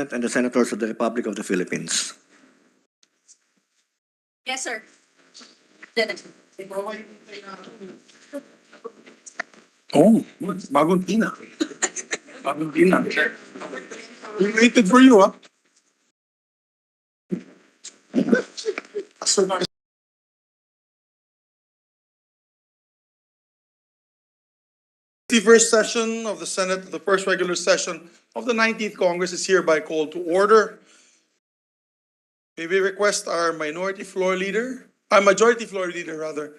and the Senators of the Republic of the Philippines. Yes, sir. Oh, bagong tina. Bagong tina. We waited for you, ah. The first session of the Senate, the first regular session of the 19th Congress is hereby called to order. May we request our majority floor leader rather,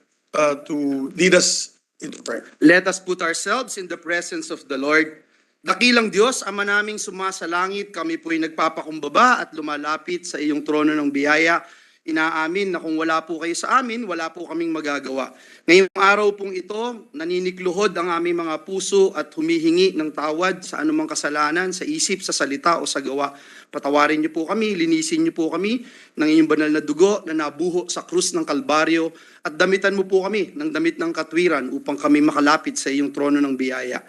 to lead us into prayer. Let us put ourselves in the presence of the Lord. Dakilang Diyos, Ama naming sumasalangit, kami po'y nagpapakumbaba at lumalapit sa iyong trono ng biyaya. Inaamin na kung wala po kayo sa amin, wala po kaming magagawa. Ngayong araw pong ito, naninikluhod ang aming mga puso at humihingi ng tawad sa anumang kasalanan, sa isip, sa salita o sa gawa. Patawarin niyo po kami, linisin niyo po kami ng iyong banal na dugo na nabuho sa krus ng Kalbaryo at damitan mo po kami ng damit ng katwiran upang kami makalapit sa iyong trono ng biyaya.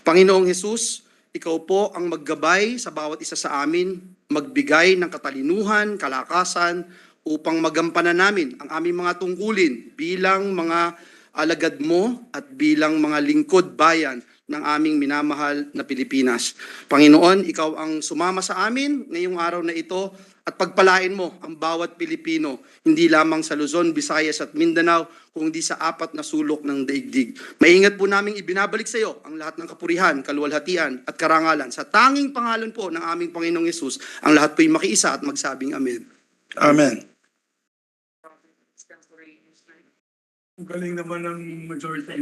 Panginoong Hesus, ikaw po ang maggabay sa bawat isa sa amin, magbigay ng katalinuhan, kalakasan, upang magampanan namin ang aming mga tungkulin bilang mga alagad mo at bilang mga lingkod bayan ng aming minamahal na Pilipinas. Panginoon, ikaw ang sumama sa amin ngayong araw na ito at pagpalain mo ang bawat Pilipino, hindi lamang sa Luzon, Visayas at Mindanao, kundi sa apat na sulok ng daigdig. Maingat po naming ibinabalik sa iyo ang lahat ng kapurihan, kaluwalhatian at karangalan. Sa tanging pangalan po ng aming Panginoong Hesus, ang lahat po'y makiisa at magsabing Amen. Amen. Ang galing naman ng majority.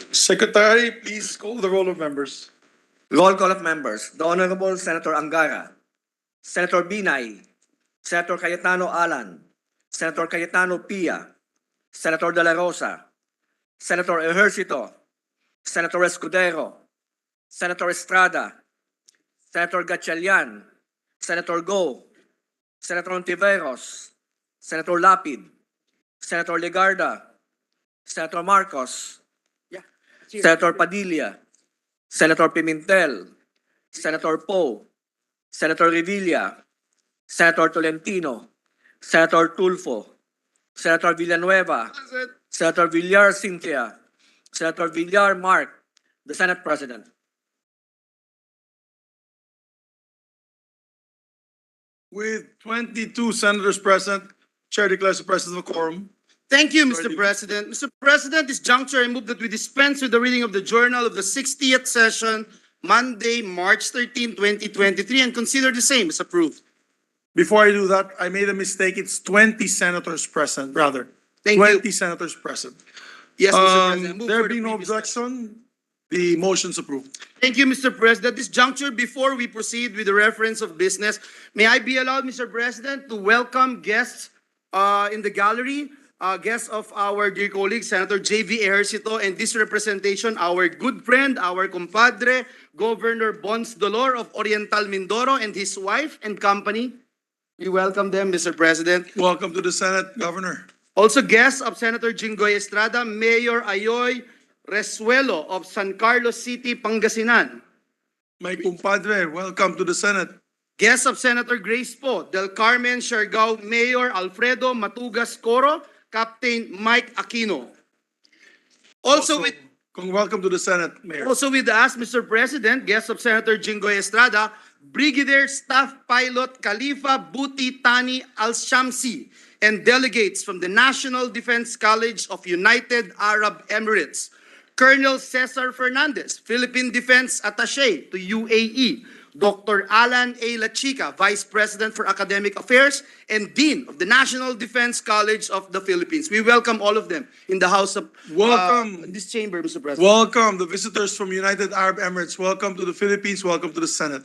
Secretary, please call the roll of members. Roll call of members. The Honorable Senator Angara, Senator Binay, Senator Cayetano Alan, Senator Cayetano Pia, Senator De La Rosa, Senator Ejercito, Senator Escudero, Senator Estrada, Senator Gatchalian, Senator Go, Senator Ontiveros, Senator Lapid, Senator Legarda, Senator Marcos, Senator Padilla, Senator Pimentel, Senator Poe, Senator Revilla, Senator Tolentino, Senator Tulfo, Senator Villanueva, Senator Villar Cynthia, Senator Villar Mark, the Senate President. With 22 senators present, Chair declares the presence of a quorum. Thank you, Mr. President. Mr. President, this juncture, I move that we dispense with the reading of the journal of the 60th session, Monday, March 13, 2023, and consider the same as approved. Before I do that, I made a mistake. It's 20 senators present, rather. Thank 20 you. senators present. Yes, Mr. President. Move There for the being no previous objection, the motion's approved. Thank you, Mr. President. This juncture, before we proceed with the reference of business, may I be allowed, Mr. President, to welcome guests in the gallery, guests of our dear colleague, Senator J.V. Ejercito, and this representation, our good friend, our compadre, Governor Bons Dolor of Oriental Mindoro, and his wife and company. We welcome them, Mr. President. Welcome to the Senate, Governor. Also guests of Senator Jinggoy Estrada, Mayor Ayoy Resuelo of San Carlos City, Pangasinan. My compadre, welcome to the Senate. Guests of Senator Grace Poe, Del Carmen, Siargao, Mayor Alfredo Matugas Coro, Captain Mike Aquino. Also Welcome to the Senate, Mayor. with us, Mr. President, guests of Senator Jinggoy Estrada, Brigadier Staff Pilot Khalifa Buti Tani Al-Shamsi, and delegates from the National Defense College of United Arab Emirates, Colonel Cesar Fernandez, Philippine Defense Attaché to UAE, Dr. Alan A. Lachica, Vice President for Academic Affairs and Dean of the National Defense College of the Philippines. We welcome all of them in the House of Welcome. this chamber, Mr. President. Welcome the visitors from United Arab Emirates. Welcome to the Philippines. Welcome to the Senate.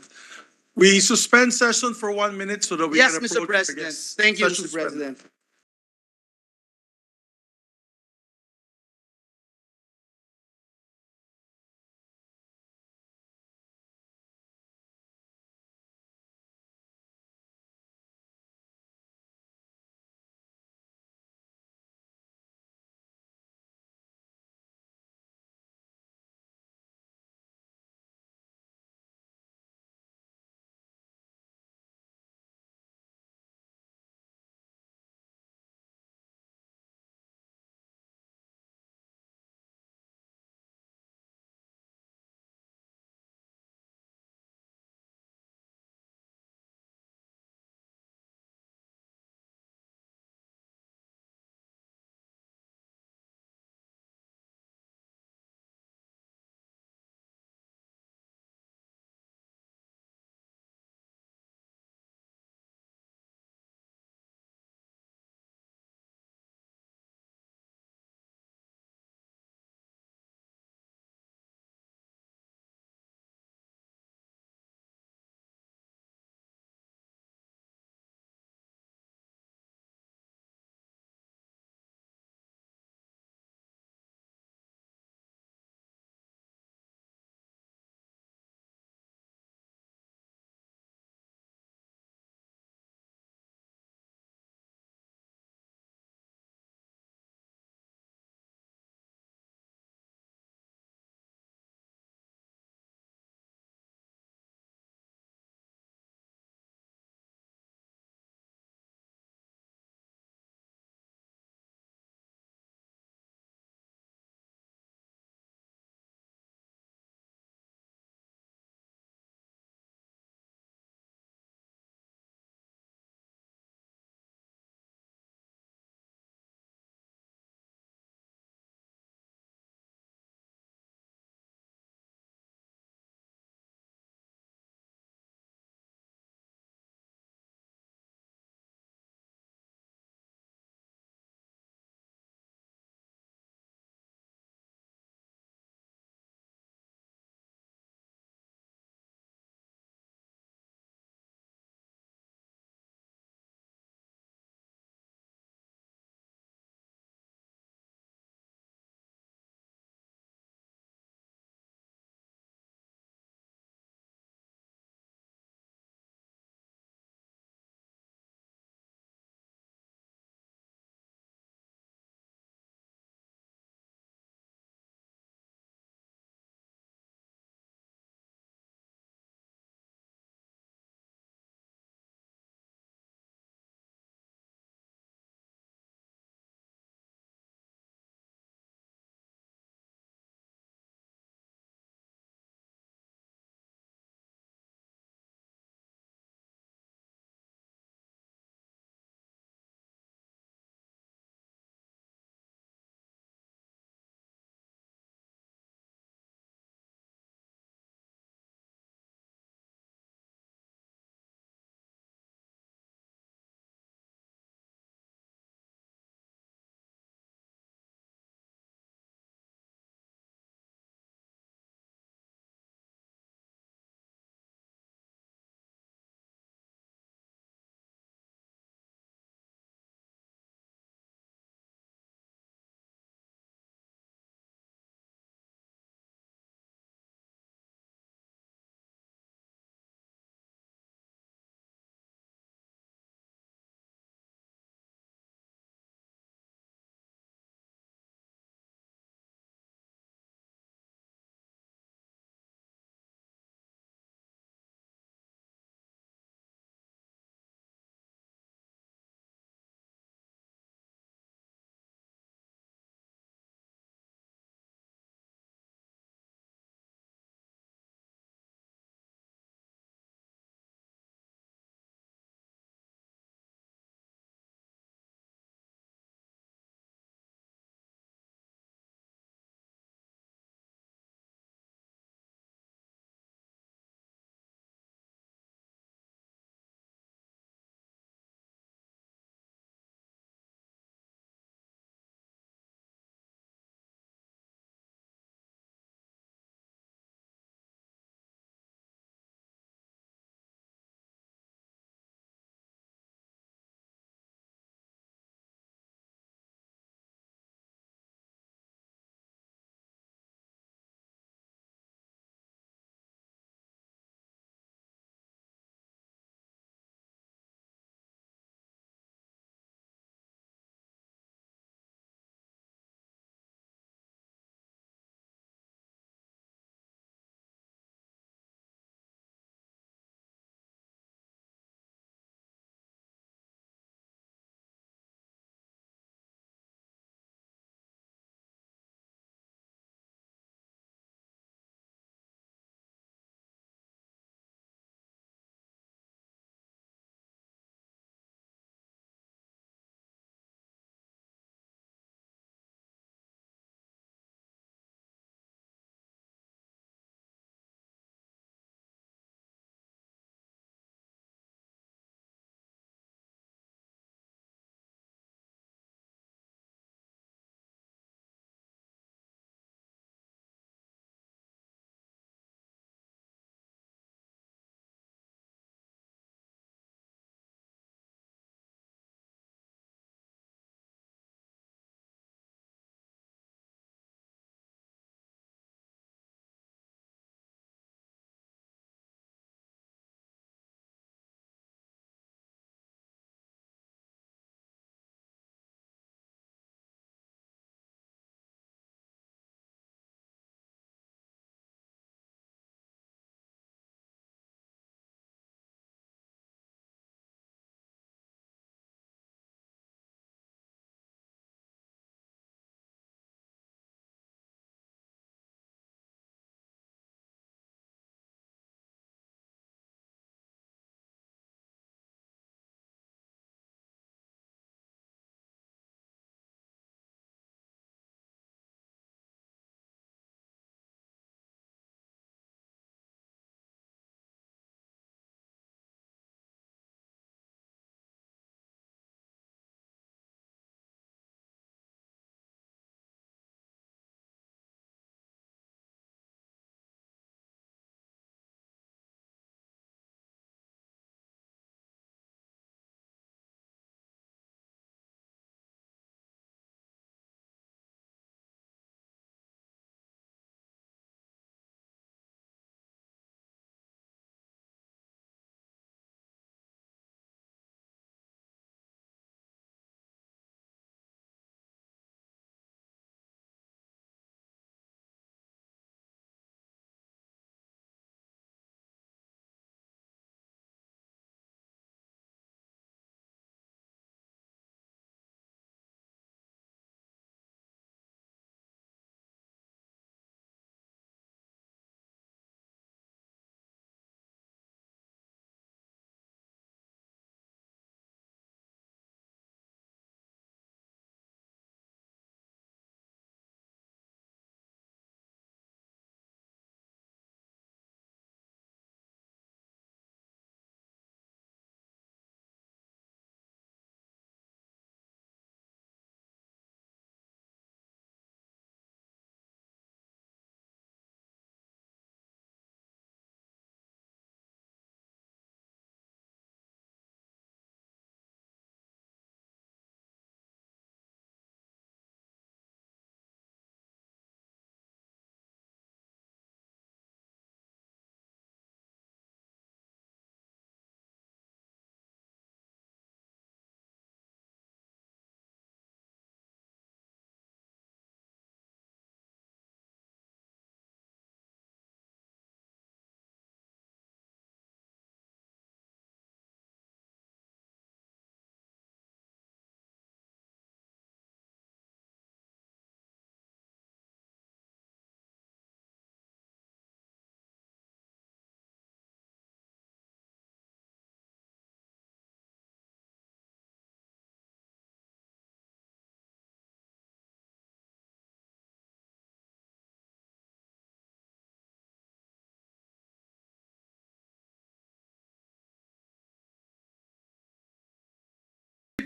We suspend session for 1 minute so that we Yes, can approach Mr. the President. guests. Thank you, Session Mr. suspended. President.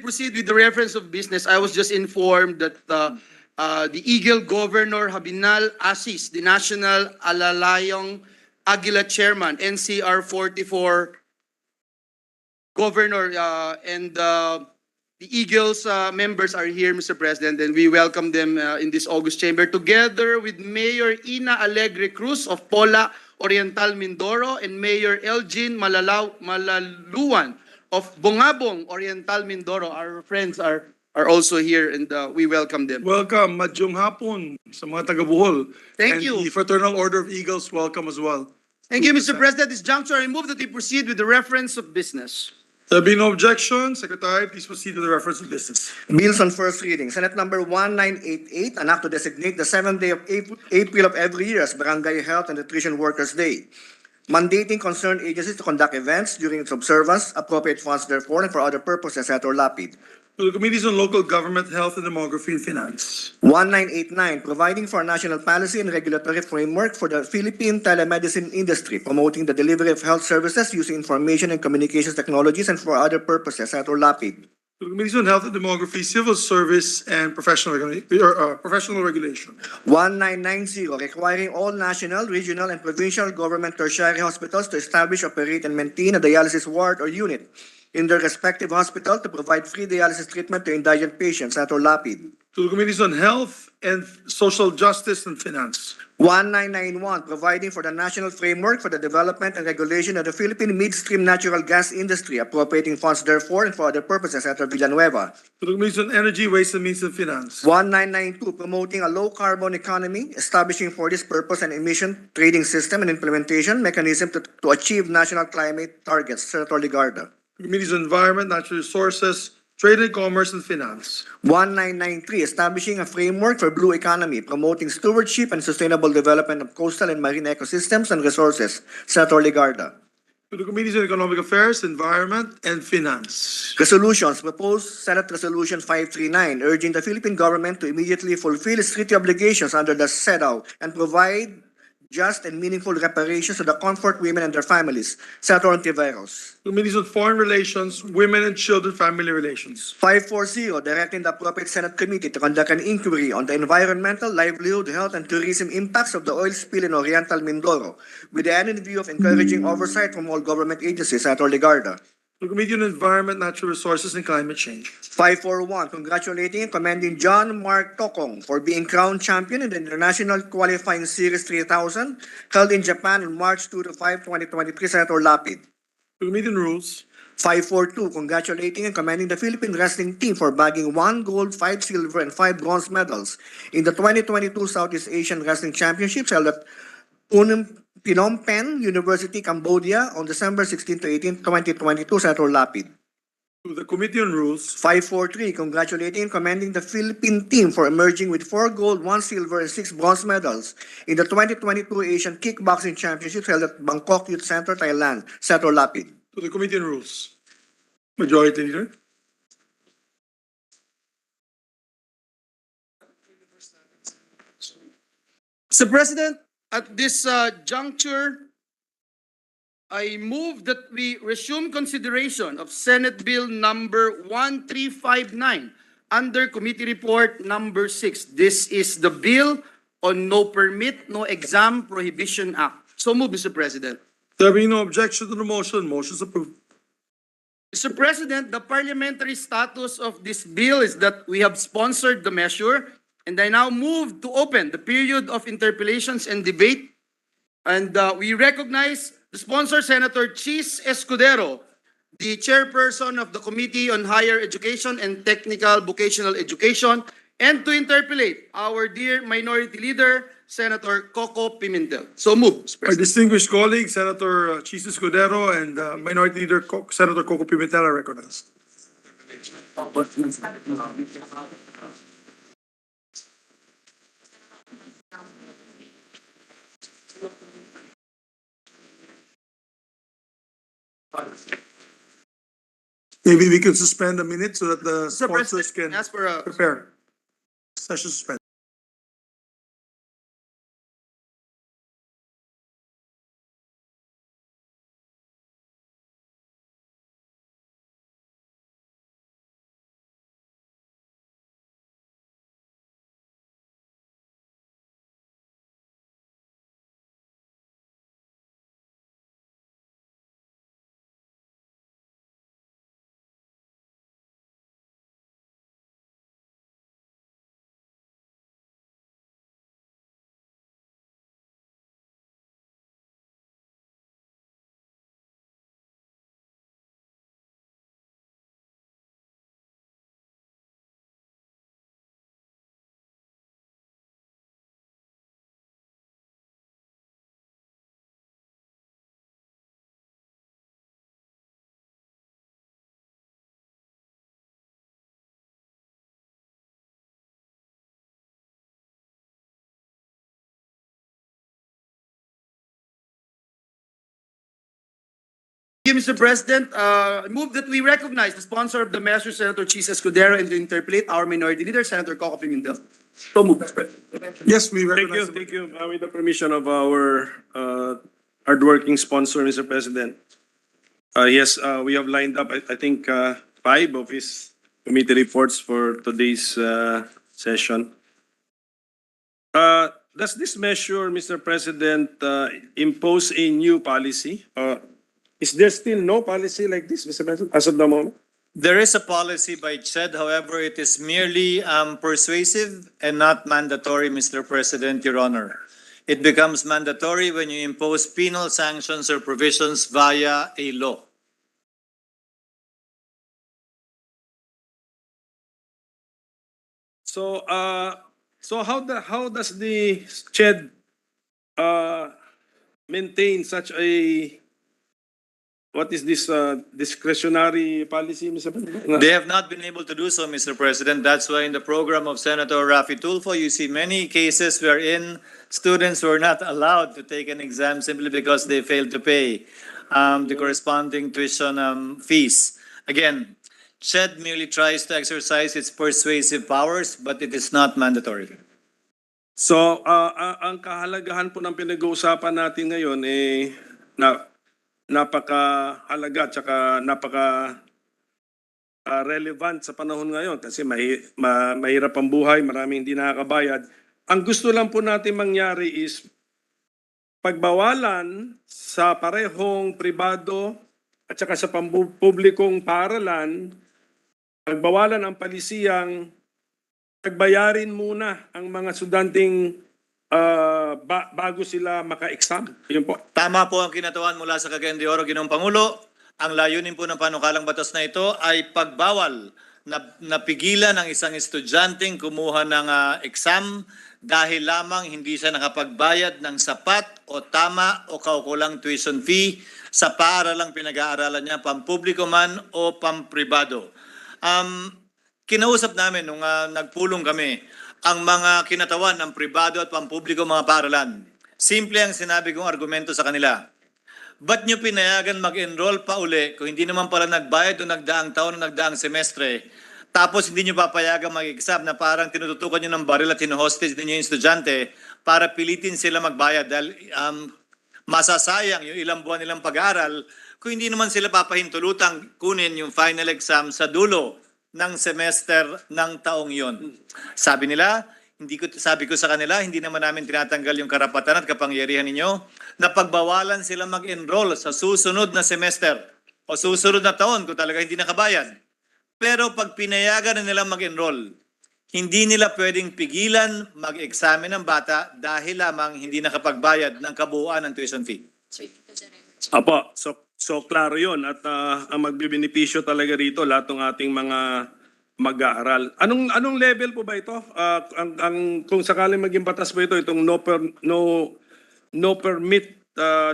proceed with the reference of business, I was just informed that the Eagle Governor Habinal Asis, the National Alalayong Aguila Chairman, NCR 44 Governor, and the Eagles members are here, Mr. President, and we welcome them in this August chamber, together with Mayor Ina Alegre Cruz of Pola, Oriental Mindoro, and Mayor Elgin Malaluan of Bongabong, Oriental Mindoro. Our friends are also here, and we welcome them. Welcome, Madjong Hapon, sa mga taga-Bohol. Thank and you. the Fraternal Order of Eagles, welcome as well. Thank you, Mr. President. At this juncture, I move that we proceed with the reference of business. There be no objection. Secretary, please proceed to the reference of business. Bills on first reading. Senate number 1988, an act to designate the 7th day of April of every year as Barangay Health and Nutrition Workers Day. Mandating concerned agencies to conduct events during its observance, appropriate funds therefore, and for other purposes, Senator Lapid. To the Committees on Local Government, Health and Demography and Finance. 1989, providing for a national policy and regulatory framework for the Philippine telemedicine industry, promoting the delivery of health services using information and communications technologies and for other purposes, Senator Lapid. To the Committees on Health and Demography, Civil Service and Professional Regulation. 1990, requiring all national, regional, and provincial government tertiary hospitals to establish, operate, and maintain a dialysis ward or unit in their respective hospital to provide free dialysis treatment to indigent patients, Senator Lapid. To the Committees on Health and Social Justice and Finance. 1991, providing for the national framework for the development and regulation of the Philippine midstream natural gas industry, appropriating funds therefore and for other purposes, Senator Villanueva. To the Committees on Energy, Waste and Means and Finance. 1992, promoting a low-carbon economy, establishing for this purpose an emission trading system and implementation mechanism to achieve national climate targets, Senator Ligarda. Committees on Environment, Natural Resources, Trade and Commerce and Finance. 1993, establishing a framework for blue economy, promoting stewardship and sustainable development of coastal and marine ecosystems and resources, Senator Ligarda. To the Committees on Economic Affairs, Environment and Finance. Resolutions. Proposed Senate Resolution 539, urging the Philippine government to immediately fulfill its treaty obligations under the CEDAW and provide just and meaningful reparations to the comfort women and their families, Senator Ontiveros. Committees on Foreign Relations, Women and Children, Family Relations. 540, directing the appropriate Senate committee to conduct an inquiry on the environmental, livelihood, health, and tourism impacts of the oil spill in Oriental Mindoro, with the end in view of encouraging oversight from all government agencies, Senator Ligarda. To the Committee on Environment, Natural Resources and Climate Change. 541, congratulating and commending John Mark Tokong for being crowned champion in the International Qualifying Series 3000 held in Japan on March 2 to 5, 2023, Senator Lapid. To the Committee on Rules. 542, congratulating and commending the Philippine wrestling team for bagging 1 gold, 5 silver, and 5 bronze medals in the 2022 Southeast Asian Wrestling Championships held at Phnom Penh University, Cambodia on December 16 to 18, 2022, Senator Lapid. To the Committee on Rules. 543, congratulating and commending the Philippine team for emerging with 4 gold, 1 silver, and 6 bronze medals in the 2022 Asian Kickboxing Championships held at Bangkok Youth Center, Thailand, Senator Lapid. To the Committee on Rules. Majority Leader. Mr. President, at this juncture, I move that we resume consideration of Senate Bill number 1359 under Committee Report number 6. This is the bill on No Permit, No Exam Prohibition Act. So move, Mr. President. There being no objection to the motion, motion is approved. Mr. President, the parliamentary status of this bill is that we have sponsored the measure, and I now move to open the period of interpellations and debate. And we recognize the sponsor, Senator Chis Escudero, the chairperson of the Committee on Higher Education and Technical Vocational Education, and to interpellate our dear Minority Leader, Senator Coco Pimentel. So move, Mr. Our President. distinguished colleague, Senator Chis Escudero and Minority Leader Senator Coco Pimentel are recognized. Maybe we can suspend a minute so that the Mr. sponsors President, can ask for a prepare. Session suspended. you, Mr. President. I move that we recognize the sponsor of the measure, Senator Chis Escudero, and to interpolate our minority leader, Senator Coco Pimentel. So move, Mr. President. Yes, we Thank you, recognize. thank you. With the permission of our hardworking sponsor, Mr. President. Yes, we have lined up, I think, 5 of his committee reports for today's session. Does this measure, Mr. President, impose a new policy? Is there still no policy like this, Mr. President, as of the moment? There is a policy by CHED, however, it is merely persuasive and not mandatory, Mr. President, Your Honor. It becomes mandatory when you impose penal sanctions or provisions via a law. So, how does the CHED maintain such a what is this discretionary policy, Mr. President? They have not been able to do so, Mr. President. That's why in the program of Senator Raffy Tulfo, you see many cases wherein students were not allowed to take an exam simply because they failed to pay the corresponding tuition fees. Again, CHED merely tries to exercise its persuasive powers, but it is not mandatory. So, ang kahalagahan po ng pinag-uusapan natin ngayon napakahalaga at saka relevant sa panahon ngayon kasi mahirap ang buhay, maraming hindi nakakabayad. Ang gusto lang po natin mangyari is pagbawalan sa parehong pribado at saka sa pampublikong paaralan, pagbawalan ang palisiyang pagbayarin muna ang mga estudyanteng bago sila maka-exam. Yun po. Tama po ang kinatawan mula sa Cagayan de Oro, Ginoong Pangulo. Ang layunin po ng panukalang batas na ito ay pagbawal na pigilan ng isang estudyanteng kumuha ng exam dahil lamang hindi siya nakapagbayad ng sapat o tama o kaukulang tuition fee sa paaralang pinag-aaralan niya, pampubliko man o pampribado. Kinausap namin nung nagpulong kami ang mga kinatawan ng pribado at pampubliko mga paaralan. Simple ang sinabi kong argumento sa kanila. Ba't nyo pinayagan mag-enroll pa uli kung hindi naman pala nagbayad o nagdaang taon o nagdaang semestre? Tapos hindi nyo papayagan mag-exam na parang tinututukan nyo ng baril at hino-hostage din yung estudyante para pilitin sila magbayad dahil masasayang yung ilang buwan nilang pag-aaral kung hindi naman sila papahintulutang kunin yung final exam sa dulo ng semester ng taong yon. Sabi ko sa kanila, hindi naman namin tinatanggal yung karapatan at kapangyarihan ninyo na pagbawalan sila mag-enroll sa susunod na semester o susunod na taon kung talaga hindi nakabayad. Pero pag pinayagan na nila mag-enroll, hindi nila pwedeng pigilan mag-examen ng bata dahil lamang hindi nakapagbayad ng kabuuan ng tuition fee. Apo, so klaro yun at ang magbibenepisyo talaga rito lahat ng ating mga mag-aaral. Anong level po ba ito? Kung sakaling maging batas po ito, itong no permit,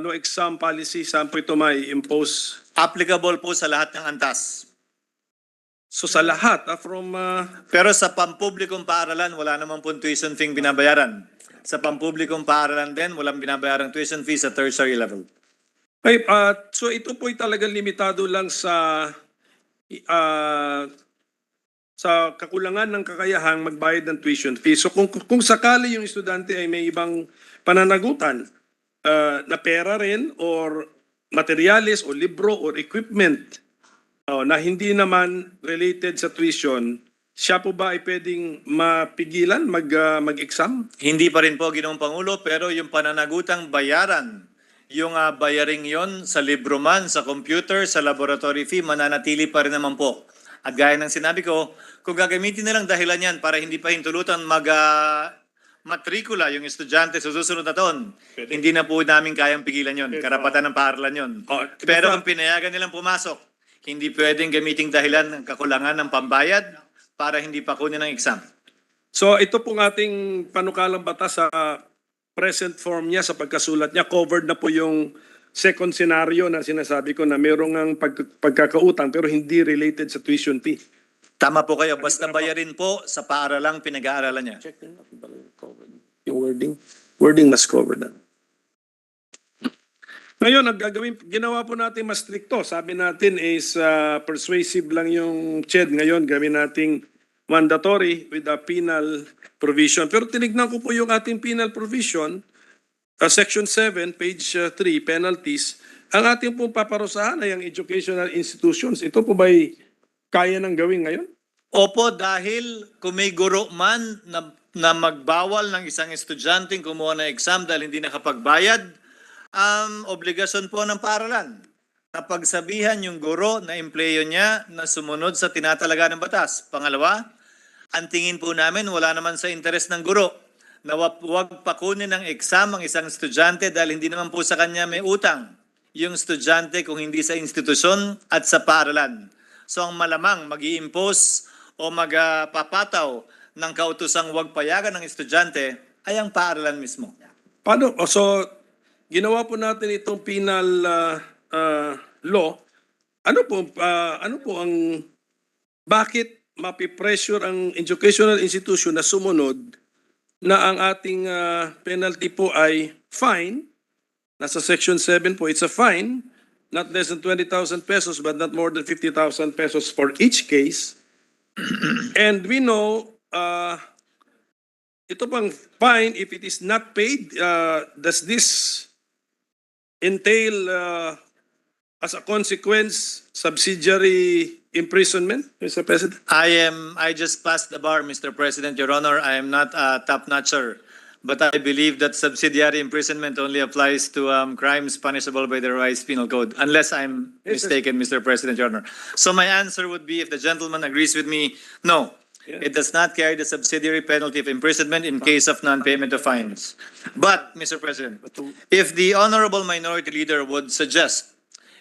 no exam policy, saan po ito may impose? Applicable po sa lahat ng antas. So sa lahat, Pero sa pampublikong paaralan, wala naman po tuition fee binabayaran. Sa pampublikong paaralan din, walang binabayarang tuition fee sa tertiary level. Okay, so ito po'y talagang limitado lang sa kakulangan ng kakayahang magbayad ng tuition fee. So kung sakali yung estudyante ay may ibang pananagutan na pera rin or materyales o libro or equipment na hindi naman related sa tuition, siya po ba ay pwedeng mapigilan mag-exam? Hindi pa rin po, Ginoong Pangulo, pero yung pananagutang bayaran, yung bayaring yon sa libro man, sa computer, sa laboratory fee, mananatili pa rin naman po. At gaya ng sinabi ko, kung gagamitin nilang dahilan yan para hindi pa hintulutan matrikula yung estudyante sa susunod na taon, hindi na po namin kayang pigilan yon. Karapatan ng paaralan yon. Pero kung pinayagan nilang pumasok, hindi pwedeng gamiting dahilan ng kakulangan ng pambayad para hindi pa kunin ng exam. So ito pong ating panukalang batas sa present form niya, sa pagkasulat niya, covered na po yung second scenario na sinasabi ko na mayroong ang pagkakautang pero hindi related sa tuition fee. Tama po kayo, basta bayarin po sa paaralang pinag-aaralan niya. Yung wording must cover that. Ngayon, ginawa po natin mas stricto. Sabi natin is persuasive lang yung CHED. Ngayon, gawin nating mandatory with a penal provision. Pero tinignan ko po yung ating penal provision, Section 7, page 3, penalties. Ang ating pong paparusahan ay ang educational institutions. Ito po ba'y kaya nang gawin ngayon? Opo, dahil kung may guro man na magbawal ng isang estudyanteng kumuha ng exam dahil hindi nakapagbayad, obligasyon po ng paaralan na pagsabihan yung guro na empleyo niya na sumunod sa tinatalaga ng batas. Pangalawa, ang tingin po namin wala naman sa interes ng guro na wag pakunin ng exam ang isang estudyante dahil hindi naman po sa kanya may utang yung estudyante kung hindi sa institusyon at sa paaralan. So ang malamang mag-i-impose o magpapataw ng kautosang wag payagan ng estudyante ay ang paaralan mismo. Paano? So, ginawa po natin itong penal law. Ano po ang bakit mapipressure ang educational institution na sumunod na ang ating penalty po ay fine? Nasa section 7 po, it's a fine, not less than 20,000 pesos but not more than 50,000 pesos for each case. And we know, ito pang fine, if it is not paid, does this entail as a consequence subsidiary imprisonment, Mr. President? I just passed the bar, Mr. President, Your Honor. I am not a top-notcher, but I believe that subsidiary imprisonment only applies to crimes punishable by the revised penal code, unless I'm mistaken, Mr. President, Your Honor. So my answer would be, if the gentleman agrees with me, no. It does not carry the subsidiary penalty of imprisonment in case of non-payment of fines. But, Mr. President, if the Honorable Minority Leader would suggest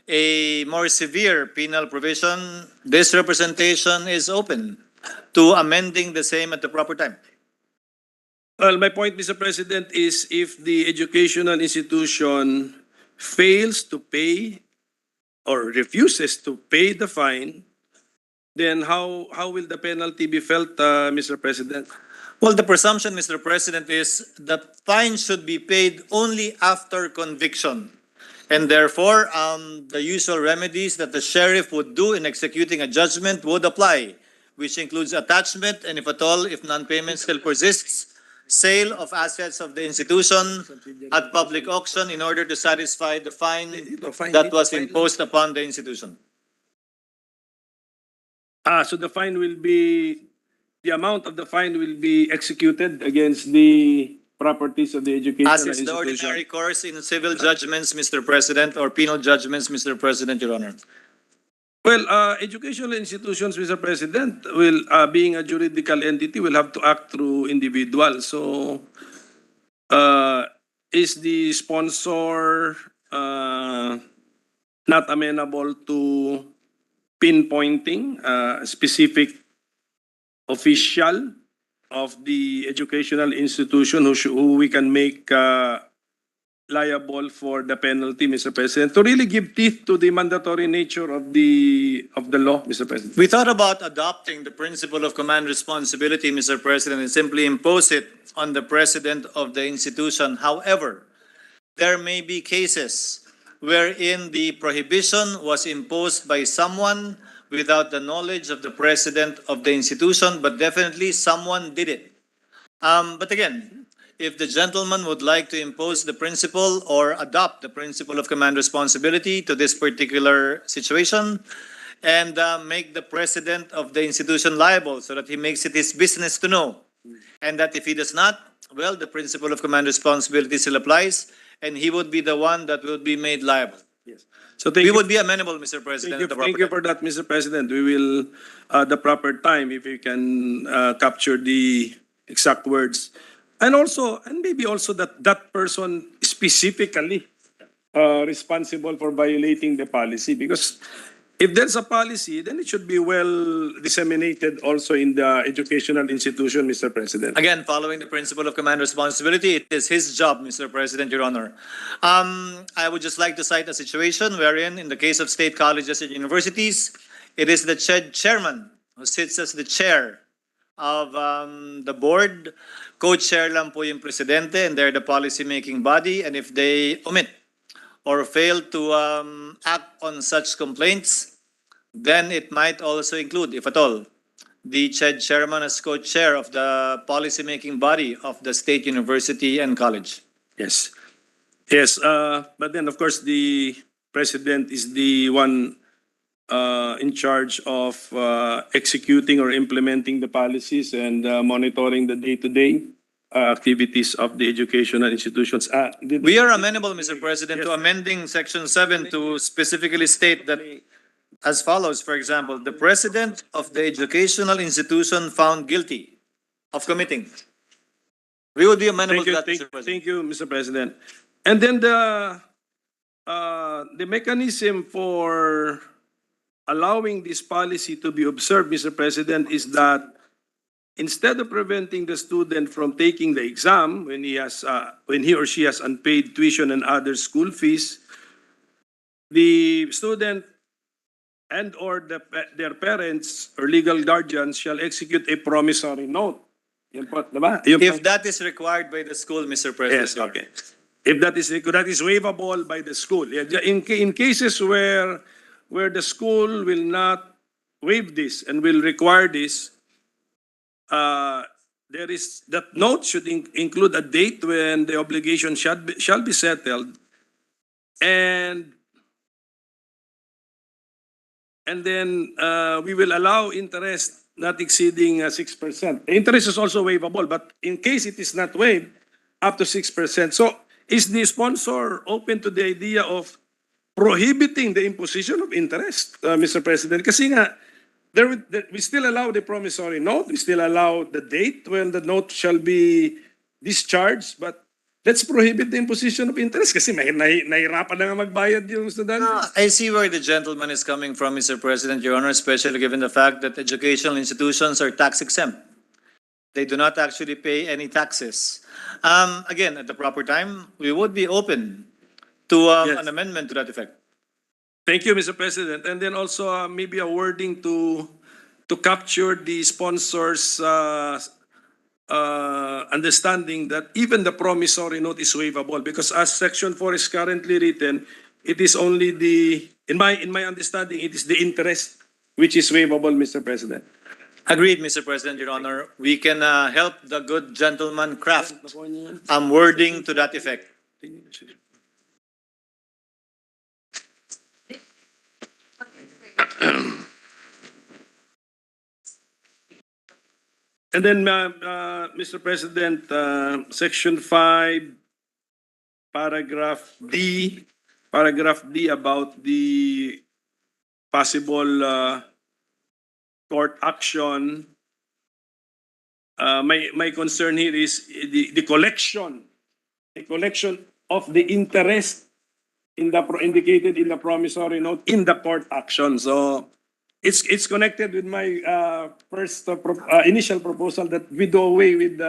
a more severe penal provision, this representation is open to amending the same at the proper time. Well, my point, Mr. President, is if the educational institution fails to pay or refuses to pay the fine, then how will the penalty be felt, Mr. President? Well, the presumption, Mr. President, is that fine should be paid only after conviction. And therefore, the usual remedies that the sheriff would do in executing a judgment would apply, which includes attachment, and if at all, if non-payment still persists, sale of assets of the institution at public auction in order to satisfy the fine that was imposed upon the institution. So the fine will be, the amount of the fine will be executed against the properties of the educational As is institution. the ordinary course in civil judgments, Mr. President, or penal judgments, Mr. President, Your Honor. Well, educational institutions, Mr. President, will, being a juridical entity, will have to act through individuals. So, is the sponsor not amenable to pinpointing a specific official of the educational institution who we can make liable for the penalty, Mr. President, to really give teeth to the mandatory nature of the law, Mr. President? We thought about adopting the principle of command responsibility, Mr. President, and simply impose it on the president of the institution. However, there may be cases wherein the prohibition was imposed by someone without the knowledge of the president of the institution, but definitely someone did it. But again, if the gentleman would like to impose the principle or adopt the principle of command responsibility to this particular situation and make the president of the institution liable so that he makes it his business to know, and that if he does not, well, the principle of command responsibility still applies, and he would be the one that would be made liable. So We would be amenable, Mr. President. at the thank proper you time. for that, Mr. President. We will, the proper time, if you can capture the exact words. And also, and maybe also that person specifically responsible for violating the policy. Because if there's a policy, then it should be well disseminated also in the educational institution, Mr. President. Again, following the principle of command responsibility, it is his job, Mr. President, Your Honor. I would just like to cite a situation wherein, in the case of state colleges and universities, it is the chairman who sits as the chair of the board. Co-chair lang po yung presidente, and they're the policy-making body. And if they omit or fail to act on such complaints, then it might also include, if at all, the chairman as co-chair of the policy-making body of the state university and college. Yes. Yes, but then of course the president is the one in charge of executing or implementing the policies and monitoring the day-to-day activities of the educational institutions. We are amenable, Mr. President, to amending Section 7 to specifically state that as follows, for example, the president of the educational institution found guilty of committing. We would be amenable to that, Mr. President. Thank you, Mr. President. And then the mechanism for allowing this policy to be observed, Mr. President, is that instead of preventing the student from taking the exam when he or she has unpaid tuition and other school fees, the student and or their parents or legal guardians shall execute a promissory note. Yan po, diba? Yun If po. that is required by the school, Mr. President. Yes, okay. If that is waivable by the school. Yeah, in cases where the school will not waive this and will require this, there is that note should include a date when the obligation shall be settled, and then we will allow interest not exceeding 6%. The interest is also waivable, but in case it is not waived, up to 6%. So is the sponsor open to the idea of prohibiting the imposition of interest, Mr. President? Kasi nga, we still allow the promissory note, we still allow the date when the note shall be discharged, but let's prohibit the imposition of interest kasi nahirapan na nga magbayad yung estudyante. I see where the gentleman is coming from, Mr. President, Your Honor, especially given the fact that educational institutions are tax exempt. They do not actually pay any taxes. Again, at the proper time, we would be open to Yes. an amendment to that effect. Thank you, Mr. President. And then also maybe a wording to capture the sponsors' understanding that even the promissory note is waivable, because as Section 4 is currently written, it is only in my understanding, it is the interest which is waivable, Mr. President. Agreed, Mr. President, Your Honor. We can help the good gentleman craft wording to that effect. And then, Mr. President, Section 5, Paragraph D about the possible court action. My concern here is the collection of the interest indicated in the promissory note in the court action. So it's connected with my first initial proposal that we do away with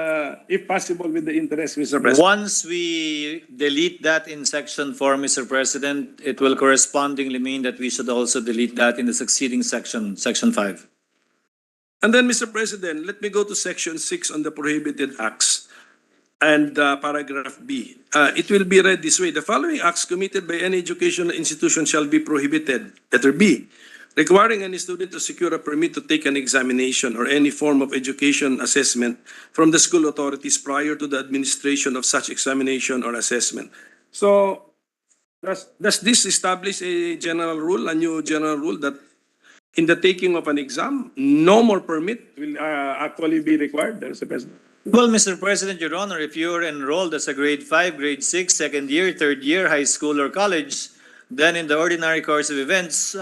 if possible, with the interest, Mr. President. Once we delete that in Section 4, Mr. President, it will correspondingly mean that we should also delete that in the succeeding section, Section 5. And then, Mr. President, let me go to Section 6 on the prohibited acts and Paragraph B. It will be read this way. The following acts committed by any educational institution shall be prohibited. Letter B, requiring any student to secure a permit to take an examination or any form of education assessment from the school authorities prior to the administration of such examination or assessment. So, does this establish a general rule, a new general rule, that in the taking of an exam, no more permit will actually be required, Mr. President? Well, Mr. President, Your Honor, if you're enrolled as a grade 5, grade 6, second year, third year, high school or college, then in the ordinary course of events,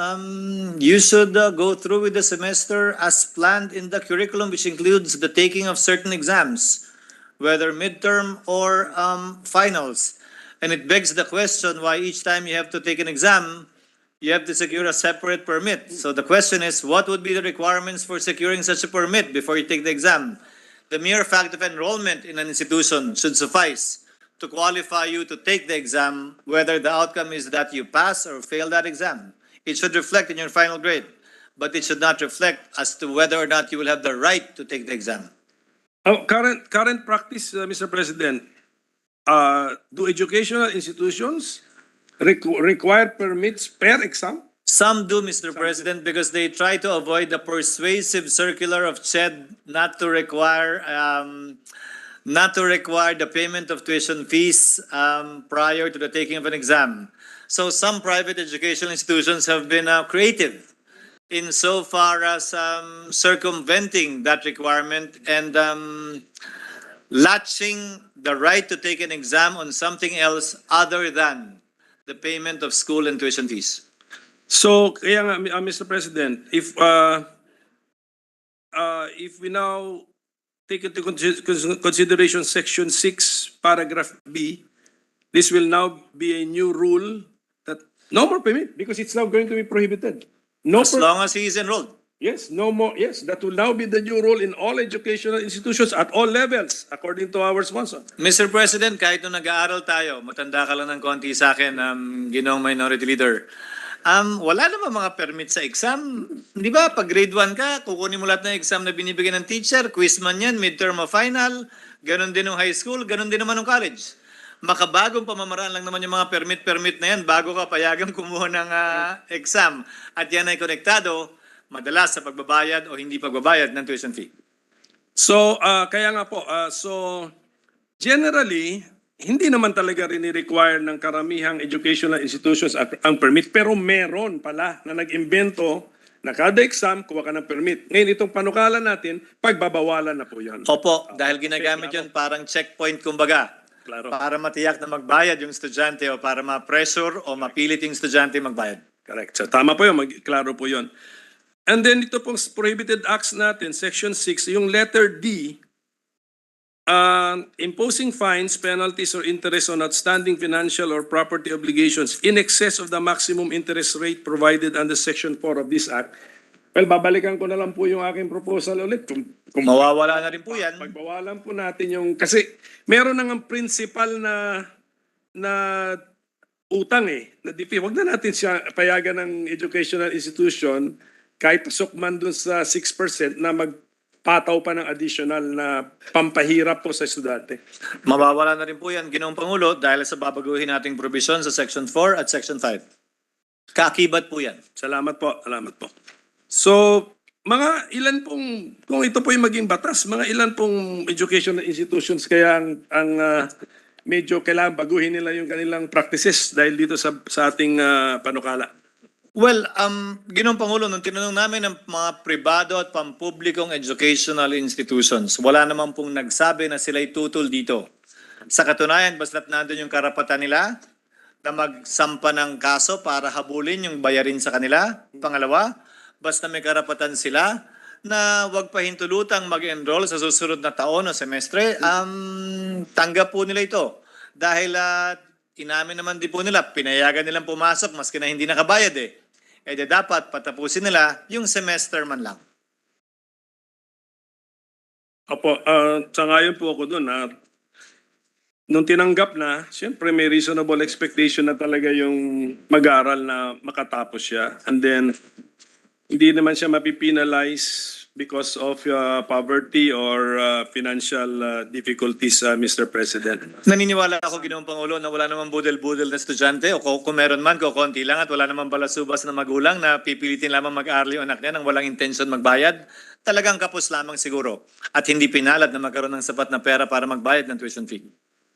you should go through with the semester as planned in the curriculum, which includes the taking of certain exams, whether midterm or finals. And it begs the question why each time you have to take an exam, you have to secure a separate permit. So the question is, what would be the requirements for securing such a permit before you take the exam? The mere fact of enrollment in an institution should suffice to qualify you to take the exam, whether the outcome is that you pass or fail that exam. It should reflect in your final grade, but it should not reflect as to whether or not you will have the right to take the exam. Current practice, Mr. President, do educational institutions require permits per exam? Some do, Mr. President, because they try to avoid the persuasive circular of CHED not to require the payment of tuition fees prior to the taking of an exam. So some private educational institutions have been creative insofar as circumventing that requirement and latching the right to take an exam on something else other than the payment of school and tuition fees. So, kaya nga, Mr. President, if we now take into consideration Section 6, Paragraph B, this will now be a new rule that no more permit because it's now going to be prohibited. No As per- long as he is enrolled. Yes, no more. Yes, that will now be the new rule in all educational institutions at all levels, according to our sponsor. Mr. President, kahit nung nag-aaral tayo, matanda ka lang ng konti sa akin, Ginoong Minority Leader, wala naman mga permit sa exam. Di ba, pag grade 1 ka, kukunin mo lahat ng exam na binibigyan ng teacher, quiz man yan, midterm o final, ganun din ng high school, ganun din naman ng college. Makabagong pamamaraan lang naman yung mga permit na yan bago ka payagang kumuha ng exam. At yan ay konektado, madalas sa pagbabayad o hindi pagbabayad ng tuition fee. So, kaya nga po, so generally, hindi naman talaga rini-require ng karamihang educational institutions ang permit, pero meron pala na nag-imbento na kada exam, kuha ka ng permit. Ngayon, itong panukala natin, pagbabawalan na po yan. Opo, dahil ginagamit yun parang checkpoint kumbaga. Klaro. Para matiyak na magbayad yung estudyante o para ma-pressure o mapilit yung estudyante magbayad. Correct. So, tama po yun, klaro po yun. And then ito pong prohibited acts natin, Section 6, yung letter D, imposing fines, penalties, or interest on outstanding financial or property obligations in excess of the maximum interest rate provided under Section 4 of this Act. Well, babalikan ko na lang po yung aking proposal ulit. Kung Mawawala na rin po yan. pagbawalan po natin yung... Kasi meron nang principal na utang na wag na natin siya payagan ng educational institution kahit pasok man dun sa 6% na magpataw pa ng additional na pampahirap po sa estudyante. Mawawala na rin po yan, Ginoong Pangulo, dahil sa babaguhin nating provision sa Section 4 at Section 5. Kaakibat po yan. Salamat po, salamat po. So, mga ilan pong, kung ito po yung maging batas, mga ilan pong educational institutions kaya ang medyo kailangan baguhin nila yung kanilang practices dahil dito sa ating panukala. Well, Ginoong Pangulo, nung tinanong namin ng mga pribado at pampublikong educational institutions, wala naman pong nagsabi na sila'y tutol dito. Sa katunayan, basta't nandun yung karapatan nila na magsampa ng kaso para habulin yung bayarin sa kanila. Pangalawa, basta may karapatan sila na wag pahintulutang mag-enroll sa susunod na taon o semestre, tanggap po nila ito. Dahil inamin naman din po nila, pinayagan nilang pumasok maski na hindi nakabayad dapat patapusin nila yung semester man lang. Opo, sangayon po ako doon. Nung tinanggap na, siyempre may reasonable expectation na talaga yung mag-aaral na makatapos siya. And then, hindi naman siya mapipinalize because of poverty or financial difficulties, Mr. President. Naniniwala ako, Ginoong Pangulo, na wala namang budel-budel na estudyante o kung meron man, konti lang at wala namang balasubas na magulang na pipilitin lamang mag-aaral yung anak niya nang walang intention magbayad. Talagang kapos lamang siguro at hindi pinalad na magkaroon ng sapat na pera para magbayad ng tuition fee.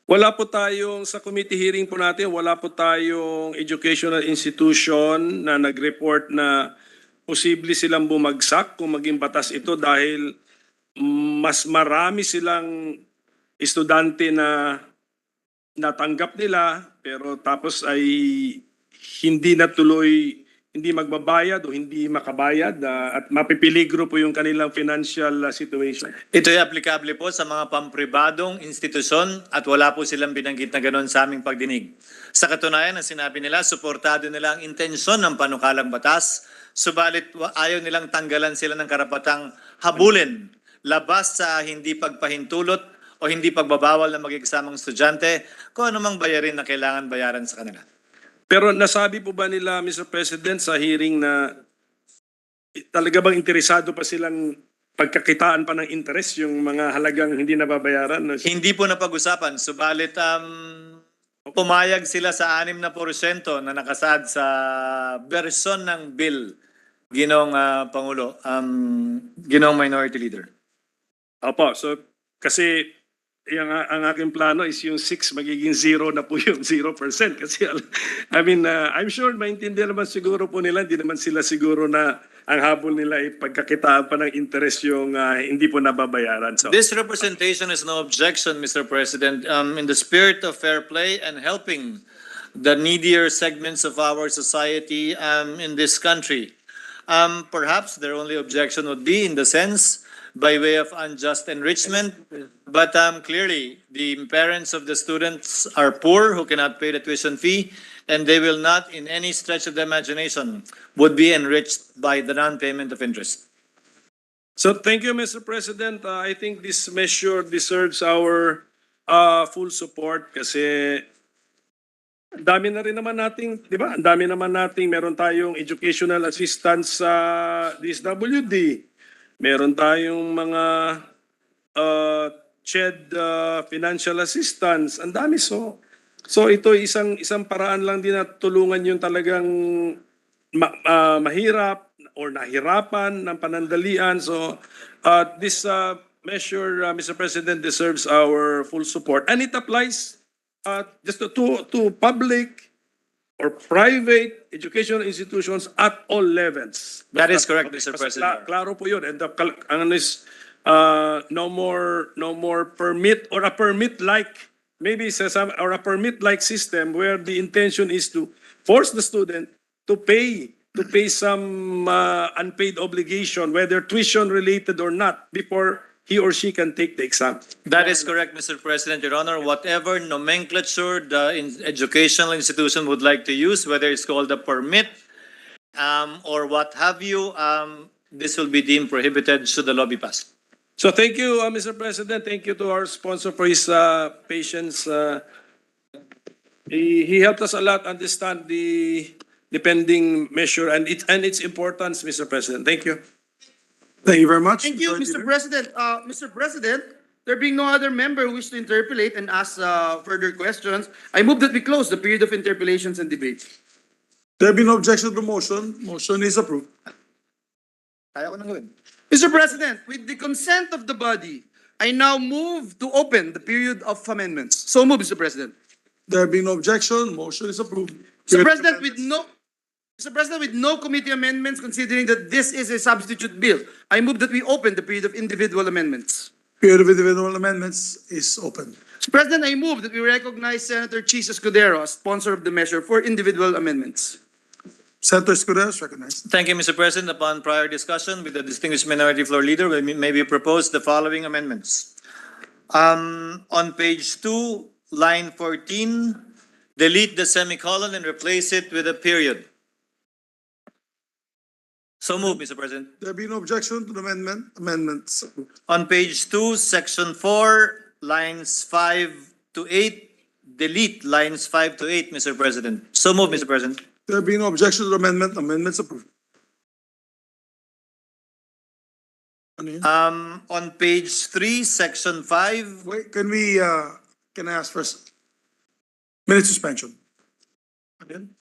Wala po tayong, sa committee hearing po natin, wala po tayong educational institution na nag-report na posible silang bumagsak kung maging batas ito dahil mas marami silang estudyante na natanggap nila pero tapos ay hindi natuloy, hindi magbabayad o hindi makabayad at mapipiligro po yung kanilang financial situation. Ito ay aplikable po sa mga pampribadong institusyon at wala po silang binanggit na gano'n sa aming pagdinig. Sa katunayan, ang sinabi nila, suportado nila ang intensyon ng panukalang batas, subalit ayaw nilang tanggalan sila ng karapatang habulin labas sa hindi pagpahintulot o hindi pagbabawal na mag-exam ang estudyante kung anumang bayarin na kailangan bayaran sa kanila. Pero nasabi po ba nila, Mr. President, sa hearing na talaga bang interesado pa silang pagkakitaan pa ng interest yung mga halagang hindi nababayaran? Hindi po napag-usapan, subalit pumayag sila sa 6% na nakasaad sa bersyon ng bill, Ginong Pangulo, Ginong Minority Leader. Opo, so kasi ang aking plano is yung 6 magiging 0 na po yung 0%. Kasi I mean, I'm sure maintindihan naman siguro po nila, hindi naman sila siguro na ang habol nila ay pagkakitaan pa ng interest yung hindi po nababayaran. So, This representation is no objection, Mr. President, in the spirit of fair play and helping the needier segments of our society in this country. Perhaps their only objection would be in the sense by way of unjust enrichment, but clearly the parents of the students are poor who cannot pay the tuition fee, and they will not in any stretch of the imagination would be enriched by the non-payment of interest. so thank you, Mr. President. I think this measure deserves our full support kasi ang dami na rin naman nating, di ba? Ang dami naman nating, meron tayong educational assistance sa DSWD. Meron tayong mga CHED financial assistance. Ang dami. So ito isang paraan lang din na tulungan yung talagang mahirap or nahirapan ng panandalian. So this measure, Mr. President, deserves our full support. And it applies just to public or private educational institutions at all levels. That is correct, Mr. President. Klaro po yun. And ang ano is no more permit or a permit-like, maybe or a permit-like system where the intention is to force the student to pay some unpaid obligation, whether tuition related or not, before he or she can take the exam. That is correct, Mr. President, Your Honor. Whatever nomenclature the educational institution would like to use, whether it's called a permit or what have you, this will be deemed prohibited should the law be passed. So thank you, Mr. President. Thank you to our sponsor for his patience. He helped us a lot understand the pending measure and its importance, Mr. President. Thank you. Thank you very much. Thank you, Mr. President. Mr. President, there being no other member who wish to interpolate and ask further questions, I move that we close the period of interpellations and debates. There be no objection to the motion. Motion is approved. Kaya ko nang gawin. Mr. President, with the consent of the body, I now move to open the period of amendments. So move, Mr. President. There being no objection, motion is approved. Mr. President, with no committee amendments, considering that this is a substitute bill, I move that we open the period of individual amendments. Period of individual amendments is open. Mr. President, I move that we recognize Senator Chis Escudero as sponsor of the measure for individual amendments. Senator Escudero is recognized. Thank you, Mr. President. Upon prior discussion with the distinguished minority floor leader, may we propose the following amendments. On page 2, line 14, delete the semicolon and replace it with a period. So move, Mr. President. There be no objection to the amendments approved. On page 2, section 4, lines 5 to 8, delete lines 5 to 8, Mr. President. So move, Mr. President. There be no objection to the amendments approved. Ano yun? On page 3, section 5, Wait, can I ask first? Minute suspension. Ano yun?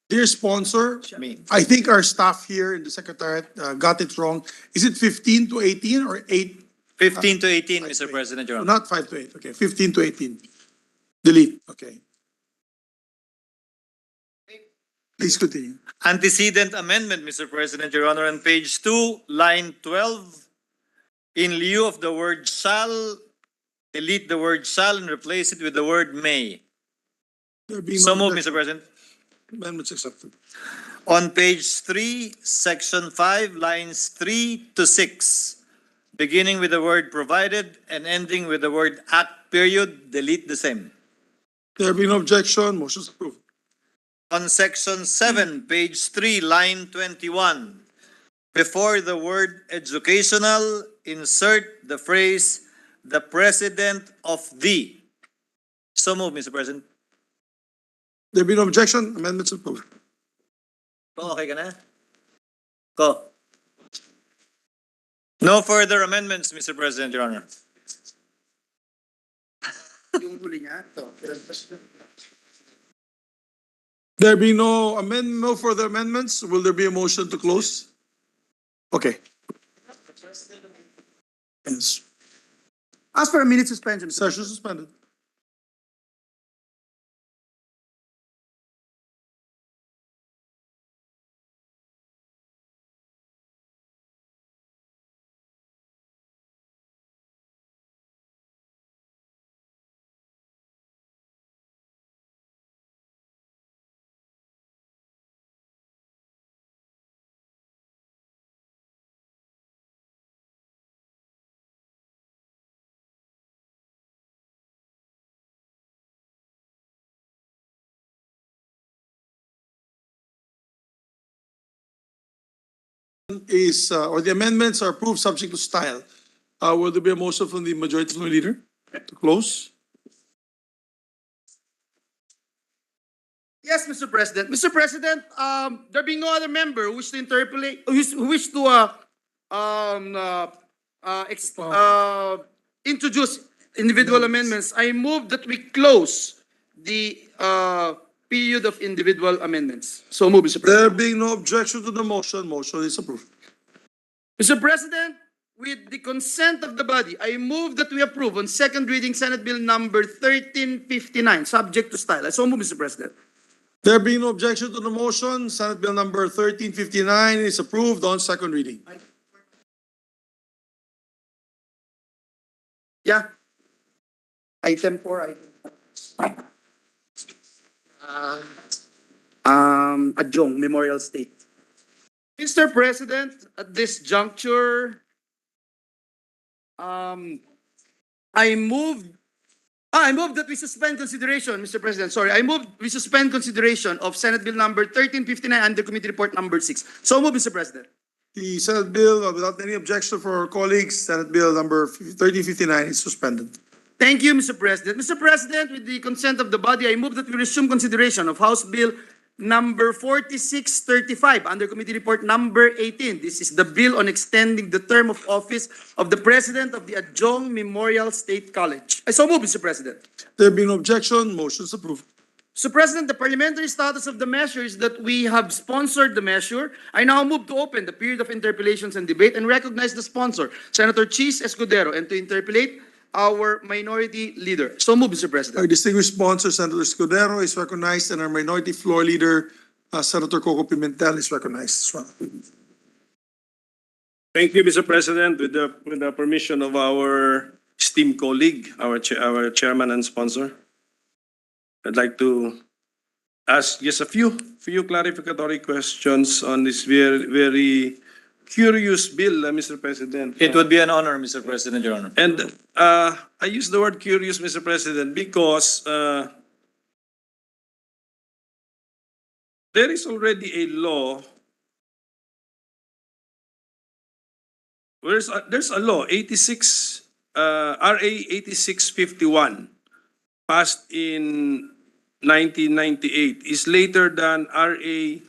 Dear sponsor, me. I think our staff here in the Secretariat got it wrong. Is it 15 to 18 or 8? 15 to 18, Mr. President, Your Honor. Not 5 to 8. Okay, 15 to 18. Delete. Okay. Please continue. Antecedent amendment, Mr. President, Your Honor, on page 2, line 12, in lieu of the word shall, delete the word shall and replace it with the word may. There being So no move, Mr. objection, President. amendments accepted. On page 3, section 5, lines 3 to 6, beginning with the word provided and ending with the word act period, delete the same. There being no objection, motion is approved. On section 7, page 3, line 21, before the word educational, insert the phrase the president of the. So move, Mr. President. There being no objection, amendments approved. Ko, okay ka na? Ko. No further amendments, Mr. President, Your Honor. Yung huli niya, ito. There be no further amendments, will there be a motion to close? Okay. Yes. Ask for a minute suspension. Session suspended. Or the amendments are approved subject to style. Will there be a motion from the majority floor leader to close? Yes, Mr. President. Mr. President, there being no other member who wish to interpolate, who wish to introduce individual amendments, I move that we close the period of individual amendments. So move, Mr. President. There being no objection to the motion, motion is approved. Mr. President, with the consent of the body, I move that we approve on second reading Senate Bill number 1359, subject to style. I so move, Mr. President. There being no objection to the motion, Senate Bill number 1359 is approved on second reading. Yeah. Item 4, Adjong, Memorial State. Mr. President, at this juncture, I move that we suspend consideration, Mr. President. Sorry, I move we suspend consideration of Senate Bill number 1359 under Committee Report number 6. So move, Mr. President. The Senate Bill, without any objection for our colleagues, Senate Bill number 1359 is suspended. Thank you, Mr. President. Mr. President, with the consent of the body, I move that we resume consideration of House Bill number 4635 under Committee Report number 18. This is the bill on extending the term of office of the President of the Adjong Memorial State College. I so move, Mr. President. There being no objection, motion is approved. Mr. President, the parliamentary status of the measure is that we have sponsored the measure. I now move to open the period of interpellations and debate and recognize the sponsor, Senator Chis Escudero, and to interpellate our minority leader. So move, Mr. President. Our distinguished sponsor, Senator Escudero, is recognized, and our minority floor leader, Senator Coco Pimentel, is recognized as well. Thank you, Mr. President. With the permission of our esteemed colleague, our chairman and sponsor, I'd like to ask just a few clarificatory questions on this very curious bill, Mr. President. It would be an honor, Mr. President, Your Honor. And I use the word curious, Mr. President, because there is already a law. There's a law, RA 8651, passed in 1998, is later than RA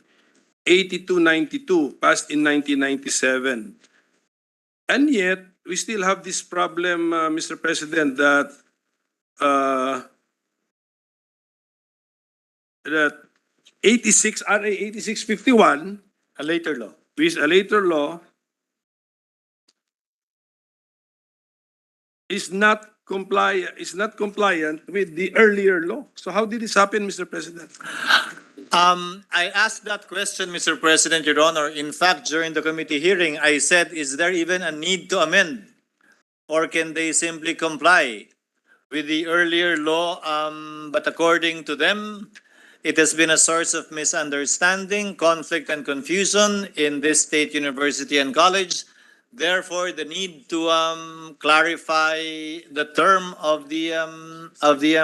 8292, passed in 1997. And yet, we still have this problem, Mr. President, that RA 8651, A later law. with a later law, is not compliant with the earlier law. So how did this happen, Mr. President? I asked that question, Mr. President, Your Honor. In fact, during the committee hearing, I said, is there even a need to amend? Or can they simply comply with the earlier law? But according to them, it has been a source of misunderstanding, conflict, and confusion in this state university and college. Therefore, the need to clarify the term of the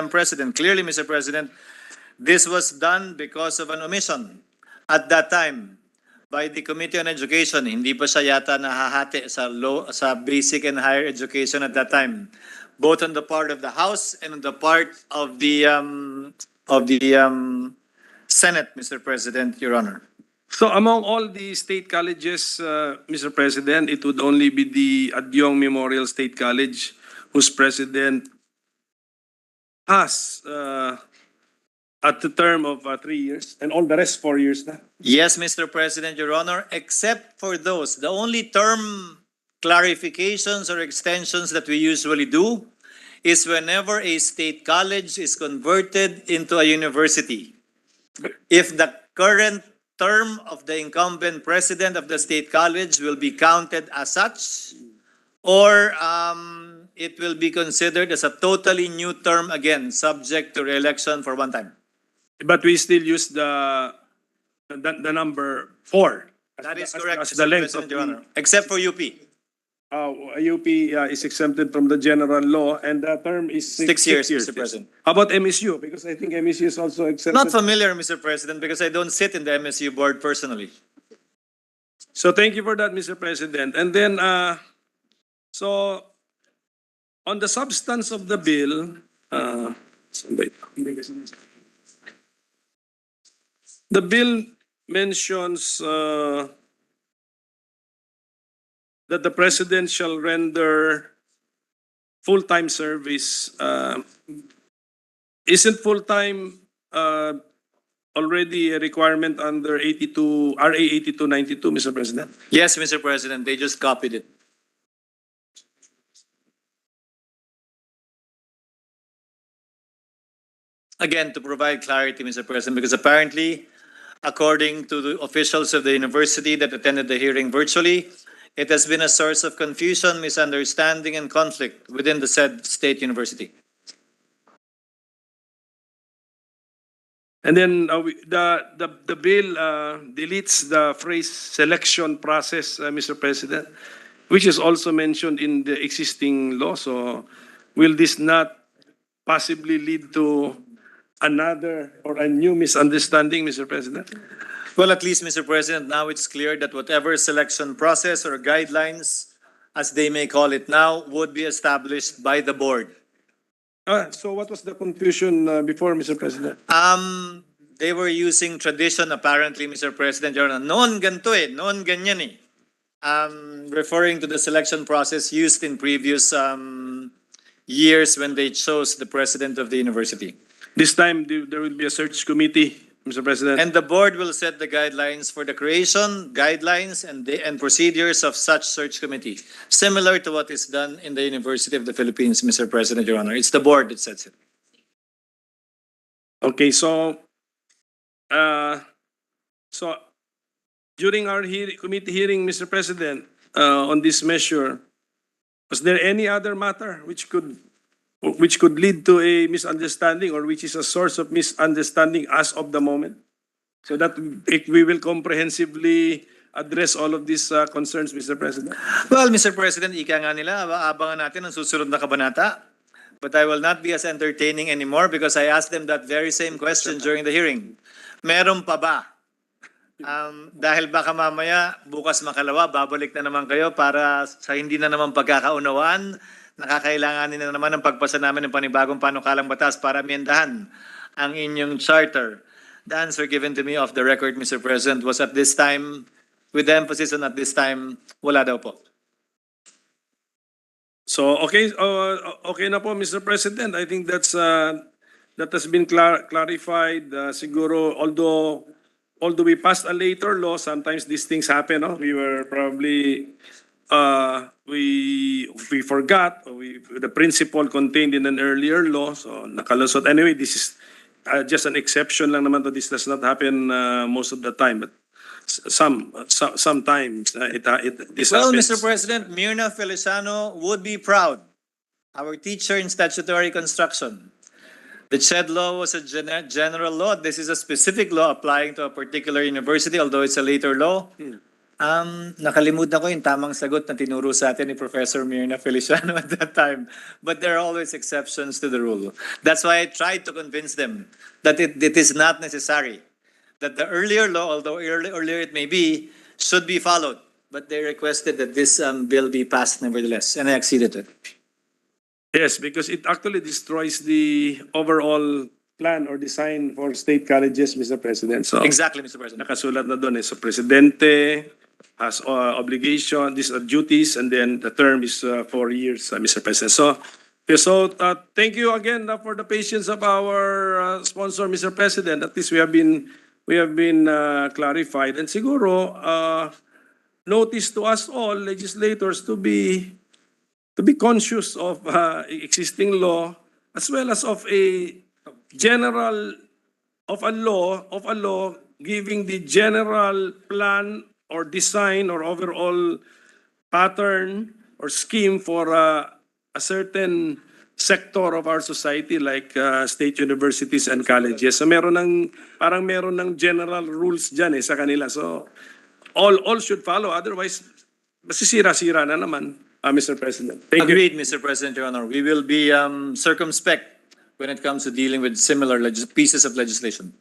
president. Clearly, Mr. President, this was done because of an omission at that time by the Committee on Education. Hindi pa siya yata nahahati sa basic and higher education at that time, both on the part of the House and on the part of the Senate, Mr. President, Your Honor. So among all the state colleges, Mr. President, it would only be the Adyong Memorial State College whose president has at the term of 3 years, and all the rest 4 years na. Yes, Mr. President, Your Honor, except for those. The only term clarifications or extensions that we usually do is whenever a state college is converted into a university. If the current term of the incumbent president of the state college will be counted as such, or it will be considered as a totally new term again, subject to re-election for one time. But we still use the number 4. That is correct, As the Mr. length President, of Your Honor. Except for UP. UP is exempted from the general law, and the term is 6 years, Mr. President. How about MSU? Because I think MSU is also exempted. Not familiar, Mr. President, because I don't sit in the MSU board personally. So thank you for that, Mr. President. And then, so on the substance of the bill, the bill mentions that the president shall render full-time service. Isn't full-time already a requirement under RA 8292, Mr. President? Yes, Mr. President, they just copied it. Again, to provide clarity, Mr. President, because apparently, according to the officials of the university that attended the hearing virtually, it has been a source of confusion, misunderstanding, and conflict within the said state university. And then the bill deletes the phrase selection process, Mr. President, which is also mentioned in the existing law. So will this not possibly lead to another or a new misunderstanding, Mr. President? Well, at least, Mr. President, now it's clear that whatever selection process or guidelines, as they may call it now, would be established by the board. So what was the confusion before, Mr. President? They were using tradition, apparently, Mr. President, Your Honor. Noon ganito eh, noon ganyan eh. Referring to the selection process used in previous years when they chose the president of the university. This time there will be a search committee, Mr. President. And the board will set the guidelines for the creation, guidelines, and procedures of such search committee, similar to what is done in the University of the Philippines, Mr. President, Your Honor. It's the board that sets it. Okay, so during our committee hearing, Mr. President, on this measure, was there any other matter which could lead to a misunderstanding or which is a source of misunderstanding as of the moment? So that we will comprehensively address all of these concerns, Mr. President. Well, Mr. President, ika nga nila, abangan natin ang susunod na kabanata. But I will not be as entertaining anymore because I asked them that very same question during the hearing. Meron pa ba? Dahil baka mamaya, bukas makalawa, babalik na naman kayo para sa hindi na naman pagkakaunawaan, nakakailanganin na naman ng pagpasa namin ng panibagong panukalang batas para amendahan ang inyong charter. The answer given to me off the record, Mr. President, was at this time, with the emphasis on at this time, wala daw po. So okay na po, Mr. President. I think that has been clarified. Siguro, although we passed a later law, sometimes these things happen. No? We were probably we forgot the principle contained in an earlier law. So nakalusot. Anyway, this is just an exception lang naman to this. Does not happen most of the time, but sometimes this Well, happens. Mr. President, Myrna Feliciano would be proud. Our teacher in statutory construction. The CHED law was a general law. This is a specific law applying to a particular university, although it's a later law. Nakalimutan ko yung tamang sagot na tinuro sa atin ni Professor Myrna Feliciano at that time. But there are always exceptions to the rule. That's why I tried to convince them that it is not necessary. That the earlier law, although earlier it may be, should be followed. But they requested that this bill be passed nevertheless, and I acceded to it. Yes, because it actually destroys the overall plan or design for state colleges, Mr. President. So, Exactly, Mr. President. nakasulat na doon so Presidente has obligation, these are duties, and then the term is 4 years, Mr. President. So, thank you again for the patience of our sponsor, Mr. President. At least we have been clarified, and siguro notice to us all legislators to be conscious of existing law as well as of a law giving the general plan or design or overall pattern or scheme for a certain sector of our society like state universities and colleges. So meron ng general rules diyan sa kanila. So all should follow, otherwise masisira-sira na naman. Mr. President. Thank you. Agreed, Mr. President, Your Honor. We will be circumspect when it comes to dealing with similar pieces of legislation.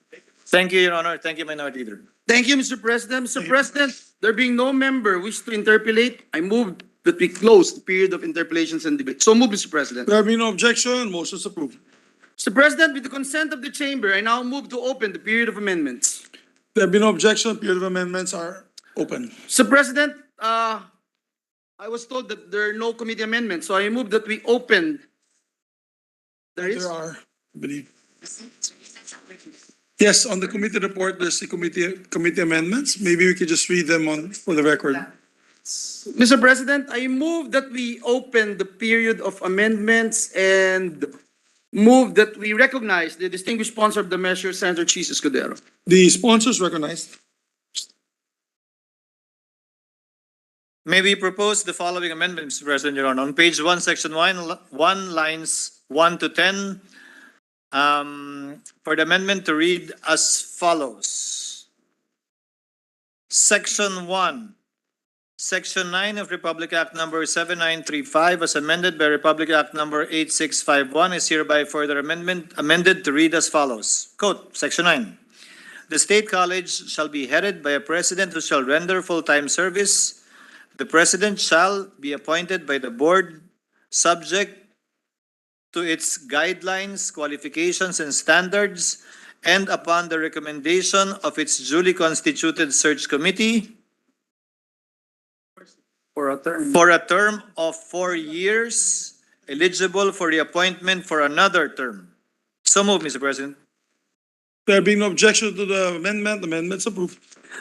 Thank you, Your Honor. Thank you, Minority Leader. Thank you, Mr. President. Mr. President, there being no member wish to interpolate, I move that we close the period of interpellations and debate. So move, Mr. President. There being no objection, motion is approved. Mr. President, with the consent of the chamber, I now move to open the period of amendments. There being no objection, period of amendments are open. Mr. President, I was told that there are no committee amendments, so I move that we open. There is? There are, I believe. Yes, on the committee report, there's the committee amendments. Maybe we could just read them for the record. Mr. President, I move that we open the period of amendments and move that we recognize the distinguished sponsor of the measure, Senator Chis Escudero. The sponsors recognized. May we propose the following amendment, Mr. President, Your Honor. On page 1, section 1, lines 1 to 10, for the amendment to read as follows. Section 1, Section 9 of Republic Act number 7935 as amended by Republic Act number 8651 is hereby further amended to read as follows. Quote, Section 9. The State College shall be headed by a president who shall render full-time service. The president shall be appointed by the board subject to its guidelines, qualifications, and standards, and upon the recommendation of its duly constituted search committee for a term of 4 years, eligible for reappointment for another term. So move, Mr. President. There being no objection to the amendment, amendments approved.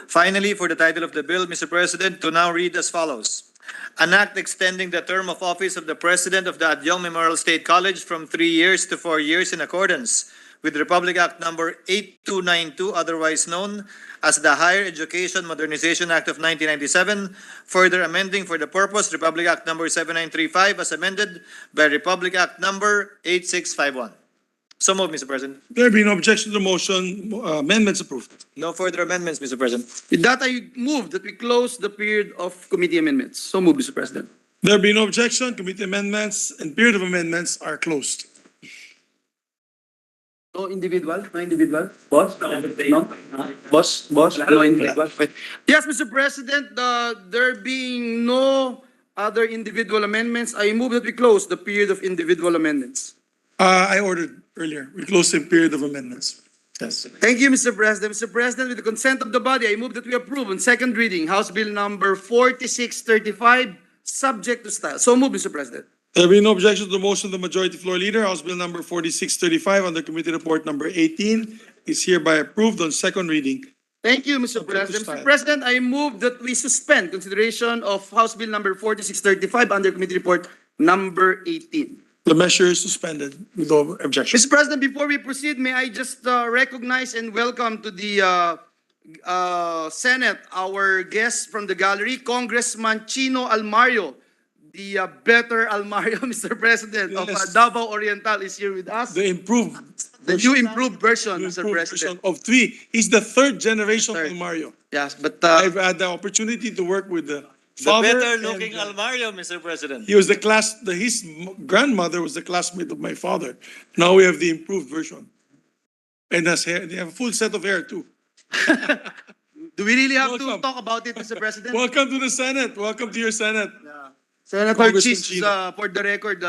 Finally, for the title of the bill, Mr. President, to now read as follows. An act extending the term of office of the President of the Adyong Memorial State College from 3 years to 4 years in accordance with Republic Act number 8292, otherwise known as the Higher Education Modernization Act of 1997, further amending for the purpose Republic Act number 7935 as amended by Republic Act number 8651. So moved, Mr. President. There being no objection to the motion, amendments approved. No further amendments, Mr. President. With that, I move that we close the period of committee amendments. So move, Mr. President. There being no objection, committee amendments and period of amendments are closed. No individual? No individual? Boss? No? Boss? No individual? Yes, Mr. President, there being no other individual amendments, I move that we close the period of individual amendments. I ordered earlier, we closed the period of amendments. Yes. Thank you, Mr. President. Mr. President, with the consent of the body, I move that we approve on second reading House Bill number 4635, subject to style. So move, Mr. President. There being no objection to the motion of the Majority Floor Leader, House Bill number 4635 under Committee Report number 18 is hereby approved on second reading. Thank you, Mr. Subject to President. style. Mr. President, I move that we suspend consideration of House Bill number 4635 under Committee Report number 18. The measure is suspended with no objection. Mr. President, before we proceed, may I just recognize and welcome to the Senate our guest from the gallery, Congressman Chino Almario, the better Almario, Mr. President, of Yes. Davao Oriental is here with us. The improved, The new improved version, the Mr. improved President. version of 3. He's the third generation Third. of Mario. Yes, but I've had the opportunity to work with the The father. better-looking and, Almario, Mr. President. He was his grandmother was the classmate of my father. Now we have the improved version. And has hair, they have a full set of hair too. do we really have to Welcome. talk about it, Mr. President? Welcome to the Senate. Welcome to your Senate. Senator Congressman Cheese, Chino. for the record,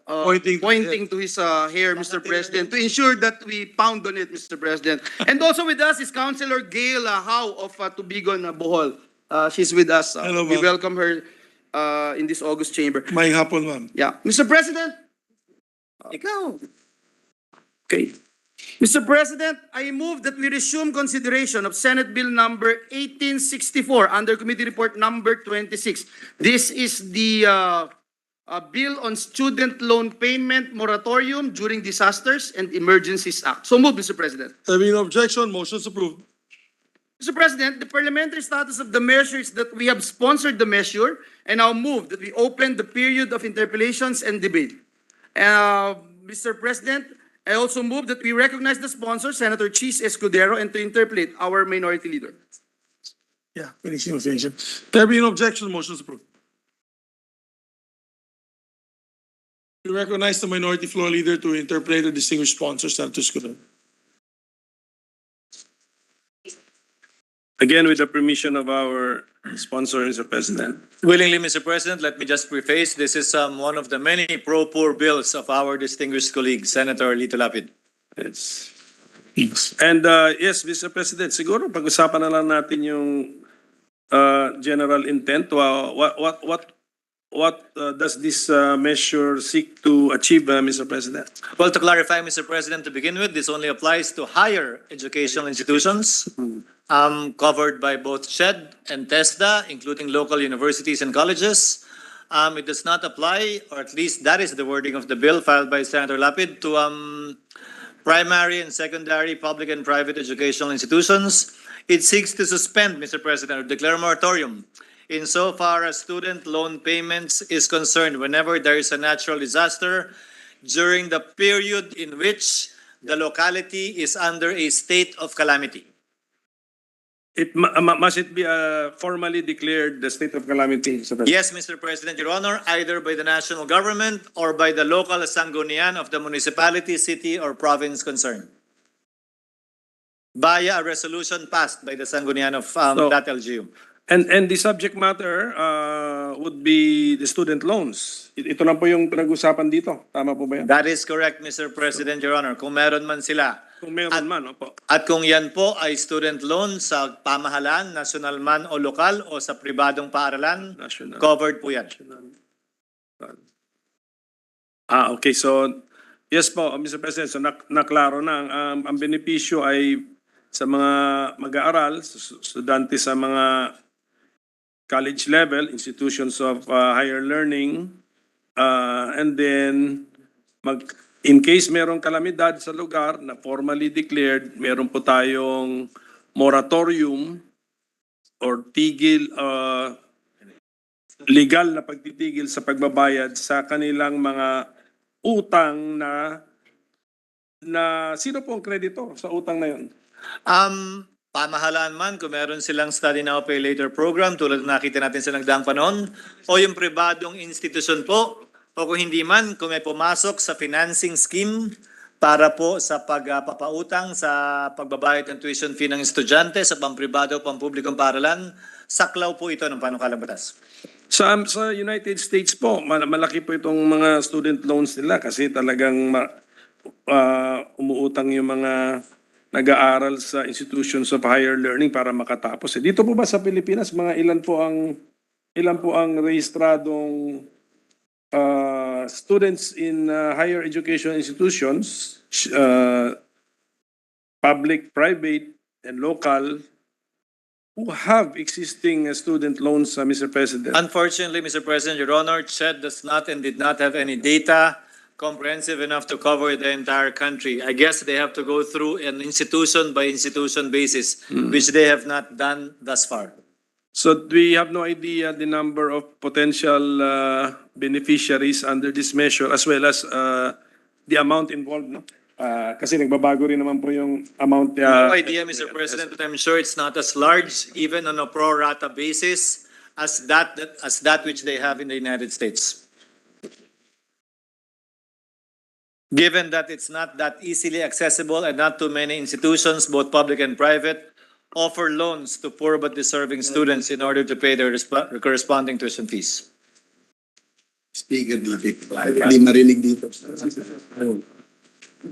Pointing to to his hair, Mr. President, to ensure that we pound on it, Mr. President. And also with us is Councilor Gail Howe of Tubigon, Bohol. She's with us. Hello, We ma'am. welcome her in this August chamber. May hapon, ma'am. Yeah. Mr. President. Ikaw. Okay. Mr. President, I move that we resume consideration of Senate Bill number 1864 under Committee Report number 26. This is the bill on student loan payment moratorium during disasters and emergencies act. So move, Mr. President. There being no objection, motion is approved. Mr. President, the parliamentary status of the measure is that we have sponsored the measure and now move that we open the period of interpellations and debate. Mr. President, I also move that we recognize the sponsor, Senator Cheese Escudero, and to interpellate our minority leader. Yeah, finishing objection. There being no objection, motion is approved. We recognize the minority floor leader to interpolate the distinguished sponsor, Senator Escudero. Again, with the permission of our sponsor, Mr. President. Willingly, Mr. President, let me just preface, this is one of the many pro-poor bills of our distinguished colleague, Senator Lito Lapid. Yes. And yes, Mr. President, siguro pag-usapan na lang natin yung general intent. What does this measure seek to achieve, Mr. President? Well, to clarify, Mr. President, to begin with, this only applies to higher educational institutions covered by both SHED and TESDA, including local universities and colleges. It does not apply, or at least that is the wording of the bill filed by Senator Lapid, to primary and secondary public and private educational institutions. It seeks to suspend, Mr. President, or declare a moratorium insofar as student loan payments is concerned whenever there is a natural disaster during the period in which the locality is under a state of calamity. Must it be formally declared the state of calamity, Mr. President? Yes, Mr. President, Your Honor, either by the national government or by the local sanggunian of the municipality, city, or province concerned, via a resolution passed by the sanggunian of that LGU. And the subject matter would be the student loans. Ito lang po yung pinag-usapan dito. Tama po ba yan? That is correct, Mr. President, Your Honor. Kung meron man sila. Kung meron man, opo. At kung yan po ay student loan sa pamahalaan, national man o lokal o sa pribadong paaralan, National. covered po yan. Okay. So, yes po, Mr. President. So, naklaro na. Ang benepisyo ay sa mga mag-aaral, estudyante sa mga college level, institutions of higher learning, and then in case merong kalamidad sa lugar na formally declared, meron po tayong moratorium or tigil, legal na pagtitigil sa pagbabayad sa kanilang mga utang na sino po ang kreditor sa utang na yun? Pamahalaan man, kung meron silang study now, pay later program, tulad na nakita natin sa nagdaang panahon, o yung pribadong institusyon po, o kung hindi man, kung may pumasok sa financing scheme para po sa pagpapautang sa pagbabayad ng tuition fee ng estudyante sa pampribado o pampublikong paaralan, saklaw po ito ng panukalang batas. Sa United States po, malaki po itong mga student loans nila kasi talagang umuutang yung mga nag-aaral sa institutions of higher learning para makatapos. Dito po ba sa Pilipinas, mga ilan po ang rehistradong students in higher education institutions, public, private, and local, who have existing student loans, Mr. President. Unfortunately, Mr. President, Your Honor, CHED does not and did not have any data comprehensive enough to cover the entire country. I guess they have to go through an institution by institution basis, which they have not done thus far. So we have no idea the number of potential beneficiaries under this measure as well as the amount involved. No? Kasi nagbabago rin naman po yung amount. No idea, Mr. President, but I'm sure it's not as large, even on a pro rata basis, as that which they have in the United States. Given that it's not that easily accessible and not too many institutions, both public and private, offer loans to poor but deserving students in order to pay their corresponding tuition fees. Speaker dito. Hindi marinig dito.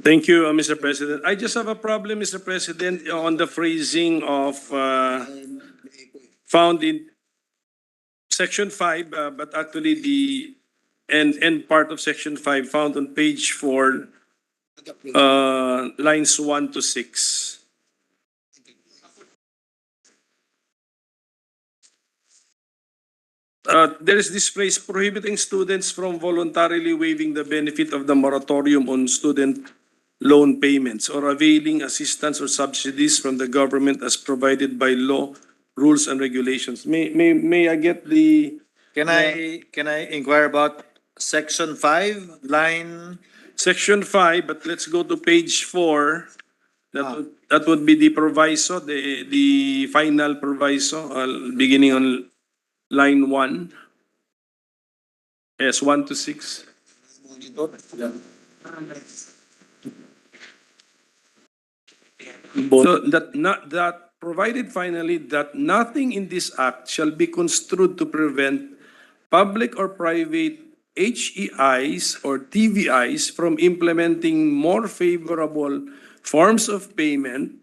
Thank you, Mr. President. I just have a problem, Mr. President, on the phrasing of found in Section 5, but actually the end part of Section 5 found on page 4, lines 1 to 6. There is this phrase prohibiting students from voluntarily waiving the benefit of the moratorium on student loan payments or availing assistance or subsidies from the government as provided by law, rules, and regulations. May I get the... Can I inquire about Section 5, line? Section 5, but let's go to page 4. That would be the proviso, the final proviso, beginning on line 1. Yes, 1 to 6. So that provided finally that nothing in this act shall be construed to prevent public or private HEIs or TVIs from implementing more favorable forms of payment,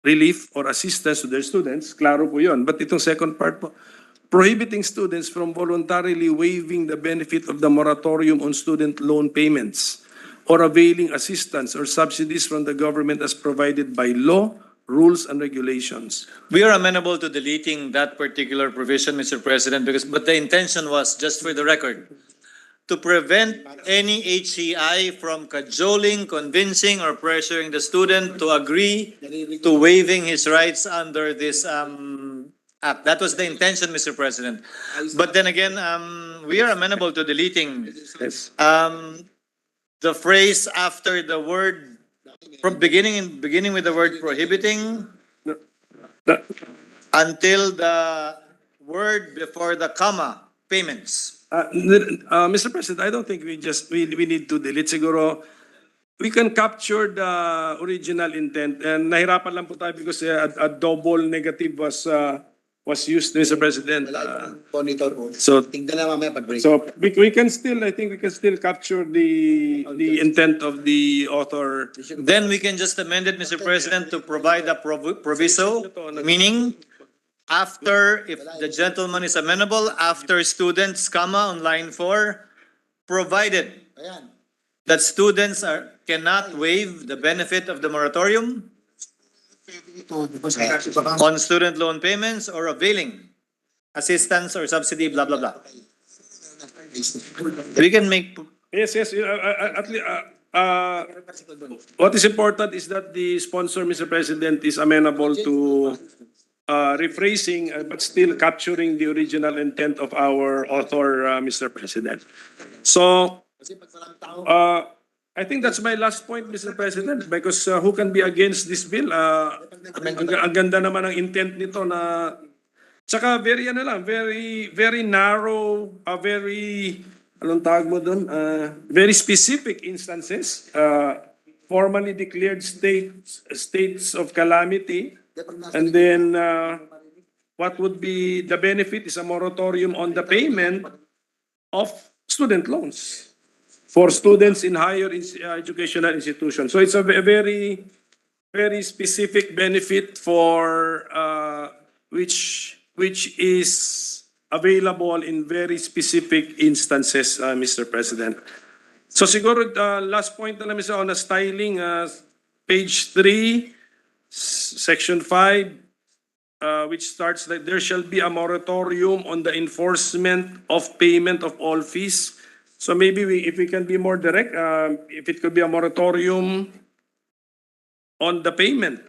relief, or assistance to their students. Klaro po yun. But itong second part po, prohibiting students from voluntarily waiving the benefit of the moratorium on student loan payments or availing assistance or subsidies from the government as provided by law, rules, and regulations. We are amenable to deleting that particular provision, Mr. President, but the intention was, just for the record, to prevent any HEI from cajoling, convincing, or pressuring the student to agree to waiving his rights under this act. That was the intention, Mr. President. But then again, we are amenable to deleting Yes. the phrase after the word, from beginning with the word prohibiting The- until the word before the comma, payments. Mr. President, I don't think we need to delete. Siguro, we can capture the original intent. And nahirapan lang po tayo because a double negative was used, Mr. President. Monitor po. So, Tingnan na mamaya pag-break. so we can still, I think we can still capture the intent of the author. Then we can just amend it, Mr. President, to provide a proviso, meaning after, if the gentleman is amenable, after students, comma, on line 4, provided Ayan. that students cannot waive the benefit of the moratorium on student loan payments or availing assistance or subsidy, blah, blah, blah. We can make, Yes, yes. At least, what is important is that the sponsor, Mr. President, is amenable to rephrasing, but still capturing the original intent of our author, Mr. President. So, I think that's my last point, Mr. President, because who can be against this bill? Ang ganda naman ng intent nito na, tsaka very, very narrow, very, anong tawag mo dun? Very specific instances, formally declared states of calamity, and then what would be the benefit is a moratorium on the payment of student loans for students in higher educational institutions. So it's a very, very specific benefit for which is available in very specific instances, Mr. President. So siguro last point na lang, Mr. on the styling, page 3, section 5, which starts like there shall be a moratorium on the enforcement of payment of all fees. So maybe if we can be more direct, if it could be a moratorium on the payment.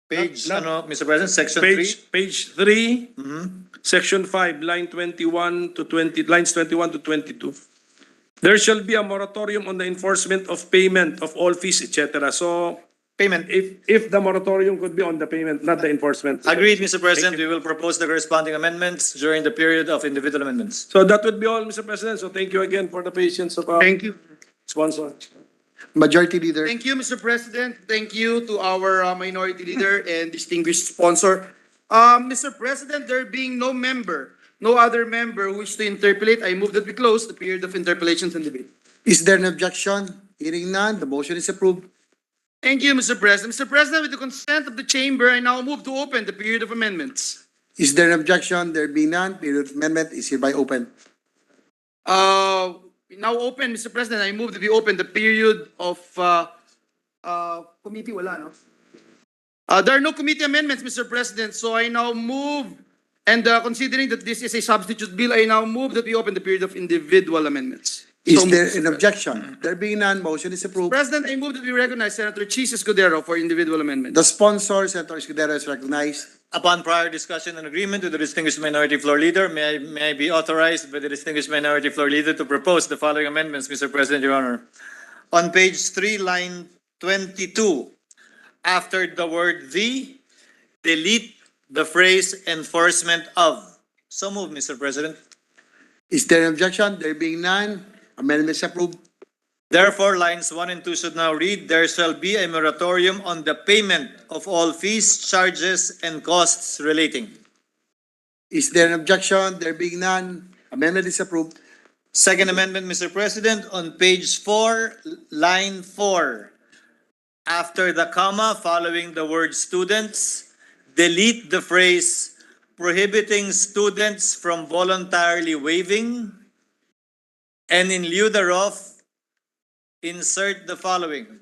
Page, Not- ano, Mr. President, section 3. Page 3, section 5, line 21 to 20, lines 21 to 22. There shall be a moratorium on the enforcement of payment of all fees, etc. So Payment. if the moratorium could be on the payment, not the enforcement. Agreed, Mr. President. We will propose the corresponding amendments during the period of individual amendments. So that would be all, Mr. President. So thank you again for the patience of our Thank you. sponsor. Majority Leader. Thank you, Mr. President. Thank you to our Minority Leader and distinguished sponsor. Mr. President, there being no other member who wishes to interpolate, I move that we close the period of interpolations and debate. Is there an objection? Hearing none, the motion is approved. Thank you, Mr. President. Mr. President, with the consent of the chamber, I now move to open the period of amendments. Is there an objection? There being none, period of amendment is hereby open. We now open, Mr. President, I move that we open the period of committee, wala, no? There are no committee amendments, Mr. President, so I now move, and considering that this is a substitute bill, I now move that we open the period of individual amendments. Is So there moved, an Mr. objection? There being none, motion is approved. President, I move that we recognize Senator Chis Escudero for individual amendments. The sponsor, Senator Escudero, is recognized. Upon prior discussion and agreement with the distinguished minority floor leader, may I be authorized by the distinguished minority floor leader to propose the following amendments, Mr. President, Your Honor. On page 3, line 22, after the word "the," delete the phrase "enforcement of." So move, Mr. President. Is there an objection? There being none, amendment is approved. Therefore, lines 1 and 2 should now read, there shall be a moratorium on the payment of all fees, charges, and costs relating. Is there an objection? There being none, amendment is approved. Second amendment, Mr. President, on page 4, line 4. After the comma following the word students, delete the phrase prohibiting students from voluntarily waiving, and in lieu thereof, insert the following.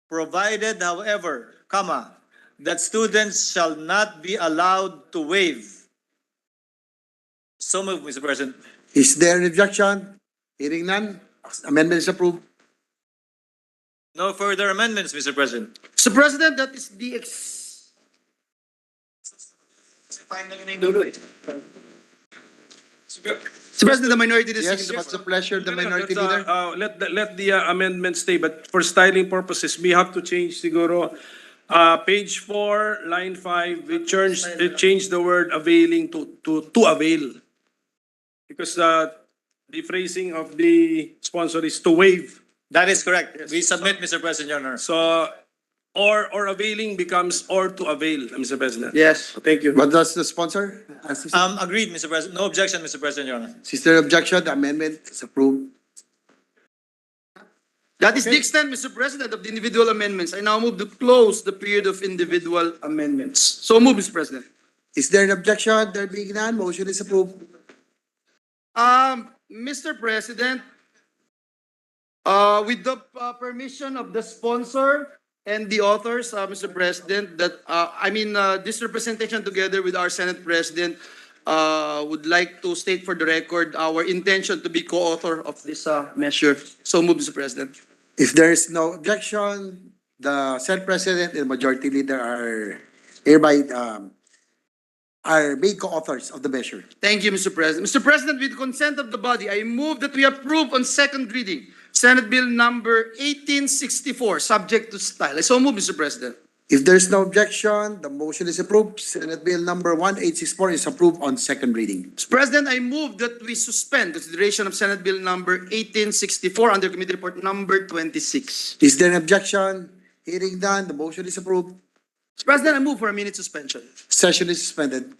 Provided, however, comma, that students shall not be allowed to waive. So move, Mr. President. Is there an objection? Hearing none, amendment is approved. No further amendments, Mr. President. Mr. President, that is the Mr. President, the minority is Yes, what's the pleasure of the minority leader? Let the amendment stay, but for styling purposes, we have to change siguro page 4, line 5, we change the word availing to avail. Because the phrasing of the sponsor is to waive. That is correct. We submit, Mr. President, Your Honor. So, or availing becomes or to avail, Mr. President. Yes. Thank you. What does the sponsor? Agreed, Mr. President. No objection, Mr. President, Your Honor. Is there an objection? The amendment is approved. That is the extent, Mr. President, of the individual amendments. I now move to close the period of individual amendments. So move, Mr. President. Is there an objection? There being none, motion is approved. Mr. President, with the permission of the sponsor and the authors, Mr. President, this representation together with our Senate President would like to state for the record our intention to be co-author of this measure. So move, Mr. President. If there is no objection, the Senate President and Majority Leader are hereby are made co-authors of the measure. Thank you, Mr. President. Mr. President, with consent of the body, I move that we approve on second reading Senate Bill number 1864, subject to style. I so move, Mr. President. If there is no objection, the motion is approved. Senate Bill number 1864 is approved on second reading. Mr. President, I move that we suspend consideration of Senate Bill number 1864 under Committee Report number 26. Is there an objection? Hearing none, the motion is approved. Mr. President, I move for a minute suspension. Session is suspended.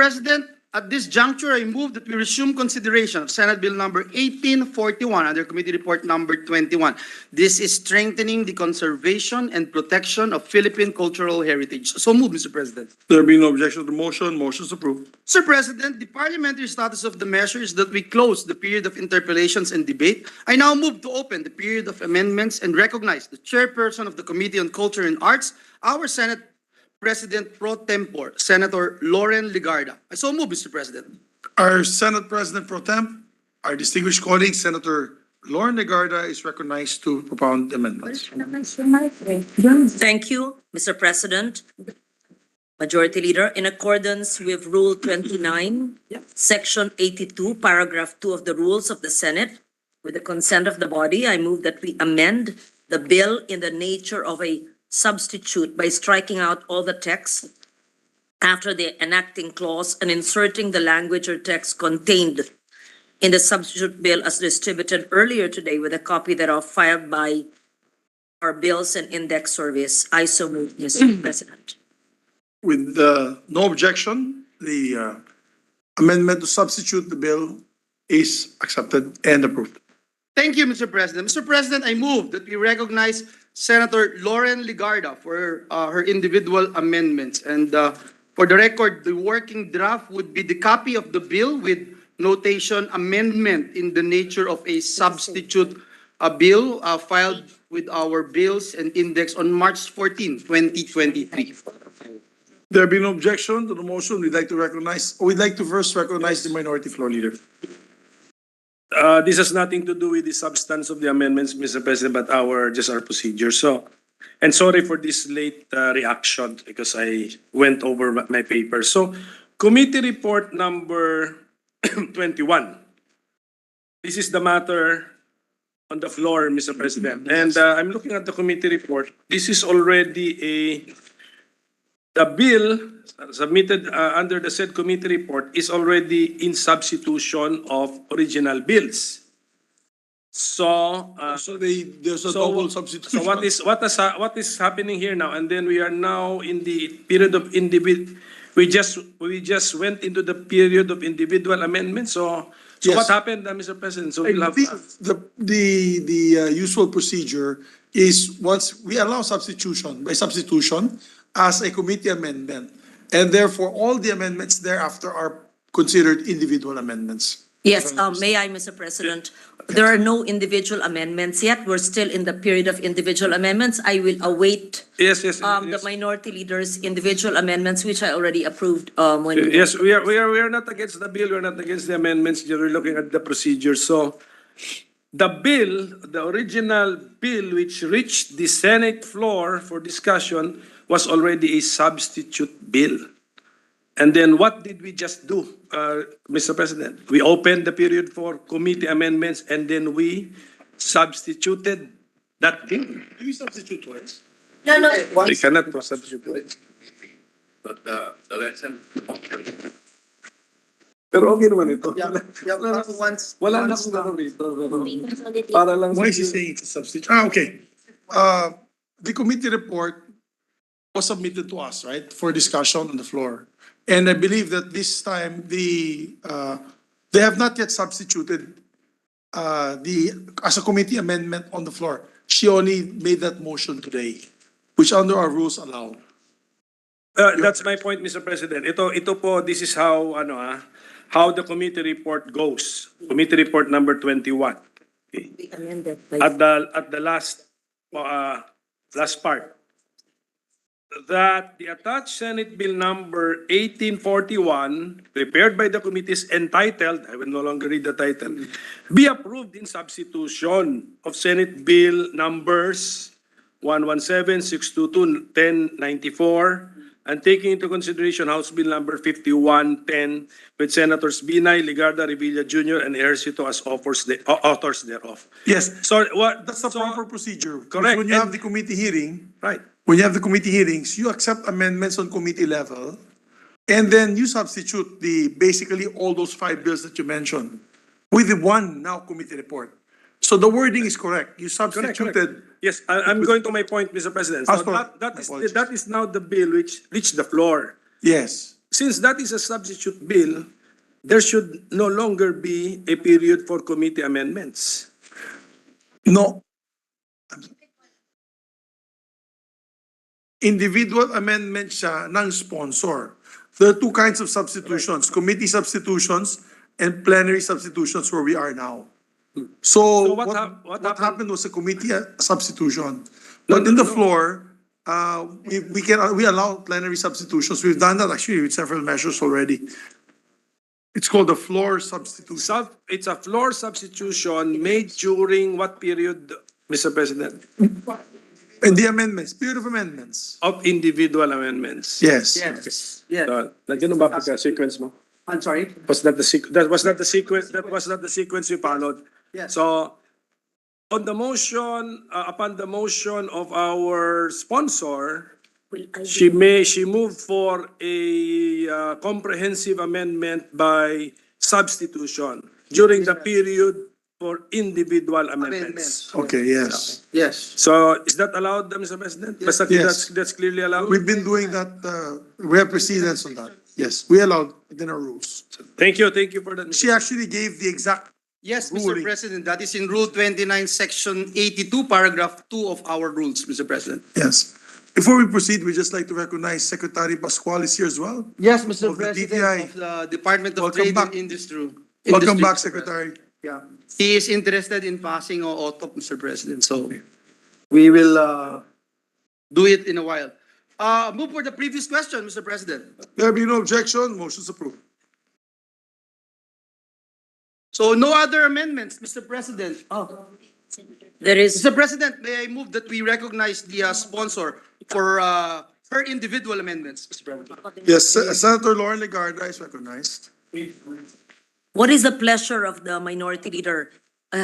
President, at this juncture, I move that we resume consideration of Senate Bill number 1841 under Committee Report number 21. This is strengthening the conservation and protection of Philippine cultural heritage. So move, Mr. President. There being no objection to the motion, motion is approved. Sir President, the parliamentary status of the measure is that we close the period of interpellations and debate. I now move to open the period of amendments and recognize the chairperson of the Committee on Culture and Arts, our Senate President pro tempore, Senator Lauren Legarda. I so move, Mr. President. Our Senate President pro temp, our distinguished colleague, Senator Lauren Legarda, is recognized to propound amendments. Thank you, Mr. President. Majority Leader, in accordance with Rule 29, Section 82, Paragraph 2 of the Rules of the Senate, with the consent of the body, I move that we amend the bill in the nature of a substitute by striking out all the text after the enacting clause and inserting the language or text contained in the substitute bill as distributed earlier today with a copy thereof filed by our Bills and Index Service. I so move, Mr. President. With no objection, the amendment to substitute the bill is accepted and approved. Thank you, Mr. President. Mr. President, I move that we recognize Senator Lauren Legarda for her individual amendments. And for the record, the working draft would be the copy of the bill with notation amendment in the nature of a substitute bill filed with our Bills and Index on March 14, 2023. There being no objection to the motion, we'd like to first recognize the Minority Floor Leader. This has nothing to do with the substance of the amendments, Mr. President, but just our procedure. So, and sorry for this late reaction because I went over my paper. So, Committee Report number 21. This is the matter on the floor, Mr. President. And I'm looking at the committee report. This is already the bill submitted under the said committee report is already in substitution of original bills. So, There's a double substitution. so what is happening here now? And then we are now in the period of we just went into the period of individual amendments. So Yes. what happened, Mr. President? So I we'll have believe the usual procedure is once we allow substitution by substitution as a committee amendment, and therefore all the amendments thereafter are considered individual amendments. Yes, may I, Mr. President? There are no individual amendments yet. We're still in the period of individual amendments. I will await yes. the minority leader's individual amendments, which I already approved when we. Yes, we are not against the bill. We're not against the amendments. We're looking at the procedure. So the bill, the original bill which reached the Senate floor for discussion was already a substitute bill. And then what did we just do, Mr. President? We opened the period for committee amendments and then we substituted that bill. Do you substitute twice? No. We cannot substitute it. But the lesson. Pero okay naman ito. Once, Wala na akong gano'n rito. Para lang Why is he saying it's a substitute? Okay. The committee report was submitted to us, right, for discussion on the floor. And I believe that this time they have not yet substituted as a committee amendment on the floor. She only made that motion today, which under our rules allow. That's my point, Mr. President. Ito po, this is how the committee report goes. Committee report number 21. Okay. We amended by. At the last part, that the attached Senate Bill number 1841, prepared by the committees entitled, I will no longer read the title, be approved in substitution of Senate Bill numbers 117, 622, 1094, and taking into consideration House Bill number 5110 with Senators Binay, Legarda, Revilla Jr., and Ejercito as authors thereof. Yes, So what? that's the proper procedure. Because Correct. when you have And- the committee hearing, Right. when you have the committee hearings, you accept amendments on committee level, and then you substitute basically all those 5 bills that you mentioned with the one now committee report. So the wording is correct. You substituted. Yes, I'm going to my point, Mr. President. So Sorry. that is now the bill which reached the floor. Yes. since that is a substitute bill, there should no longer be a period for committee amendments. No. Individual amendment siya ng sponsor. There are two kinds of substitutions, committee substitutions and plenary substitutions where we are now. So So what what happened- happened was a committee substitution. But in the floor, we allow plenary substitutions. We've done that actually with several measures already. It's called the floor substitution. It's a floor substitution made during what period, Mr. President? And the amendments, period of amendments. Of individual amendments. Yes. Yes, yes. Nandiyan ba pagka sequence mo? I'm sorry? Was that the sequence we followed? Yes. So, on the motion, upon the motion of our sponsor, she moved for a comprehensive amendment by substitution during the period for individual amendments. Okay, yes. Yes. So, is that allowed, Mr. President? Basta Yes. that's clearly allowed? We've been doing that, we have precedence on that. Yes, we allowed within our rules. Thank you for that. Mr. She actually gave the exact, Yes, Mr. Ruling. President, that is in Rule 29, Section 82, Paragraph 2 of our rules, Mr. President. yes. Before we proceed, we'd just like to recognize Secretary Pascual is here as well. Yes, Mr. Of the President, DTI. of the Department of Welcome Trade back. and Industry. Welcome Industry, back, Mr. Secretary. Yeah. He is interested in passing o OTOP, Mr. President, so we will do it in a while. Move for the previous question, Mr. President. There be no objection, motion's approved. So no other amendments, Mr. President. There is, Mr. President, may I move that we recognize the sponsor for her individual amendments, Mr. President? Yes, Senator Lauren Legarda is recognized. what is the pleasure of the minority leader?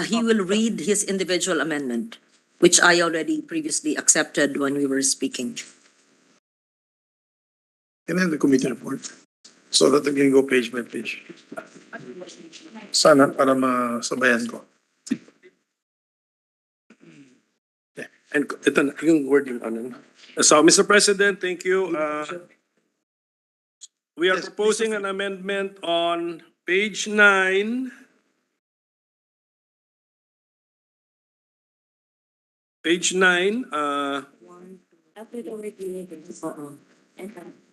He will read his individual amendment, which I already previously accepted when we were speaking. Can I have the committee report? So that I can go page by page. Sana para masabayan ko. And ito na, yung word yung ano. So, Mr. President, thank you. We are proposing an amendment on page 9. Page 9,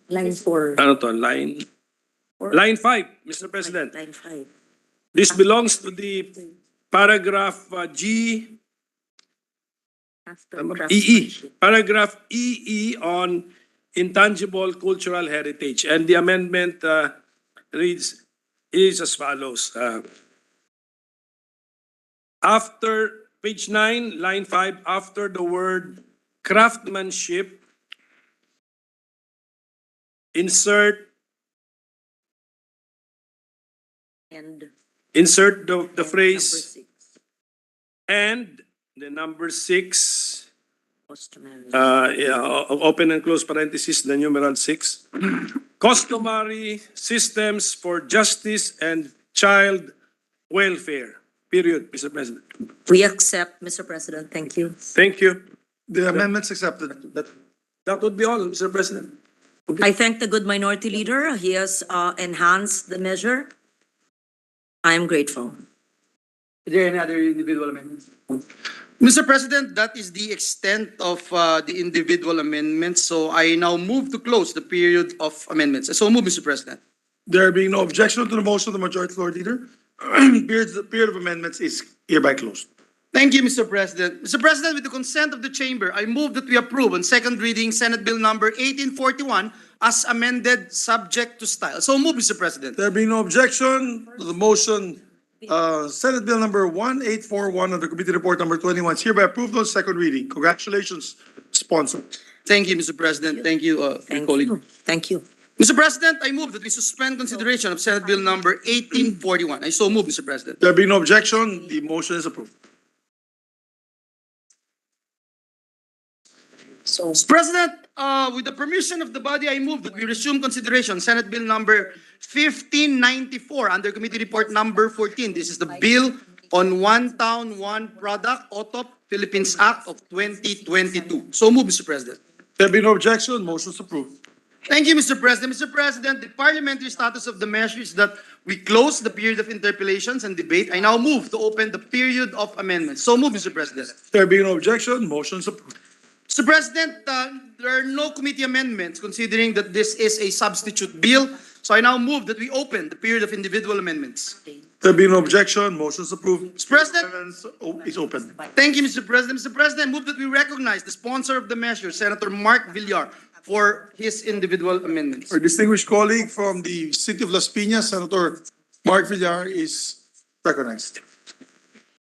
Line 4. ano to, line 5, Mr. President. Line 5. This belongs to the paragraph G, After EE, craftsmanship. paragraph EE on intangible cultural heritage. And the amendment reads, is as follows. After page 9, line 5, after the word craftsmanship, insert And the phrase number 6, and the number 6, customary. open and close parenthesis, the numeral 6. Customary systems for justice and child welfare. Period, Mr. President. We accept, Mr. President. Thank you. Thank you. The amendment's accepted. That would be all, Mr. President. I thank the good minority leader. He has enhanced the measure. I am grateful. Is there any other individual amendments? Mr. President, that is the extent of the individual amendments. So I now move to close the period of amendments. So move, Mr. President. There being no objection to the motion of the majority floor leader, the period of amendments is hereby closed. Thank you, Mr. President. Mr. President, with the consent of the chamber, I move that we approve on second reading Senate Bill number 1841 as amended, subject to style. So move, Mr. President. There being no objection to the motion, Senate Bill number 1841 under Committee Report number 21 is hereby approved on second reading. Congratulations, sponsor. Thank you, Mr. President. Thank you, Thank colleague. you. Thank you. Mr. President, I move that we suspend consideration of Senate Bill number 1841. I so move, Mr. President. There being no objection, the motion is approved. So, Mr. President, with the permission of the body, I move that we resume consideration Senate Bill number 1594 under Committee Report number 14. This is the bill on One Town, One Product, OTOP, Philippines Act of 2022. So move, Mr. President. There being no objection, motion is approved. Thank you, Mr. President. Mr. President, the parliamentary status of the measure is that we close the period of interpellations and debate. I now move to open the period of amendments. So move, Mr. President. There being no objection, motion is approved. Mr. President, there are no committee amendments considering that this is a substitute bill. So I now move that we open the period of individual amendments. There being no objection, motion is approved. Mr. President, Amendments is open. thank you, Mr. President. Mr. President, I move that we recognize the sponsor of the measure, Senator Mark Villar, for his individual amendments. Our distinguished colleague from the city of Las Piñas, Senator Mark Villar, is recognized.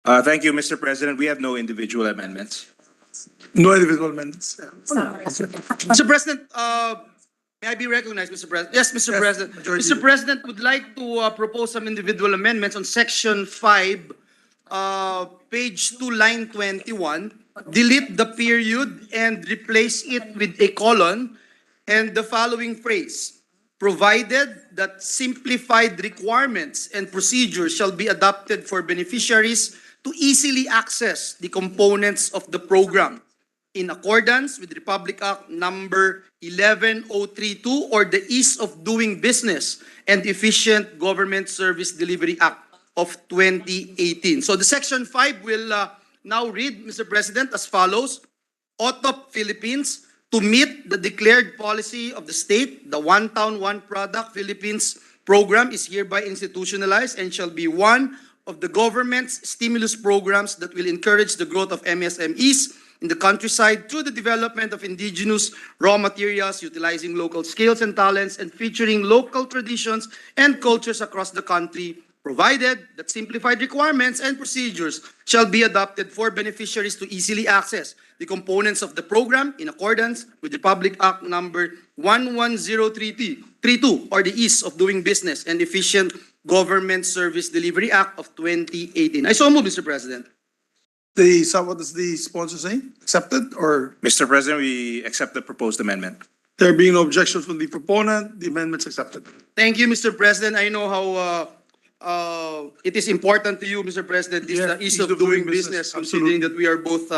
Thank you, Mr. President. We have no individual amendments. No individual amendments. Mr. President, may I be recognized, Mr. President? Yes, Mr. Yes, President. Majority Mr. Leader. President, would like to propose some individual amendments on Section 5, page 2, line 21. Delete the period and replace it with a colon and the following phrase: provided that simplified requirements and procedures shall be adopted for beneficiaries to easily access the components of the program in accordance with Republic Act number 11032 or the Ease of Doing Business and Efficient Government Service Delivery Act of 2018. So the Section 5 will now read, Mr. President, as follows. OTOP Philippines, to meet the declared policy of the state, the One Town, One Product Philippines program is hereby institutionalized and shall be one of the government's stimulus programs that will encourage the growth of MSMEs in the countryside through the development of indigenous raw materials, utilizing local skills and talents, and featuring local traditions and cultures across the country, provided that simplified requirements and procedures shall be adopted for beneficiaries to easily access the components of the program in accordance with Republic Act number 11032 or the Ease of Doing Business and Efficient Government Service Delivery Act of 2018. I so move, Mr. President. What does the sponsor say? Accepted or Mr. President, we accept the proposed amendment. there being no objection from the proponent, the amendment's accepted. Thank you, Mr. President. I know how it is important to you, Mr. President, this Yeah, the ease of doing business, considering that we are both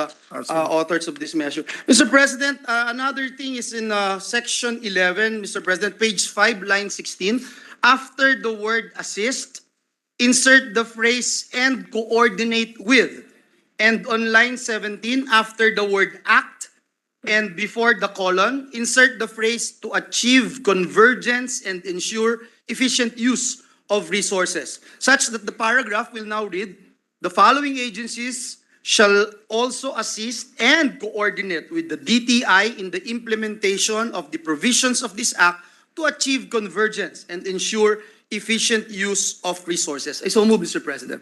authors of this measure. Mr. President, another thing is in Section 11, Mr. President, page 5, line 16. After the word assist, insert the phrase and coordinate with. And on line 17, after the word act and before the colon, insert the phrase to achieve convergence and ensure efficient use of resources, such that the paragraph will now read, the following agencies shall also assist and coordinate with the DTI in the implementation of the provisions of this act to achieve convergence and ensure efficient use of resources. I so move, Mr. President.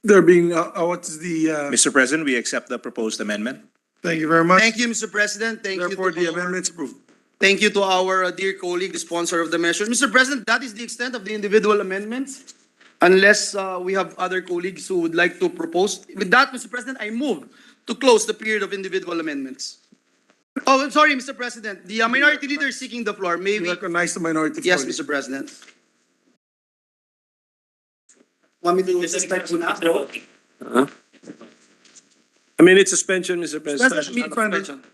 There being, what is the, Mr. President, we accept the proposed amendment. thank you very much. Thank you, Mr. President. Therefore, the amendment's approved. Thank you to our dear colleague, the sponsor of the measure. Mr. President, that is the extent of the individual amendments, unless we have other colleagues who would like to propose. With that, Mr. President, I move to close the period of individual amendments. Oh, I'm sorry, Mr. President. The minority leader is seeking the floor. May We we? recognize the minority. Yes, floor. Mr. President. Want me to suspend muna? I mean, it's suspension, Mr. President. President, suspension.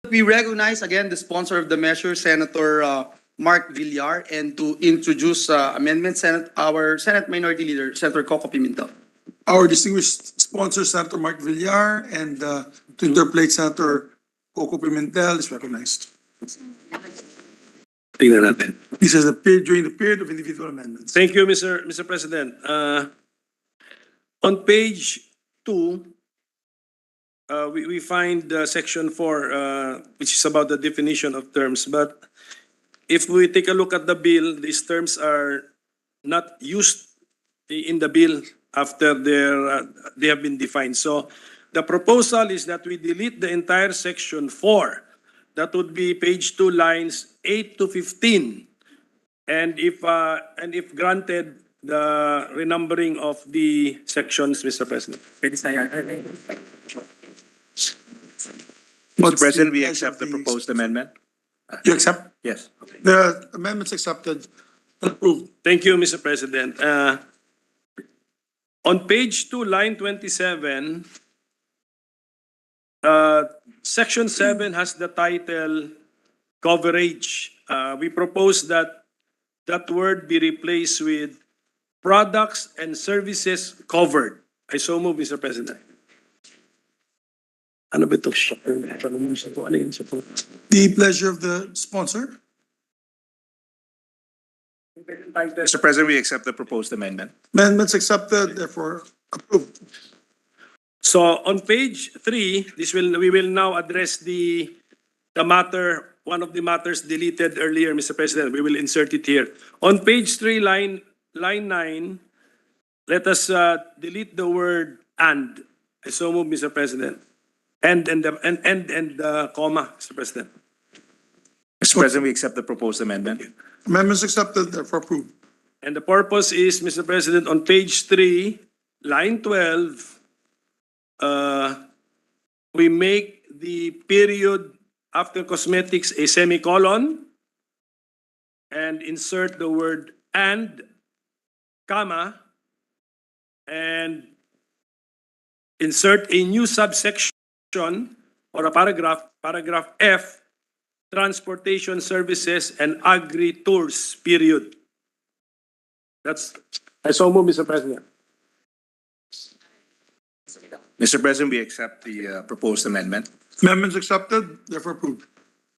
we recognize again the sponsor of the measure, Senator Mark Villar, and to introduce amendment, our Senate Minority Leader, Senator Coco Pimentel. Our distinguished sponsor, Senator Mark Villar, and to interpolate Senator Coco Pimentel is recognized. Tingnan natin. This is during the period of individual amendments. Thank you, Mr. President. On page 2, we find section 4, which is about the definition of terms. But if we take a look at the bill, these terms are not used in the bill after they have been defined. So the proposal is that we delete the entire section 4. That would be page 2, lines 8 to 15. And if granted, the renumbering of the sections, Mr. President. Mr. President, we accept the proposed amendment. You accept? Yes. The amendments accepted and approved. Thank you, Mr. President. On page 2, line 27, section 7 has the title coverage. We propose that that word be replaced with products and services covered. I so move, Mr. President. Ano ba ito? Ano yun siya po? The pleasure of the sponsor. Mr. President, we accept the proposed amendment. Amendments accepted, therefore approved. So on page 3, we will now address the matter, one of the matters deleted earlier, Mr. President. We will insert it here. On page 3, line 9, let us delete the word "and." I so move, Mr. President. And the comma, Mr. President. Mr. President, we accept the proposed amendment. Amendments accepted, therefore approved. And the purpose is, Mr. President, on page 3, line 12, we make the period after cosmetics a semicolon and insert the word "and," comma, and insert a new subsection or a paragraph F, transportation services and agri-tours, period. I so move, Mr. President. Mr. President, we accept the proposed amendment. Amendments accepted, therefore approved.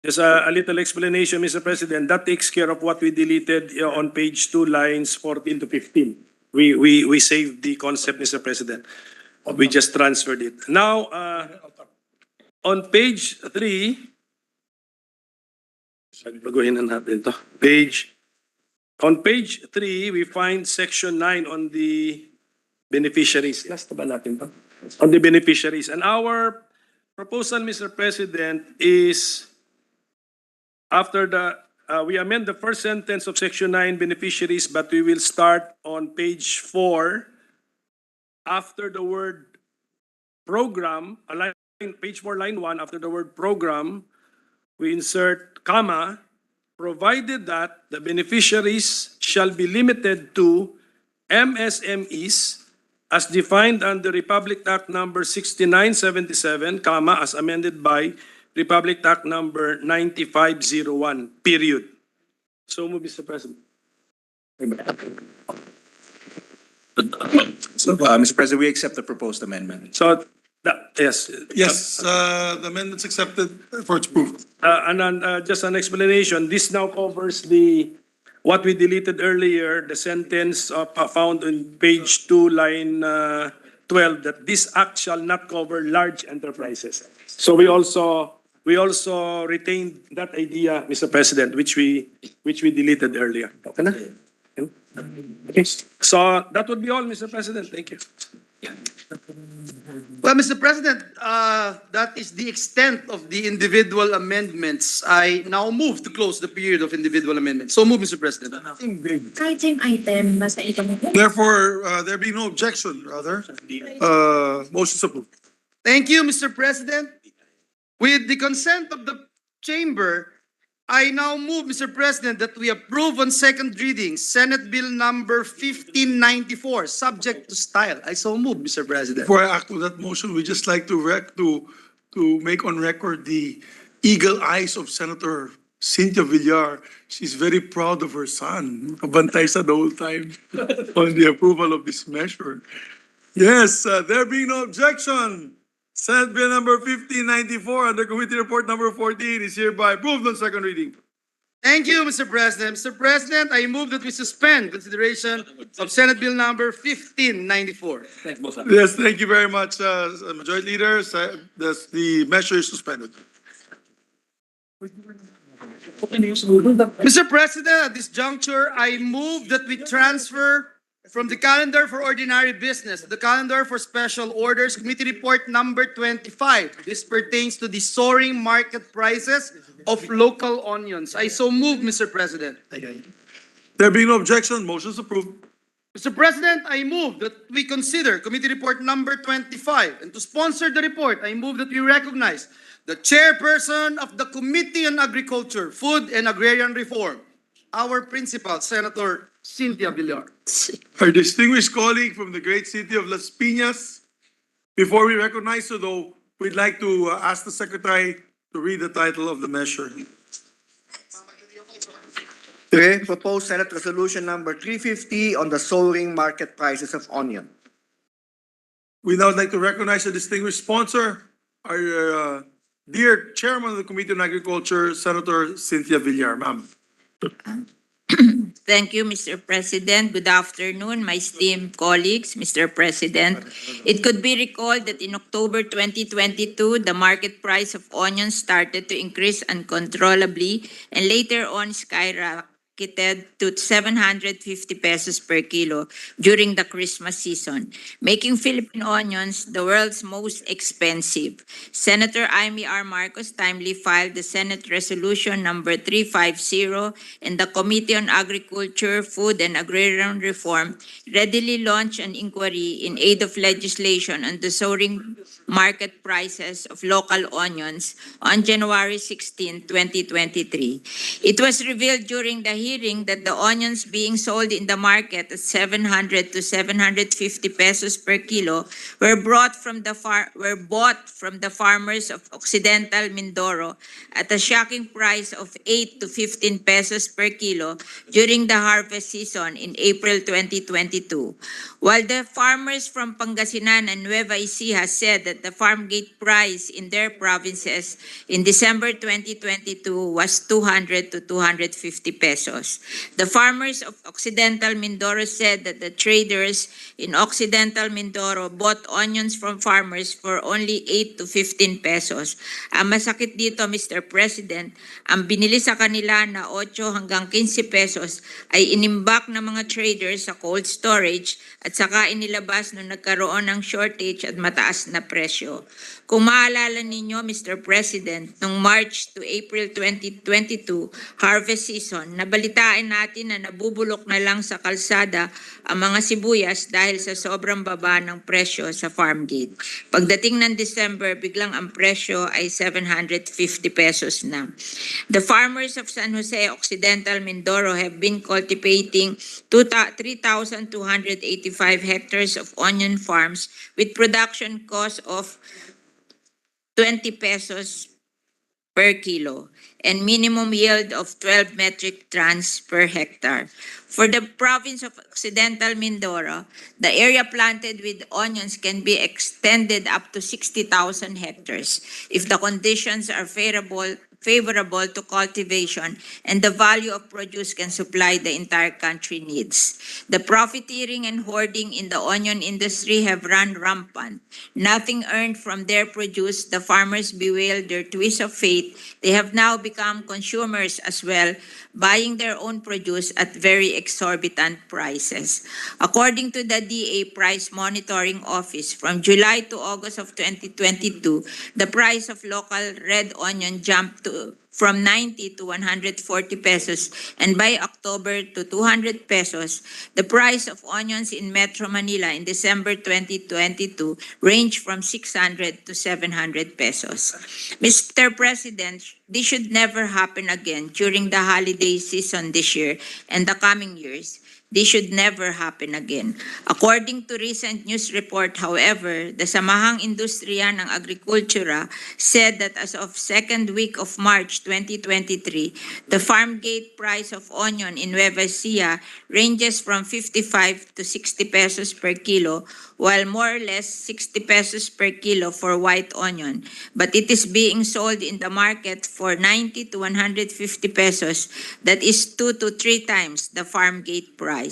Just a little explanation, Mr. President. That takes care of what we deleted on page 2, lines 14 to 15. We saved the concept, Mr. President. We just transferred it. Now, on page 3, baguhin na natin to. On page 3, we find section 9 on the beneficiaries. Last ba natin to? On the beneficiaries. And our proposal, Mr. President, is after we amend the first sentence of section 9, beneficiaries, but we will start on page 4. After the word program, page 4, line 1, after the word program, we insert comma, provided that the beneficiaries shall be limited to MSMEs as defined under Republic Act number 6977, comma, as amended by Republic Act number 9501, period. So move, Mr. President. Mr. President, we accept the proposed amendment. So, yes. Yes, the amendments accepted, therefore it's approved. And then, just an explanation, this now covers what we deleted earlier, the sentence found on page 2, line 12, that this act shall not cover large enterprises. So we also retained that idea, Mr. President, which we deleted earlier. Okay na? Okay. So that would be all, Mr. President. Thank you. Well, Mr. President, that is the extent of the individual amendments. I now move to close the period of individual amendments. So move, Mr. President. Kahit same item, basta ito mo. Therefore, there be no objection, rather. Motion's approved. Thank you, Mr. President. With the consent of the chamber, I now move, Mr. President, that we approve on second reading Senate Bill number 1594, subject to style. I so move, Mr. President. Before I act with that motion, we just like to make on record the eagle eyes of Senator Cynthia Villar. She's very proud of her son. Kabantay sa the whole time on the approval of this measure. Yes, there being no objection, Senate Bill number 1594 under Committee Report number 14 is hereby approved on second reading. Thank you, Mr. President. Mr. President, I move that we suspend consideration of Senate Bill number 1594. Yes, thank you very much, Majority Leader. The measure is suspended. Mr. President, at this juncture, I move that we transfer from the calendar for ordinary business, the calendar for special orders, Committee Report number 25. This pertains to the soaring market prices of local onions. I so move, Mr. President. There being no objection, motion is approved. Mr. President, I move that we consider Committee Report number 25. And to sponsor the report, I move that we recognize the chairperson of the Committee on Agriculture, Food and Agrarian Reform, our principal, Senator Cynthia Villar. Our distinguished colleague from the great city of Las Piñas. Before we recognize her, though, we'd like to ask the Secretary to read the title of the measure. Okay, proposed Senate Resolution number 350 on the soaring market prices of onion. We now like to recognize the distinguished sponsor, our dear Chairman of the Committee on Agriculture, Senator Cynthia Villar. Ma'am. Thank you, Mr. President. Good afternoon, my esteemed colleagues, Mr. President. It could be recalled that in October 2022, the market price of onions started to increase uncontrollably and later on skyrocketed to 750 pesos per kilo during the Christmas season, making Philippine onions the world's most expensive. Senator Amy R. Marcos timely filed the Senate Resolution number 350, and the Committee on Agriculture, Food and Agrarian Reform readily launched an inquiry in aid of legislation on the soaring market prices of local onions on January 16, 2023. It was revealed during the hearing that the onions being sold in the market at 700 to 750 pesos per kilo were bought from the farmers of Occidental Mindoro at a shocking price of 8 to 15 pesos per kilo during the harvest season in April 2022. While the farmers from Pangasinan and Nueva Ecija said that the farm gate price in their provinces in December 2022 was 200 to 250 pesos. The farmers of Occidental Mindoro said that the traders in Occidental Mindoro bought onions from farmers for only 8 to 15 pesos. Ang masakit dito, Mr. President, ang binili sa kanila na 8 hanggang 15 pesos ay inimbak ng mga traders sa cold storage at saka inilabas nung nagkaroon ng shortage at mataas na presyo. Kung maalala ninyo, Mr. President, noong March to April 2022 harvest season, nabalitaan natin na nabubulok na lang sa kalsada ang mga sibuyas dahil sa sobrang baba ng presyo sa farm gate. Pagdating ng December, biglang ang presyo ay 750 pesos na. The farmers of San Jose Occidental Mindoro have been cultivating 3,285 hectares of onion farms with production cost of 20 pesos per kilo and minimum yield of 12 metric tons per hectare. For the province of Occidental Mindoro, the area planted with onions can be extended up to 60,000 hectares if the conditions are favorable to cultivation and the value of produce can supply the entire country needs. The profiteering and hoarding in the onion industry have run rampant. Nothing earned from their produce, the farmers bewail their twist of fate. They have now become consumers as well, buying their own produce at very exorbitant prices. According to the DA Price Monitoring Office, from July to August of 2022, the price of local red onion jumped from 90 to 140 pesos, and by October to 200 pesos. The price of onions in Metro Manila in December 2022 ranged from 600 to 700 pesos. Mr. President, this should never happen again during the holiday season this year and the coming years. This should never happen again. According to recent news report, however, the Samahang Industriya ng Agrikultura said that as of second week of March 2023, the farm gate price of onion in Nueva Ecija ranges from 55 to 60 pesos per kilo, while more or less 60 pesos per kilo for white onion. But it is being sold in the market for 90 to 150 pesos. That is 2 to 3 times the farm gate price.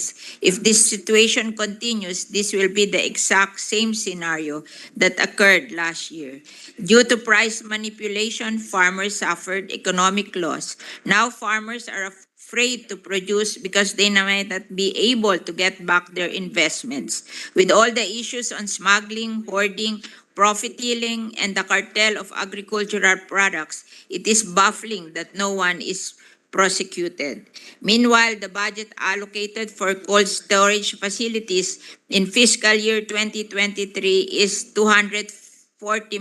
If this situation continues, this will be the exact same scenario that occurred last year. Due to price manipulation, farmers suffered economic loss. Now farmers are afraid to produce because they might not be able to get back their investments. With all the issues on smuggling, hoarding, profiteering, and the cartel of agricultural products, it is baffling that no one is prosecuted. Meanwhile, the budget allocated for cold storage facilities in fiscal year 2023 is 240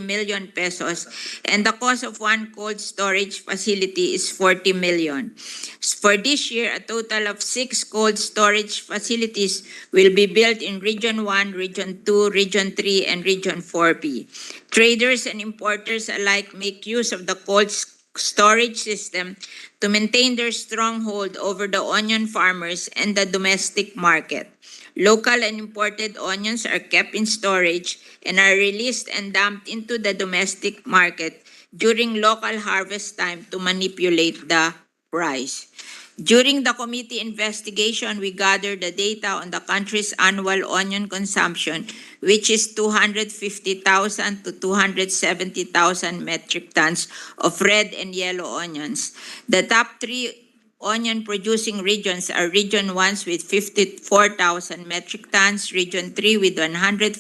million pesos, and the cost of one cold storage facility is 40 million. For this year, a total of 6 cold storage facilities will be built in Region 1, Region 2, Region 3, and Region 4B. Traders and importers alike make use of the cold storage system to maintain their stronghold over the onion farmers and the domestic market. Local and imported onions are kept in storage and are released and dumped into the domestic market during local harvest time to manipulate the price. During the committee investigation, we gathered the data on the country's annual onion consumption, which is 250,000 to 270,000 metric tons of red and yellow onions. The top 3 onion-producing regions are Region 1 with 54,000 metric tons, Region 3 with 140,000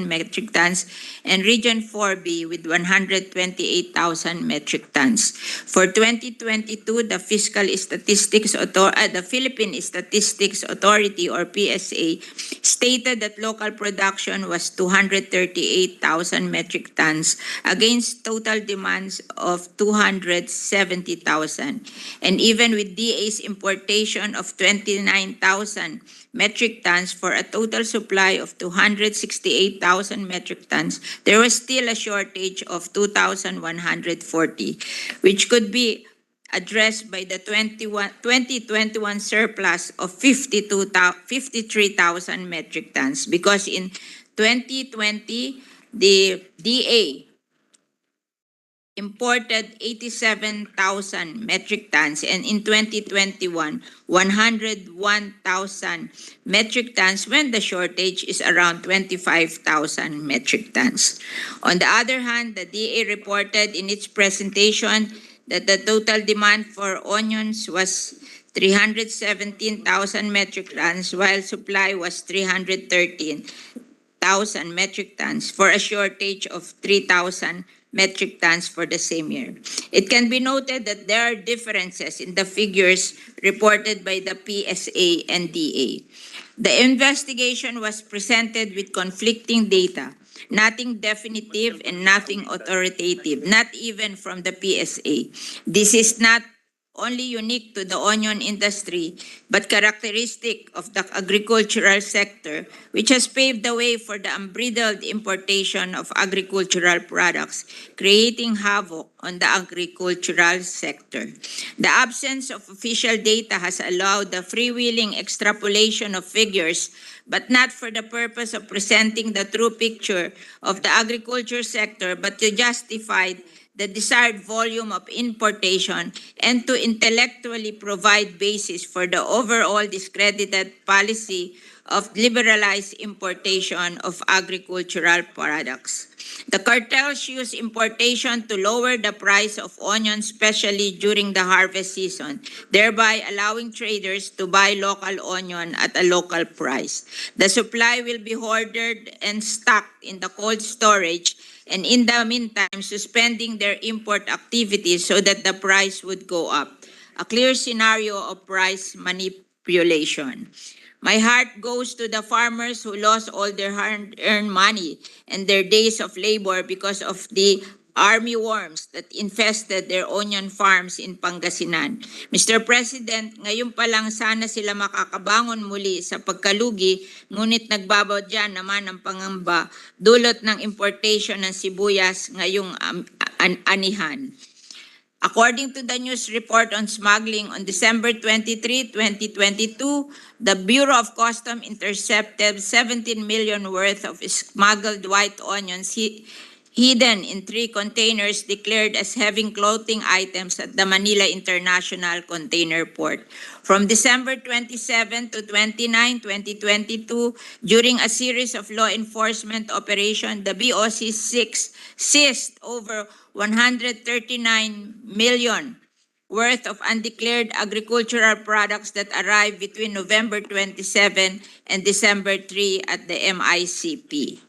metric tons, and Region 4B with 128,000 metric tons. For 2022, the Philippine Statistics Authority or PSA stated that local production was 238,000 metric tons against total demands of 270,000. And even with DA's importation of 29,000 metric tons for a total supply of 268,000 metric tons, there was still a shortage of 2,140, which could be addressed by the 2021 surplus of 53,000 metric tons, because in 2020, the DA imported 87,000 metric tons, and in 2021, 101,000 metric tons, when the shortage is around 25,000 metric tons. On the other hand, the DA reported in its presentation that the total demand for onions was 317,000 metric tons, while supply was 313,000 metric tons, for a shortage of 3,000 metric tons for the same year. It can be noted that there are differences in the figures reported by the PSA and DA. The investigation was presented with conflicting data, nothing definitive and nothing authoritative, not even from the PSA. This is not only unique to the onion industry, but characteristic of the agricultural sector, which has paved the way for the unbridled importation of agricultural products, creating havoc on the agricultural sector. The absence of official data has allowed the freewheeling extrapolation of figures, but not for the purpose of presenting the true picture of the agriculture sector, but to justify the desired volume of importation and to intellectually provide basis for the overall discredited policy of liberalized importation of agricultural products. The cartels use importation to lower the price of onions, especially during the harvest season, thereby allowing traders to buy local onion at a local price. The supply will be hoarded and stocked in the cold storage, and in the meantime, suspending their import activities so that the price would go up. A clear scenario of price manipulation. My heart goes to the farmers who lost all their hard-earned money and their days of labor because of the army worms that infested their onion farms in Pangasinan. Mr. President, ngayon pa lang sana sila makakabangon muli sa pagkalugi, ngunit nagbabadya naman ang pangamba dulot ng importation ng sibuyas ngayong anihan. According to the news report on smuggling on December 23, 2022, the Bureau of Customs intercepted 17 million worth of smuggled white onions hidden in 3 containers declared as having clothing items at the Manila International Container Port. From December 27 to 29, 2022, during a series of law enforcement operations, the BOC seized over 139 million worth of undeclared agricultural products that arrived between November 27 and December 3 at the MICP.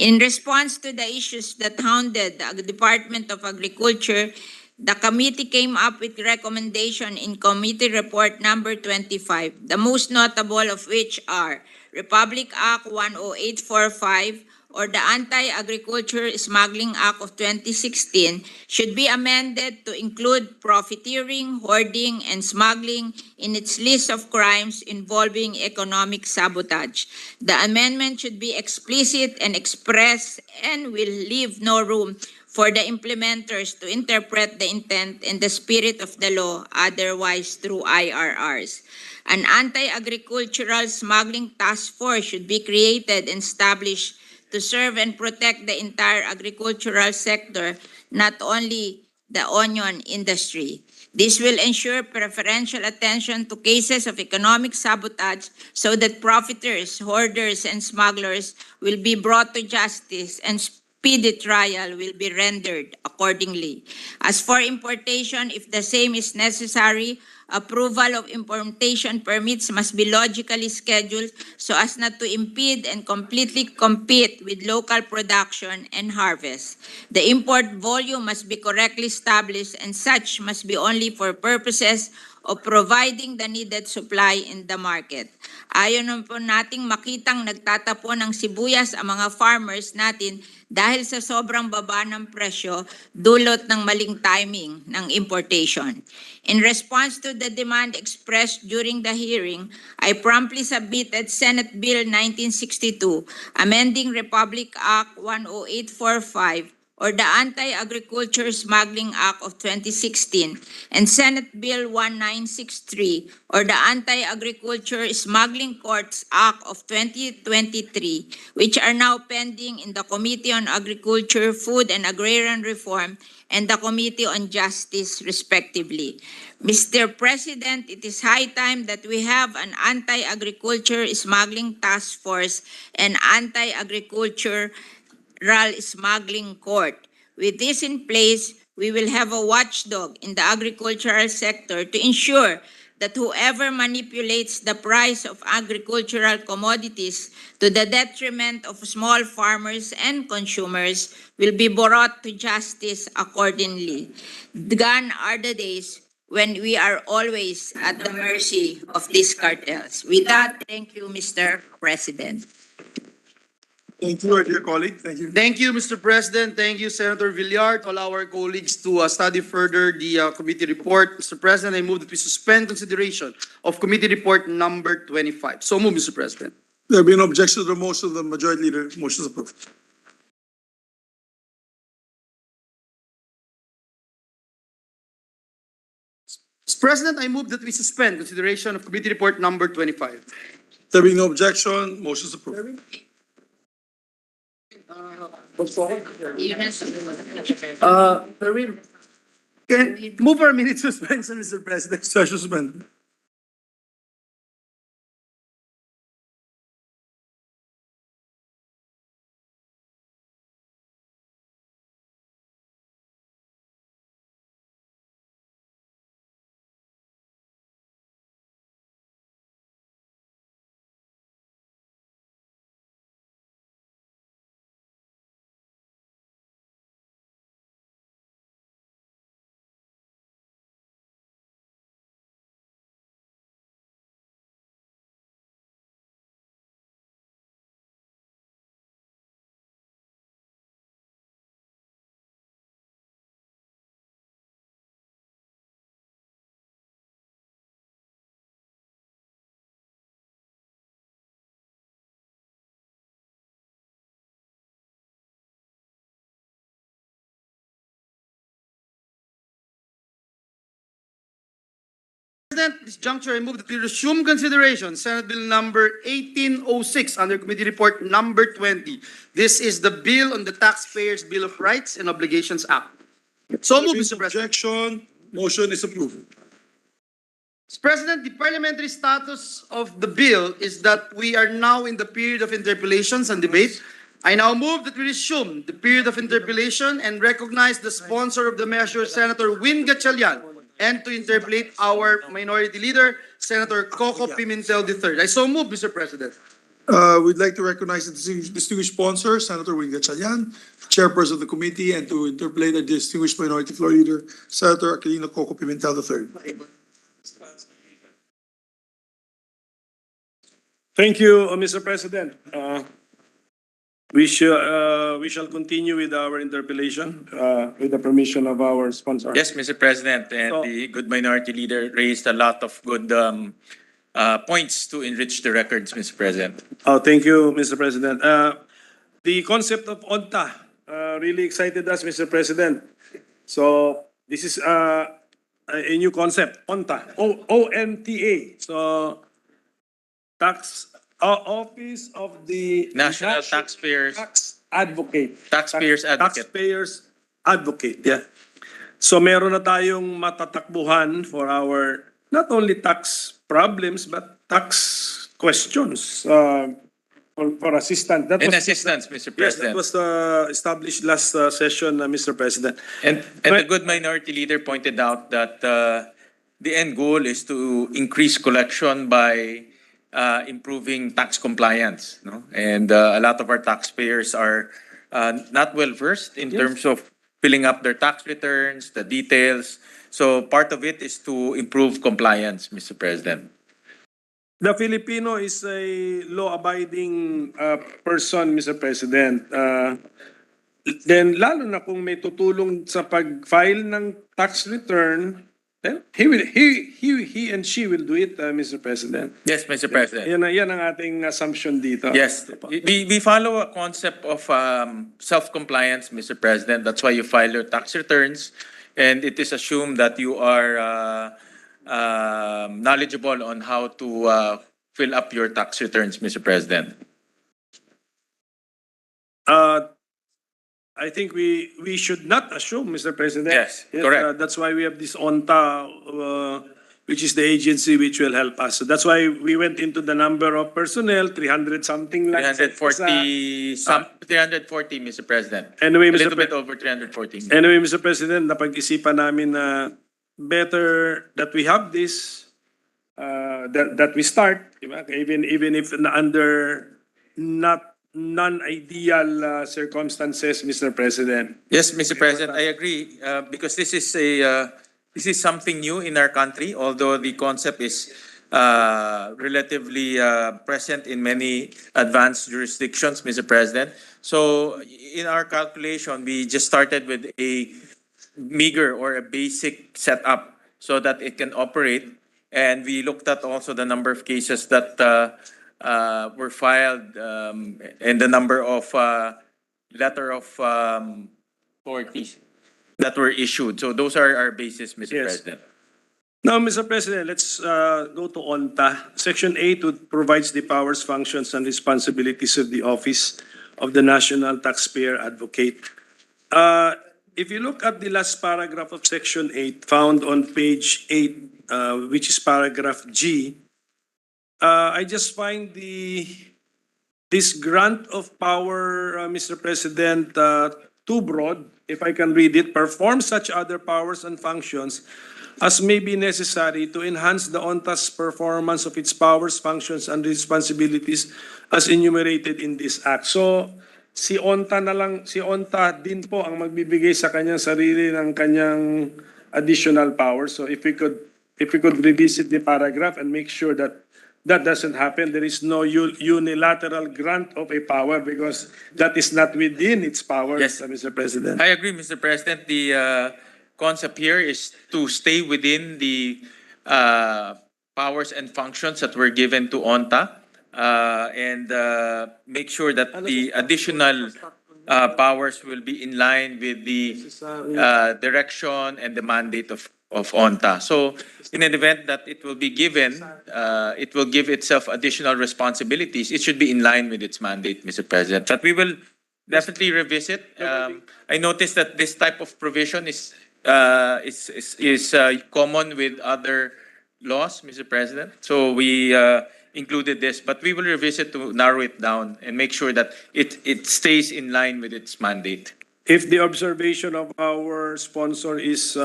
In response to the issues that hounded the Department of Agriculture, the committee came up with recommendation in Committee Report number 25, the most notable of which are Republic Act 10845 or the Anti-Agriculture Smuggling Act of 2016 should be amended to include profiteering, hoarding, and smuggling in its list of crimes involving economic sabotage. The amendment should be explicit and express and will leave no room for the implementers to interpret the intent and the spirit of the law otherwise through IRRs. An anti-agricultural smuggling task force should be created and established to serve and protect the entire agricultural sector, not only the onion industry. This will ensure preferential attention to cases of economic sabotage so that profiteers, hoarders, and smugglers will be brought to justice and speedy trial will be rendered accordingly. As for importation, if the same is necessary, approval of importation permits must be logically scheduled so as not to impede and completely compete with local production and harvest. The import volume must be correctly established and such must be only for purposes of providing the needed supply in the market. Ayon po nating makitang nagtatapon ng sibuyas ang mga farmers natin dahil sa sobrang baba ng presyo dulot ng maling timing ng importation. In response to the demand expressed during the hearing, I promptly submitted Senate Bill 1962, amending Republic Act 10845 or the Anti-Agriculture Smuggling Act of 2016 and Senate Bill 1963 or the Anti-Agriculture Smuggling Courts Act of 2023, which are now pending in the Committee on Agriculture, Food and Agrarian Reform and the Committee on Justice, respectively. Mr. President, it is high time that we have an anti-agriculture smuggling task force and anti-agriculture smuggling court. With this in place, we will have a watchdog in the agricultural sector to ensure that whoever manipulates the price of agricultural commodities to the detriment of small farmers and consumers will be brought to justice accordingly. Gone are the days when we are always at the mercy of these cartels. With that, thank you, Mr. President. Thank you, dear colleague. Thank you. Thank you, Mr. President. Thank you, Senator Villar. To allow our colleagues to study further the committee report. Mr. President, I move that we suspend consideration of committee report number 25. So move, Mr. President. There be no objection to the motion of the majority leader. Motion is approved. Mr. President, I move that we suspend consideration of committee report number 25. There being no objection, motion is approved. Can move for a minute suspension, Mr. President. Session suspended. President, at this juncture, I move that we resume consideration Senate Bill number 1806 under Committee Report number 20. This is the bill on the Taxpayers' Bill of Rights and Obligations Act. So move, Mr. President. Objection, motion is approved. Mr. President, the parliamentary status of the bill is that we are now in the period of interpellations and debate. I now move that we resume the period of interpellation and recognize the sponsor of the measure, Senator Win Gatchalian, and to interpellate our minority leader, Senator Coco Pimentel III. I so move, Mr. President. We'd like to recognize the distinguished sponsor, Senator Win Gatchalian, chairperson of the committee, and to interpellate the distinguished minority floor leader, Senator Aquilino Coco Pimentel III. Thank you, Mr. President. We shall continue with our interpellation with the permission of our sponsor. Yes, Mr. President, and So- the good minority leader raised a lot of good points to enrich the records, Mr. President. Oh, thank you, Mr. President. The concept of ONTA really excited us, Mr. President. So this is a new concept, ONTA, O-N-T-A. So Office of the National Taxpayers Tax Advocate. Advocate. Taxpayers Advocate, yeah. So meron na tayong matatakbuhan for our not only tax problems but tax questions for assistance. That In was, assistance, Mr. yes, that President. was established last session, Mr. President. And the good minority leader pointed out that the end goal is to increase collection by improving tax compliance, no? And a lot of our taxpayers are not well versed in terms of filling up their tax returns, the details. So part of it is to improve compliance, Mr. President. The Filipino is a law-abiding person, Mr. President. Then lalo na kung may tutulong sa pag-file ng tax return, then he and she will do it, Mr. President. Yes, Mr. President. Yan ang ating assumption dito. Yes, we follow a concept of self-compliance, Mr. President. That's why you file your tax returns, and it is assumed that you are knowledgeable on how to fill up your tax returns, Mr. President. I think we should not assume, Mr. President. Yes, correct. That's why we have this ONTA, which is the agency which will help us. So that's why we went into the number of personnel, 300 something like 340, 340, Mr. President. Anyway, A Mr. little bit over 340. Anyway, Mr. President, napag-isipan namin na better that we have this, that we start, diba? Even if under not non-ideal circumstances, Mr. President. Yes, Mr. President, I agree, because this is something new in our country, although the concept is relatively present in many advanced jurisdictions, Mr. President. So in our calculation, we just started with a meager or a basic setup so that it can operate. And we looked at also the number of cases that were filed and the number of letter of authorities that were issued. So those are our basis, Mr. Yes. President. Now, Mr. President, let's go to ONTA. Section 8 provides the powers, functions, and responsibilities of the Office of the National Taxpayer Advocate. If you look at the last paragraph of Section 8, found on page 8, which is paragraph G, I just find this grant of power, Mr. President, too broad. If I can read it, perform such other powers and functions as may be necessary to enhance the ONTA's performance of its powers, functions, and responsibilities as enumerated in this act. So, si ONTA din po ang magbibigay sa kanyang sarili ng kanyang additional powers. So, if we could revisit the paragraph and make sure that that doesn't happen. There is no unilateral grant of a power because that is not within its powers, Yes. Mr. President. I agree, Mr. President. The concept here is to stay within the powers and functions that were given to ONTA and make sure that the additional powers will be in line with the direction and the mandate of ONTA. So in an event that it will be given, it will give itself additional responsibilities. It should be in line with its mandate, Mr. President. But we will definitely revisit. I noticed that this type of provision is common with other laws, Mr. President. So we included this, but we will revisit to narrow it down and make sure that it stays in line with its mandate. If the observation of our sponsor is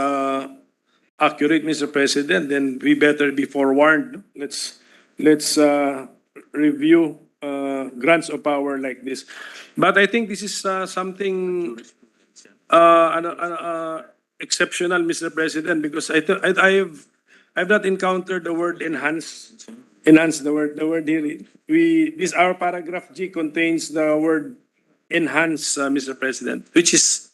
accurate, Mr. President, then we better be forewarned. Let's review grants of power like this. But I think this is something exceptional, Mr. President, because I've not encountered the word enhance. Enhance the word here. Our paragraph G contains the word enhance, Mr. President, which is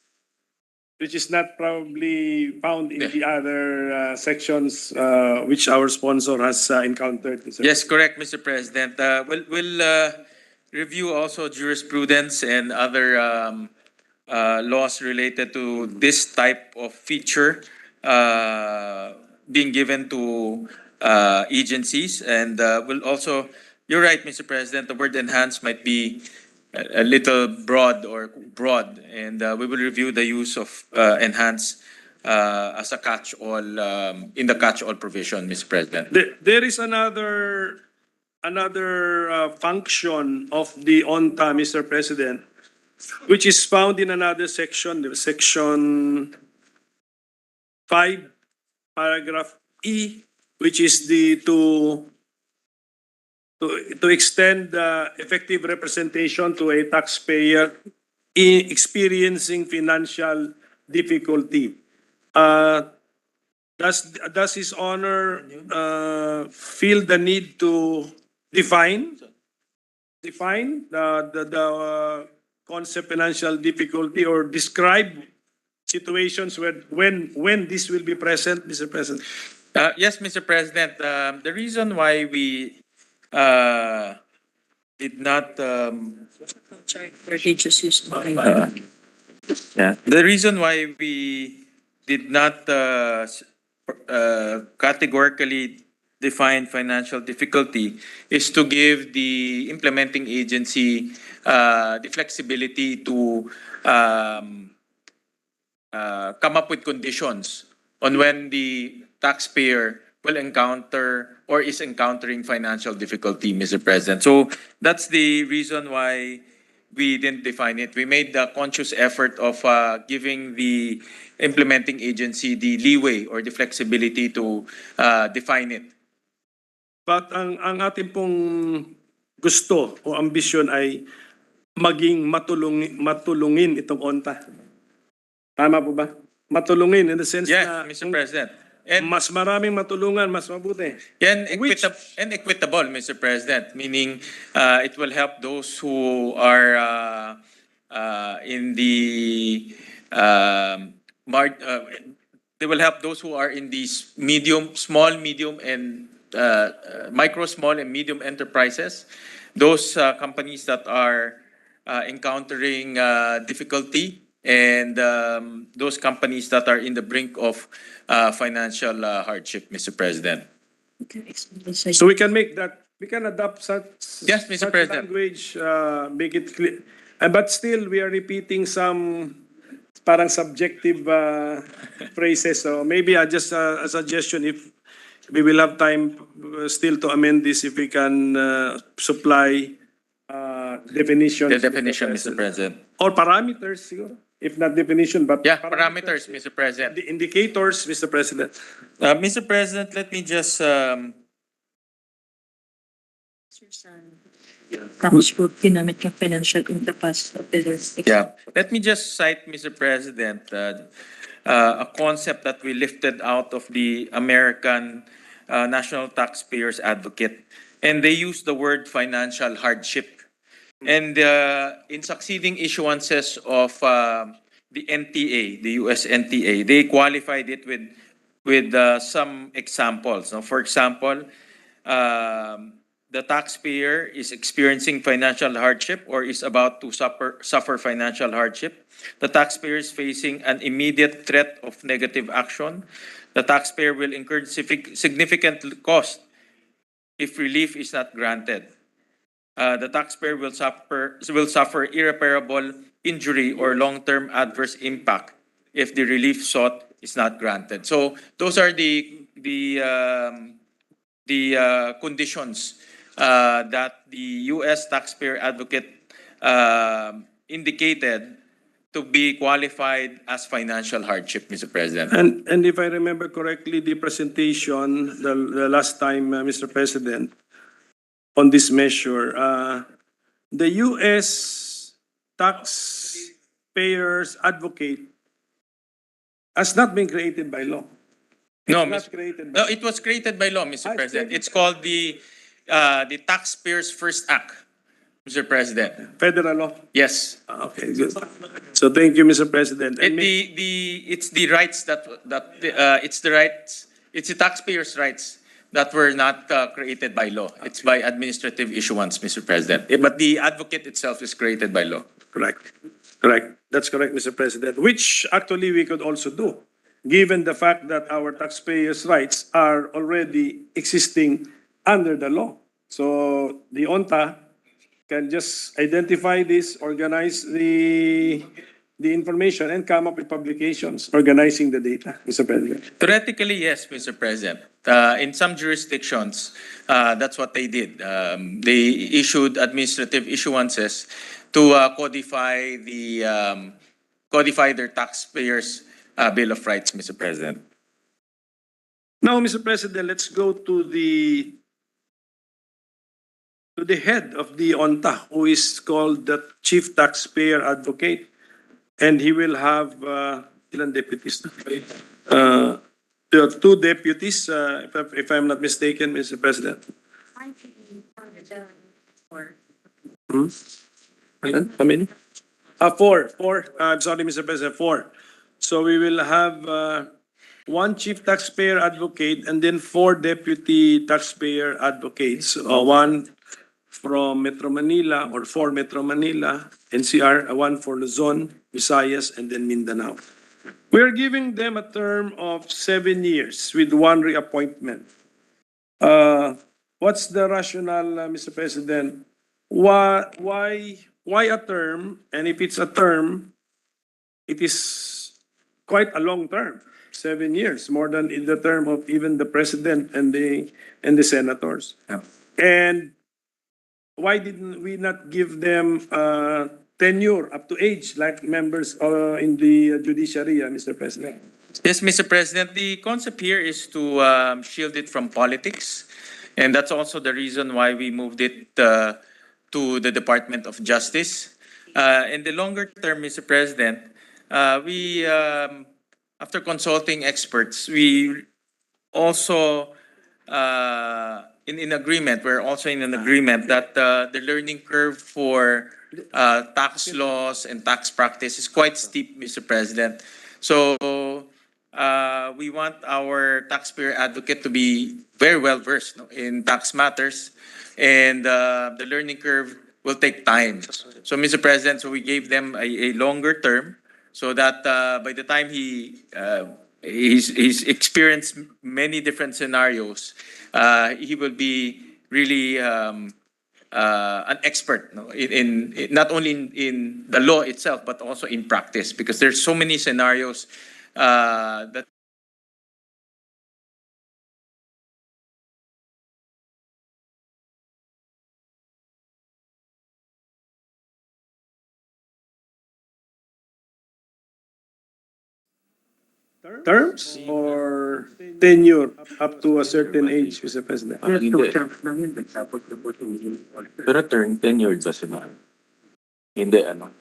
not probably found in the other sections which our sponsor has encountered. Mr. Yes, correct, Mr. President. We'll review also jurisprudence and other laws related to this type of feature being given to agencies. And we'll also, you're right, Mr. President, the word enhance might be a little broad, and we will review the use of enhance as a catch-all in the catch-all provision, Mr. President. There is another function of the ONTA, Mr. President, which is found in another section, section 5, paragraph E, which is to extend effective representation to a taxpayer experiencing financial difficulty. Does His Honor feel the need to define the concept financial difficulty, or describe situations when this will be present, Mr. President? Yes, Mr. President. The reason why we did not Sorry, they just used the reason why we did not categorically define financial difficulty is to give the implementing agency the flexibility to come up with conditions on when the taxpayer will encounter or is encountering financial difficulty, Mr. President. So that's the reason why we didn't define it. We made the conscious effort of giving the implementing agency the leeway or the flexibility to define it. But ang ating pong gusto o ambisyon ay maging matulungin itong ONTA. Tama po ba? Matulungin in the sense Yes, na Mr. President. And mas maraming matulungan, mas mabuti. And equitable, Mr. President, meaning it will help those who are in the they will help those who are in these small, medium, and micro, small, and medium enterprises, those companies that are encountering difficulty, and those companies that are in the brink of financial hardship, Mr. President. So we can make that, we can adopt such, Yes, Mr. such President. language, make it clear. But still, we are repeating some parang subjective phrases. So maybe just a suggestion, if we will have time still to amend this, if we can supply definitions. The definition, Mr. President. Or parameters, siguro. If not definition, but Yeah, parameters, Mr. President. the indicators, Mr. President. Mr. President, let me just Tapos po, ginamit ka financial in the past. let me just cite, Mr. President, a concept that we lifted out of the American National Taxpayers Advocate, and they use the word financial hardship. And in succeeding issuances of the NTA, the US NTA, they qualified it with some examples. Now, for example, the taxpayer is experiencing financial hardship or is about to suffer financial hardship. The taxpayer is facing an immediate threat of negative action. The taxpayer will incur significant cost if relief is not granted. The taxpayer will suffer irreparable injury or long-term adverse impact if the relief sought is not granted. So those are the conditions that the U.S. taxpayer advocate indicated to be qualified as financial hardship, Mr. President. And if I remember correctly, the presentation, the last time, Mr. President, on this measure, the U.S. taxpayers advocate has not been created by law. No, Not Mr. created No, by it was created by law, Mr. Ah, President. it's It's called the Taxpayers First Act, Mr. President. federal law. Yes. Okay, good. So thank you, Mr. President. And It's the rights it's the taxpayers' rights that were not created by law. It's by administrative issuance, Mr. President. But the advocate itself is created by law. Correct. Correct. That's correct, Mr. President. Which actually we could also do, given the fact that our taxpayers' rights are already existing under the law. So the ONTA can just identify this, organize the information, and come up with publications organizing the data, Mr. President. Theoretically, yes, Mr. President. In some jurisdictions, that's what they did. They issued administrative issuances to codify their taxpayers' Bill of Rights, Mr. President. Now, Mr. President, let's go to the head of the ONTA, who is called the Chief Taxpayer Advocate, and he will have ilan deputies? There are two deputies, if I'm not mistaken, Mr. President. How many? Four. I'm sorry, Mr. President, four. So we will have one chief taxpayer advocate and then four deputy taxpayer advocates. One from Metro Manila or for Metro Manila, NCR, one for Luzon, Visayas, and then Mindanao. We are giving them a term of 7 years with one reappointment. What's the rationale, Mr. President? Why a term? And if it's a term, it is quite a long term, 7 years, more than in the term of even the president and the senators. Yeah. And why didn't we not give them tenure up to age like members in the judiciary, Mr. President? Yes, Mr. President, the concept here is to shield it from politics. And that's also the reason why we moved it to the Department of Justice. In the longer term, Mr. President, we, after consulting experts, we also, in agreement, we're also in an agreement that the learning curve for tax laws and tax practice is quite steep, Mr. President. So we want our taxpayer advocate to be very well versed in tax matters, and the learning curve will take time. So, Mr. President, so we gave them a longer term so that by the time he's experienced many different scenarios, he will be really an expert, in not only in the law itself but also in practice, because there's so many scenarios that Terms or tenure up to a certain age, Mr. President? Pero turn tenured ba sila? Hindi, ano?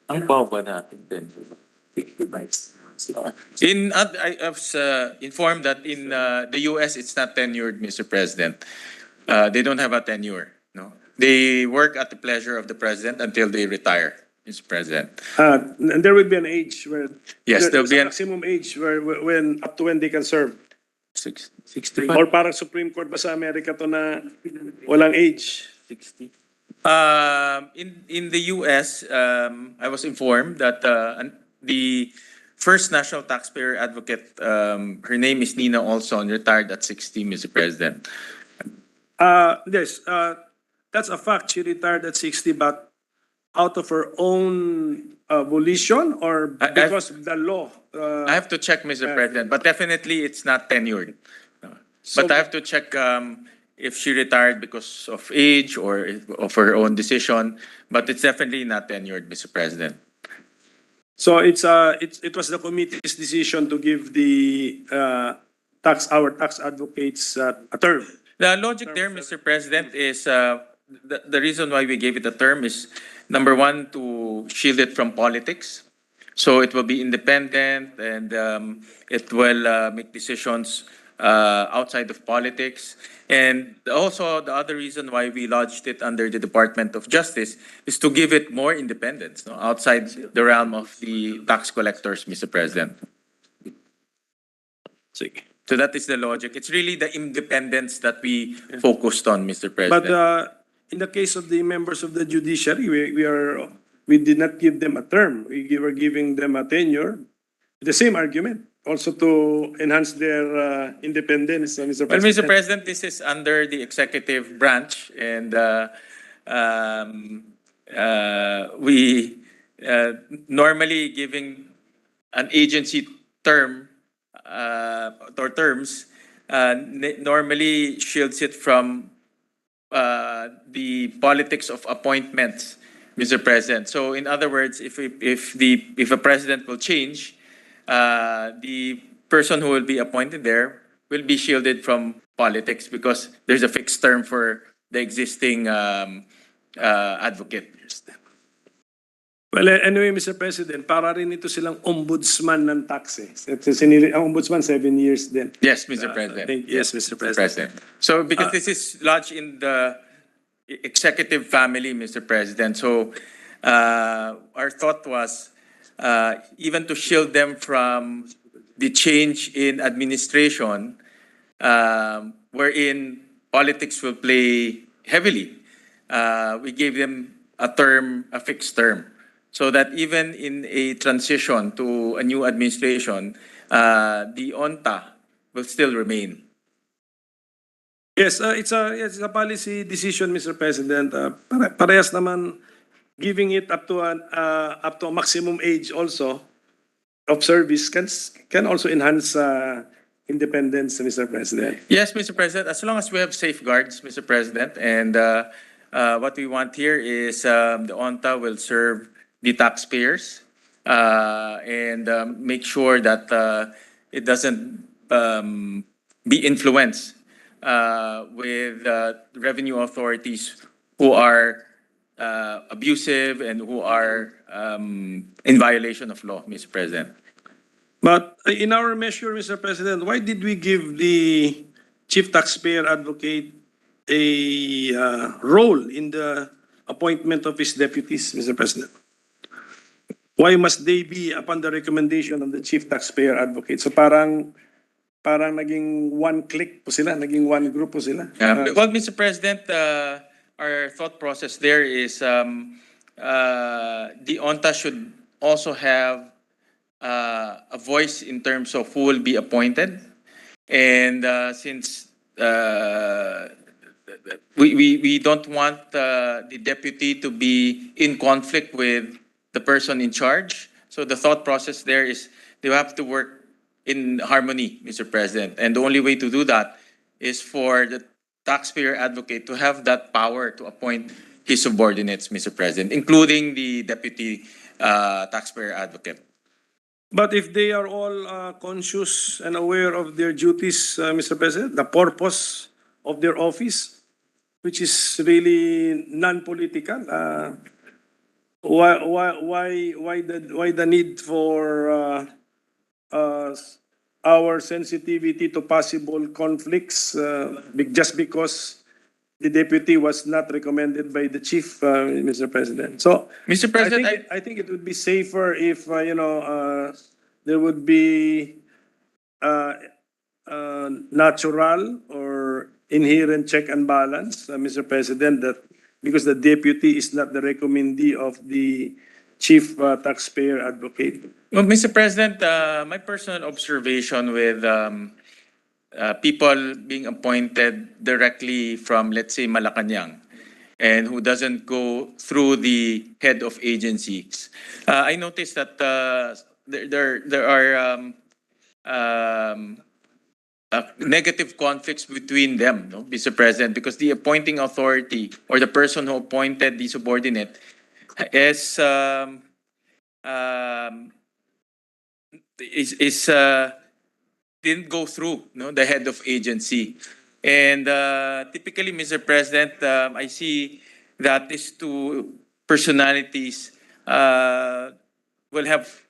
Ang baba natin, 65. I was informed that in the US it's not tenured, Mr. President. They don't have a tenure. No, they work at the pleasure of the president until they retire, Mr. President. And there will be an age where Yes, there'll be a an maximum age where when up to when they can serve. 65. Or parang Supreme Court ba sa Amerika to na walang age? 60. In the US, I was informed that the first national taxpayer advocate. Her name is Nina Olson, retired at 60, Mr. President. Yes, that's a fact. She retired at 60, but out of her own volition or because of the law? I have to check, Mr. President, but definitely it's not tenured. So- But I have to check if she retired because of age or of her own decision, but it's definitely not tenured, Mr. President. So it was the committee's decision to give the our tax advocates a term. The logic there, Mr. President, is the reason why we gave it a term is number one, to shield it from politics. So it will be independent and it will make decisions outside of politics. And also the other reason why we lodged it under the Department of Justice is to give it more independence, no, outside the realm of the tax collectors, Mr. President. Sige. So that is the logic. It's really the independence that we focused on, Mr. President. But in the case of the members of the judiciary, we did not give them a term. We were giving them a tenure. The same argument, also to enhance their independence, Mr. Well, President. Mr. President, this is under the executive branch, and we normally giving an agency term or terms normally shields it from the politics of appointments, Mr. President. So, in other words, if a president will change, the person who will be appointed there will be shielded from politics because there's a fixed term for the existing advocate. Well, anyway, Mr. President, para rin ito silang ombudsman ng taxes. Ang ombudsman, 7 years din. Yes, Mr. President. Yes, Mr. President. So, because this is lodged in the executive family, Mr. President, so our thought was even to shield them from the change in administration, wherein politics will play heavily. We gave them a fixed term, so that even in a transition to a new administration, the ONTA will still remain. Yes, it's a policy decision, Mr. President. Parehas naman giving it up to a maximum age also of service can also enhance independence, Mr. President. Yes, Mr. President, as long as we have safeguards, Mr. President, and what we want here is the ONTA will serve the taxpayers and make sure that it doesn't be influenced with revenue authorities who are abusive and who are in violation of law, Mr. President. But in our measure, Mr. President, why did we give the chief taxpayer advocate a role in the appointment of his deputies, Mr. President? Why must they be upon the recommendation of the chief taxpayer advocate? So parang naging one click po sila, naging one group po sila. Well, Mr. President, our thought process there is the ONTA should also have a voice in terms of who will be appointed. And since we don't want the deputy to be in conflict with the person in charge, so the thought process there is they have to work in harmony, Mr. President. And the only way to do that is for the taxpayer advocate to have that power to appoint his subordinates, Mr. President, including the deputy taxpayer advocate. But if they are all conscious and aware of their duties, Mr. President, the purpose of their office, which is really non-political, why the need for our sensitivity to possible conflicts just because the deputy was not recommended by the chief, Mr. President. So, Mr. President, I think it would be safer if there would be natural or inherent check and balance, Mr. President, that because the deputy is not the recommendee of the chief taxpayer advocate? Well, Mr. President, my personal observation with people being appointed directly from, let's say, Malacanang, and who doesn't go through the head of agencies, I noticed that there are negative conflicts between them, no, Mr. President, because the appointing authority or the person who appointed the subordinate is didn't go through, no, the head of agency. And typically, Mr. President, I see that these two personalities will have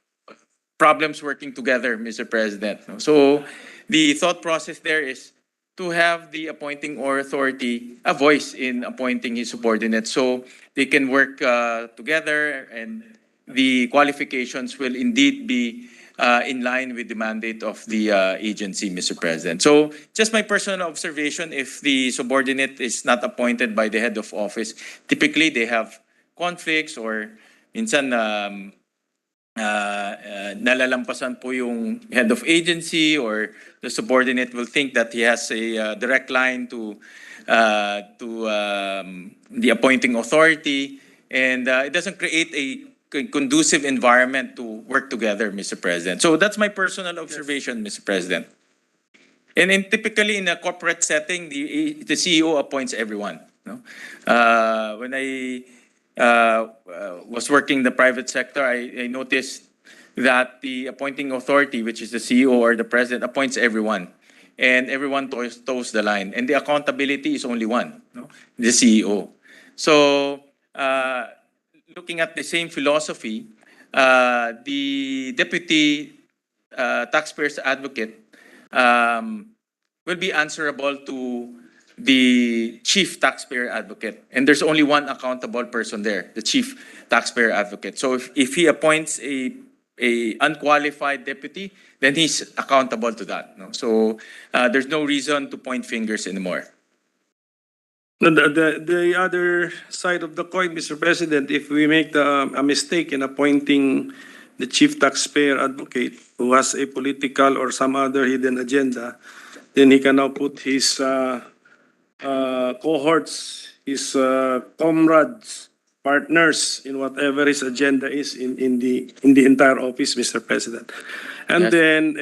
problems working together, Mr. President. No? So the thought process there is to have the appointing or authority a voice in appointing his subordinates so they can work together and the qualifications will indeed be in line with the mandate of the agency, Mr. President. So just my personal observation, if the subordinate is not appointed by the head of office, typically they have conflicts or minsan nalalampasan po yung head of agency or the subordinate will think that he has a direct line to the appointing authority, and it doesn't create a conducive environment to work together, Mr. President. So that's my personal observation, Mr. President. And typically in a corporate setting, the CEO appoints everyone. No? When I was working in the private sector, I noticed that the appointing authority, which is the CEO or the president, appoints everyone. And everyone toes the line. And the accountability is only one, no? The CEO. So looking at the same philosophy, the deputy taxpayers advocate will be answerable to the chief taxpayer advocate. And there's only one accountable person there, the chief taxpayer advocate. So if he appoints a unqualified deputy, then he's accountable to that. No? So there's no reason to point fingers anymore. The other side of the coin, Mr. President, if we make a mistake in appointing the chief taxpayer advocate who has a political or some other hidden agenda, then he can now put his cohorts, his comrades, partners in whatever his agenda is in the entire office, Mr. President. And Yes. then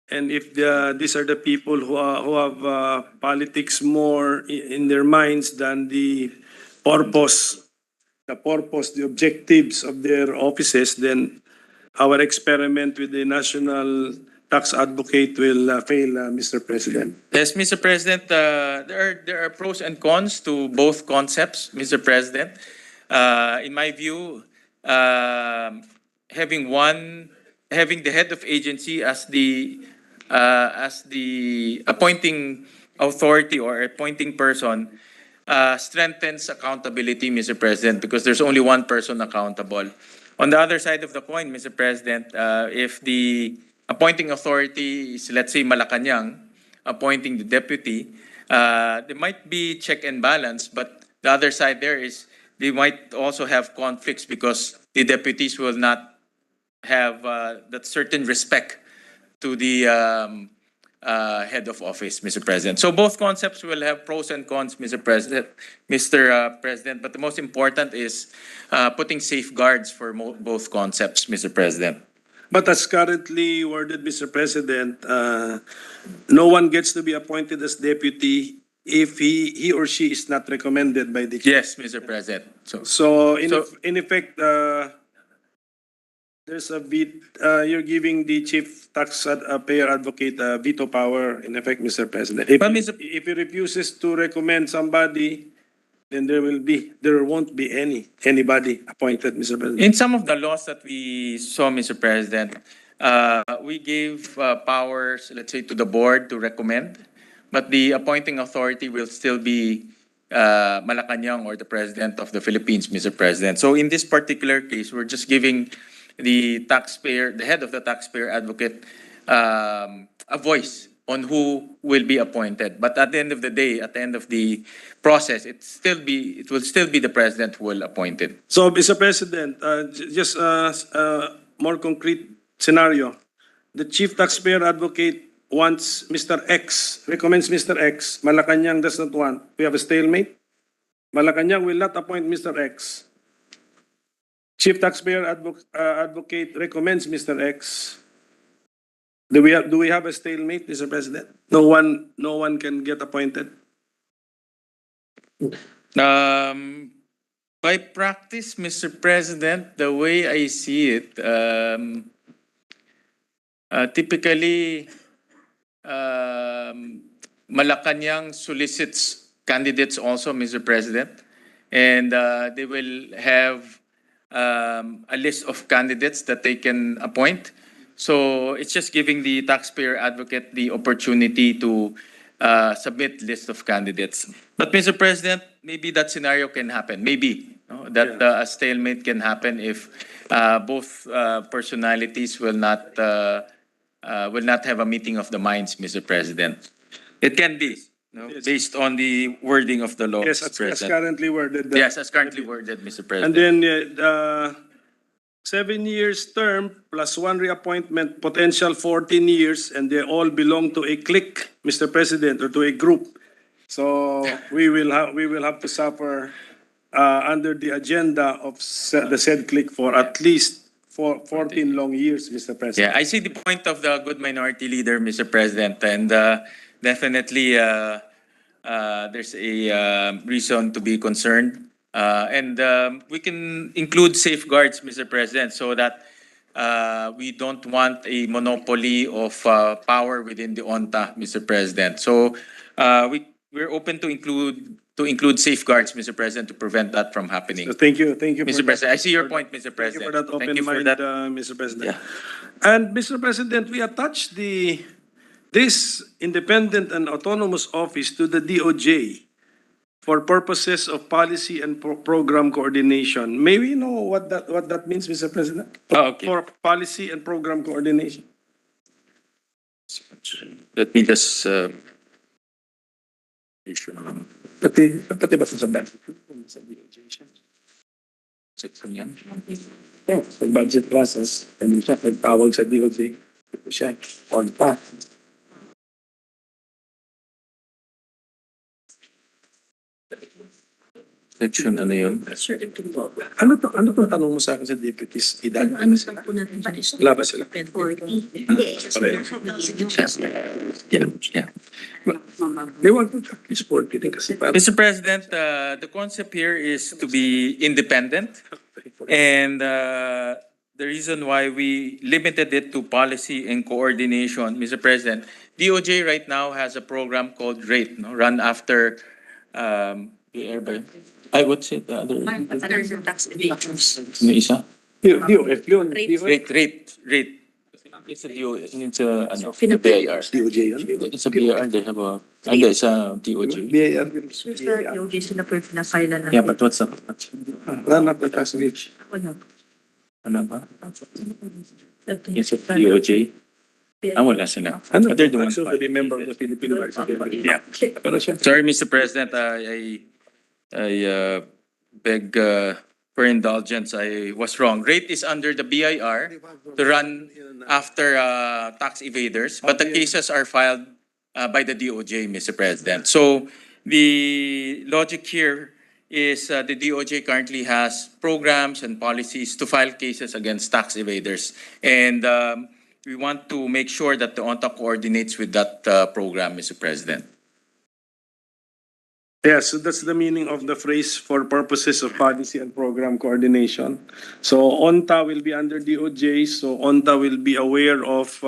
and if these are the people who have politics more in their minds than the purpose, the objectives of their offices, then our experiment with the national tax advocate will fail, Mr. President. Yes, Mr. President, there are pros and cons to both concepts, Mr. President. In my view, having the head of agency as the appointing authority or appointing person strengthens accountability, Mr. President, because there's only one person accountable. On the other side of the coin, Mr. President, if the appointing authority is, let's say, Malacanang, appointing the deputy, there might be check and balance, but the other side there is they might also have conflicts because the deputies will not have that certain respect to the head of office, Mr. President. So both concepts will have pros and cons, Mr. President. But the most important is putting safeguards for both concepts, Mr. President. But as currently worded, Mr. President, no one gets to be appointed as deputy if he or she is not recommended by the chief. Yes, Mr. President. So in effect, there's a you're giving the chief taxpayer advocate veto power, in effect, Mr. President. If he refuses to recommend somebody, then there won't be anybody appointed, Mr. President. In some of the laws that we saw, Mr. President, we gave powers, let's say, to the board to recommend, but the appointing authority will still be Malacanang or the President of the Philippines, Mr. President. So in this particular case, we're just giving the head of the taxpayer advocate, a voice on who will be appointed. But at the end of the day, at the end of the process, it will still be the president who will appoint it. So, Mr. President, just more concrete scenario. The chief taxpayer advocate wants Mr. X, recommends Mr. X. Malacanang does not want. We have a stalemate. Malacanang will not appoint Mr. X. Chief taxpayer advocate recommends Mr. X. Do we have a stalemate, Mr. President? No one can get appointed. By practice, Mr. President, the way I see it, typically, Malacanang solicits candidates also, Mr. President, and they will have a list of candidates that they can appoint. So it's just giving the taxpayer advocate the opportunity to submit list of candidates. But Mr. President, maybe that scenario can happen. Maybe that a stalemate can happen if both personalities will not have a meeting of the minds, Mr. President. It can be, based on the wording of the law. Yes, Mr. as President. currently worded. Yes, as currently worded, Mr. And President. then 7 years term plus one reappointment, potential 14 years, and they all belong to a clique, Mr. President, or to a group. So we will have to suffer under the agenda of the said clique for at least 14 long years, Mr. President. Yeah, I see the point of the good minority leader, Mr. President, and definitely there's a reason to be concerned. And we can include safeguards, Mr. President, so that we don't want a monopoly of power within the ONTA, Mr. President. So we're open to include safeguards, Mr. President, to prevent that from happening. So thank you, Mr. President. I see your point, Mr. Thank you President. for that Thank open you for mind, that. Mr. President. And Mr. President, we attach this independent and autonomous office to the DOJ for purposes of policy and program coordination. May we know what that means, Mr. President? Okay. For policy and program coordination. Let me just... Pati ba sa bank? Sa DOJ siya? Sa budget process, and siya nagtawag sa DOJ. Siya, on pa. Section ano yun? Ano to tanong mo sa akin sa deputies? Edad? Ano sa po natin ba? Wala ba sila? Yeah. They want to practice sport din kasi parang Mr. President, the concept here is to be independent, and the reason why we limited it to policy and coordination, Mr. President, DOJ right now has a program called RATE, run after I would say the other. Tax evaders. Ano isa? DOF yun. Rate. It's a DO. It's a BIR. DOJ yun. It's a BIR. They have a. It's a DOJ. BIR. Yung sila po yung pinafile na. Yeah, but what's up? Run up the tax reach. Ano ba? It's a DOJ. Wala sila. Ano? But they're the ones Actually, member of the Philippine Bar Association. Yeah. Pero siya. Sorry, Mr. President, I beg for indulgence. I was wrong. Rate is under the BIR to run after tax evaders, but the cases are filed by the DOJ, Mr. President. So the logic here is the DOJ currently has programs and policies to file cases against tax evaders, and we want to make sure that the ONTA coordinates with that program, Mr. President. Yes, so that's the meaning of the phrase for purposes of policy and program coordination. So ONTA will be under DOJ, so ONTA will be aware of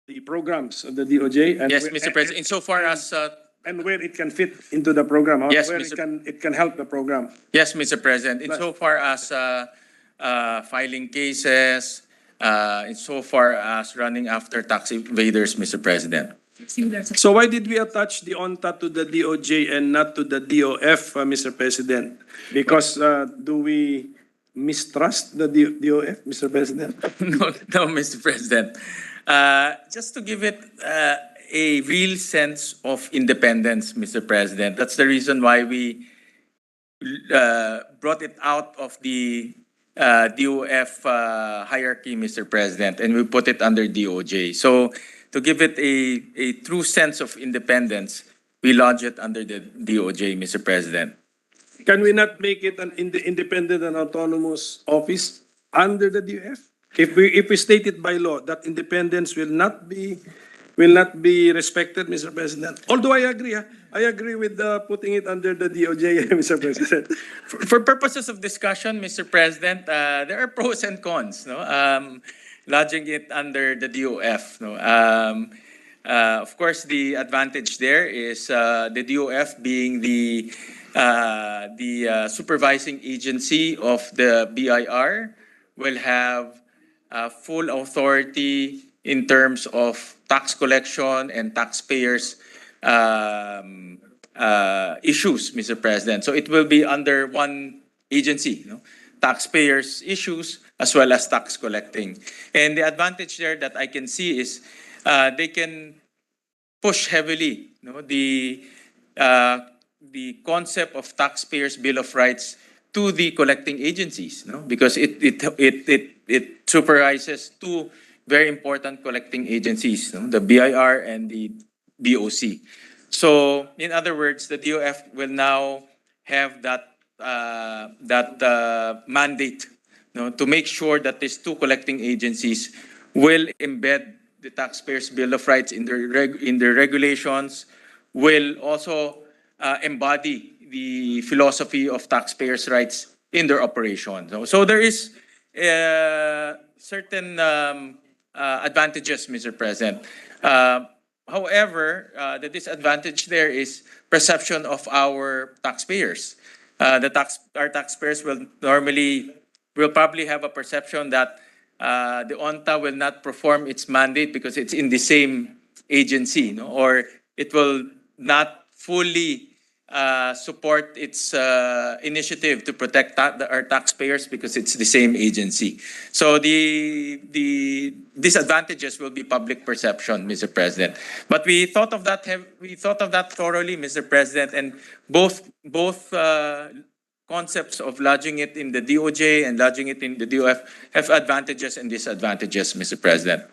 the programs of the DOJ. And Yes, Mr. President, insofar as and where it can fit into the program, Yes, where Mr. it can help the program. Yes, Mr. President. Insofar as filing cases, insofar as running after tax evaders, Mr. President. So why did we attach the ONTA to the DOJ and not to the DOF, Mr. President? Because do we mistrust the DOF, Mr. President? No, Mr. President. Just to give it a real sense of independence, Mr. President. That's the reason why we brought it out of the DOF hierarchy, Mr. President, and we put it under DOJ. So to give it a true sense of independence, we lodge it under the DOJ, Mr. President. Can we not make it an independent and autonomous office under the DOF? If we state it by law that independence will not be respected, Mr. President. Although I agree with putting it under the DOJ, Mr. President. For purposes of discussion, Mr. President, there are pros and cons, no? Lodging it under the DOF, no? Of course, the advantage there is the DOF being the supervising agency of the BIR will have full authority in terms of tax collection and taxpayers issues, Mr. President. So it will be under one agency, no? Taxpayers issues as well as tax collecting. And the advantage there that I can see is they can push heavily, no, the concept of taxpayers' bill of rights to the collecting agencies, no, because it supervises two very important collecting agencies, no, the BIR and the BOC. So, in other words, the DOF will now have that mandate, no, to make sure that these two collecting agencies will embed the taxpayers' bill of rights in their regulations, will also embody the philosophy of taxpayers' rights in their operation. So there is certain advantages, Mr. President. However, the disadvantage there is perception of our taxpayers. Our taxpayers will probably have a perception that the ONTA will not perform its mandate because it's in the same agency, no? Or it will not fully support its initiative to protect our taxpayers because it's the same agency. So the disadvantages will be public perception, Mr. President. But we thought of that thoroughly, Mr. President, and both concepts of lodging it in the DOJ and lodging it in the DOF have advantages and disadvantages, Mr. President.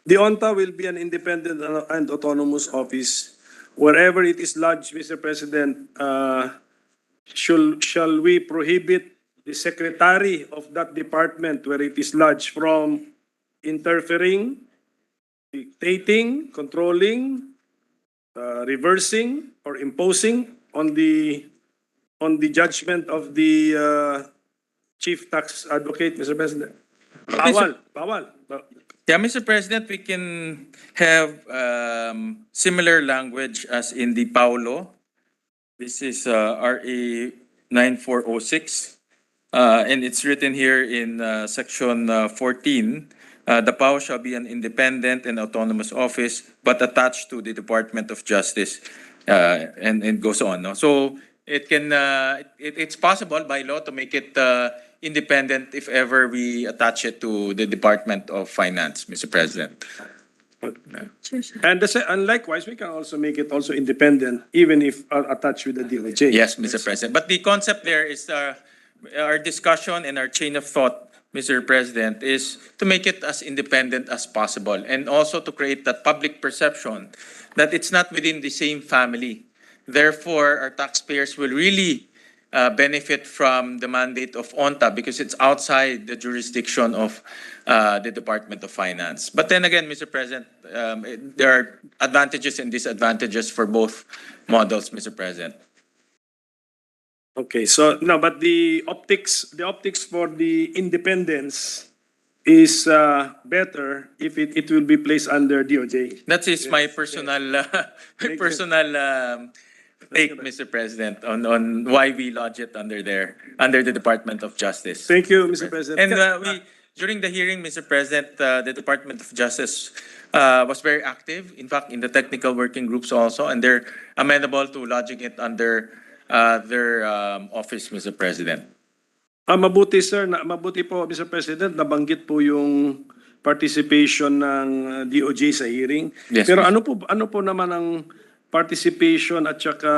The ONTA will be an independent and autonomous office. Wherever it is lodged, Mr. President, shall we prohibit the secretary of that department where it is lodged from interfering, dictating, controlling, reversing, or imposing on the judgment of the chief tax advocate, Mr. President? Bawal. Yeah, Mr. President, we can have similar language as in the PAO law. This is RA 9406, and it's written here in section 14. The PAO shall be an independent and autonomous office, but attached to the Department of Justice, and it goes on. No? So it can, it's possible by law to make it independent if ever we attach it to the Department of Finance, Mr. President. And likewise, we can also make it also independent, even if attached with the DOJ. Yes, Mr. President. But the concept there is our discussion and our chain of thought, Mr. President, is to make it as independent as possible and also to create that public perception that it's not within the same family. Therefore, our taxpayers will really benefit from the mandate of ONTA because it's outside the jurisdiction of the Department of Finance. But then again, Mr. President, there are advantages and disadvantages for both models, Mr. President. Okay, so no, but the optics for the independence is better if it will be placed under DOJ. That is my personal take, Mr. President, on why we lodge it under the Department of Justice. Thank you, Mr. President. And during the hearing, Mr. President, the Department of Justice was very active, in fact, in the technical working groups also, and they're amenable to lodging it under their office, Mr. President. Mabuti, sir. Mabuti po, Mr. President, nabanggit po yung participation ng DOJ sa hearing. Yes, Pero Mr. ano po naman ang participation at saka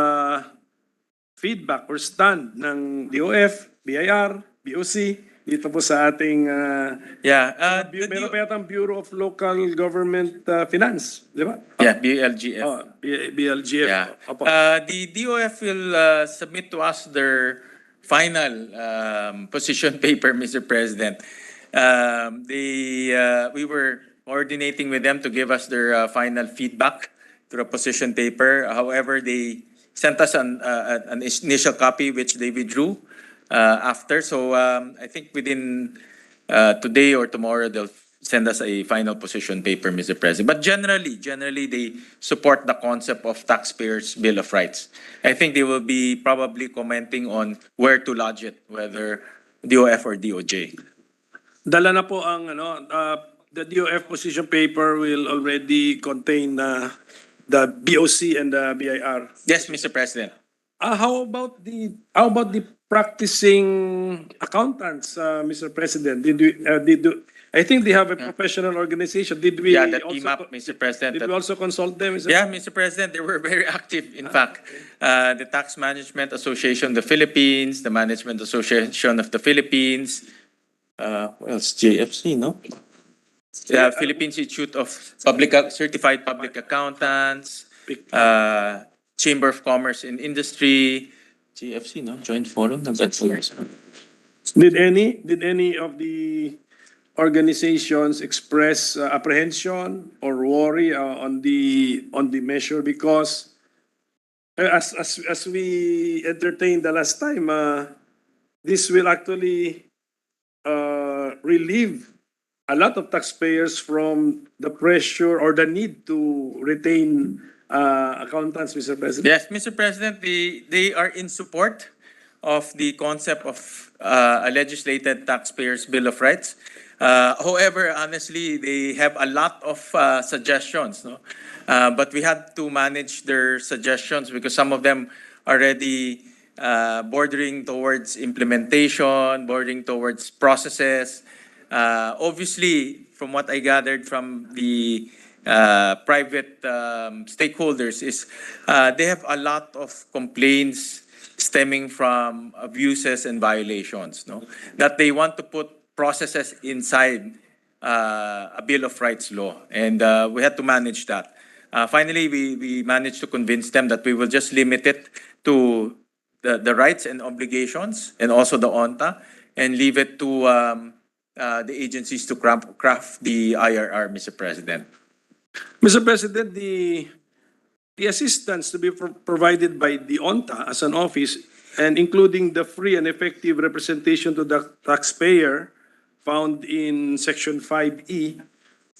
feedback or stand ng DOF, BIR, BOC dito po sa ating Yeah, meron pa yatang Bureau of Local Government Finance, di ba? yeah, BLGF. Oh, BLGF. Yeah. Opo. The DOF will submit to us their final position paper, Mr. President. We were coordinating with them to give us their final feedback to the position paper. However, they sent us an initial copy which they withdrew after. So I think within today or tomorrow, they'll send us a final position paper, Mr. President. But generally, they support the concept of Taxpayers' Bill of Rights. I think they will be probably commenting on where to lodge it, whether DOF or DOJ. Dala na po ang the DOF position paper will already contain the BOC and the BIR. Yes, Mr. President. How about the practicing accountants, Mr. President? I think they have a professional organization. Did we Yeah, the also team up, Mr. President. did we also consult them? Mr. Yeah, Mr. President, they were very active. In fact, the Tax Management Association of the Philippines, the Management Association of the Philippines, what else? JFC, no? The Philippine Institute of Certified Public Accountants, Chamber of Commerce and Industry, JFC, no? Joint Forum. Did any of the organizations express apprehension or worry on the measure? Because as we entertained the last time, this will actually relieve a lot of taxpayers from the pressure or the need to retain accountants, Mr. President. Yes, Mr. President, they are in support of the concept of a legislated Taxpayers' Bill of Rights. However, honestly, they have a lot of suggestions, no? But we had to manage their suggestions because some of them already bordering towards implementation, bordering towards processes. Obviously, from what I gathered from the private stakeholders is they have a lot of complaints stemming from abuses and violations, no? That they want to put processes inside a Bill of Rights law. And we had to manage that. Finally, we managed to convince them that we will just limit it to the rights and obligations and also the ONTA and leave it to the agencies to craft the IRR, Mr. President. Mr. President, the assistance to be provided by the ONTA as an office and including the free and effective representation to the taxpayer found in Section 5E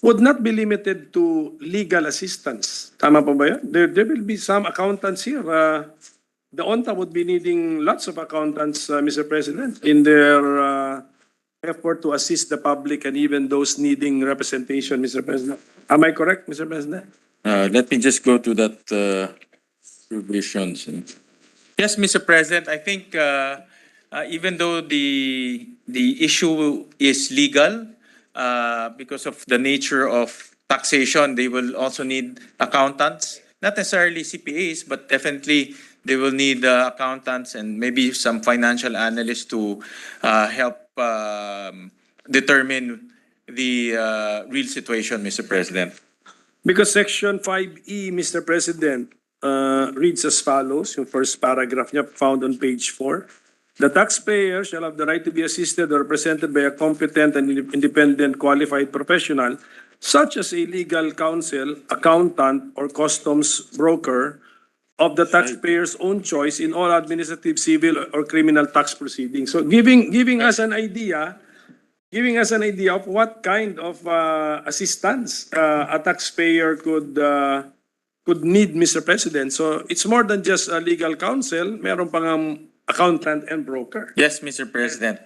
would not be limited to legal assistance. Tama po ba yan? There will be some accountants here. The ONTA would be needing lots of accountants, Mr. President, in their effort to assist the public and even those needing representation, Mr. President. Am I correct, Mr. President? Let me just go to that provisions. Yes, Mr. President, I think even though the issue is legal, because of the nature of taxation, they will also need accountants, not necessarily CPAs, but definitely they will need accountants and maybe some financial analysts to help determine the real situation, Mr. President. Because Section 5E, Mr. President, reads as follows, yung first paragraph niya found on page 4. The taxpayer shall have the right to be assisted or represented by a competent and independent qualified professional, such as a legal counsel, accountant, or customs broker of the taxpayer's own choice in all administrative, civil, or criminal tax proceedings. So giving us an idea of what kind of assistance a taxpayer could need, Mr. President. So it's more than just a legal counsel, meron pang accountant and broker. Yes, Mr. President.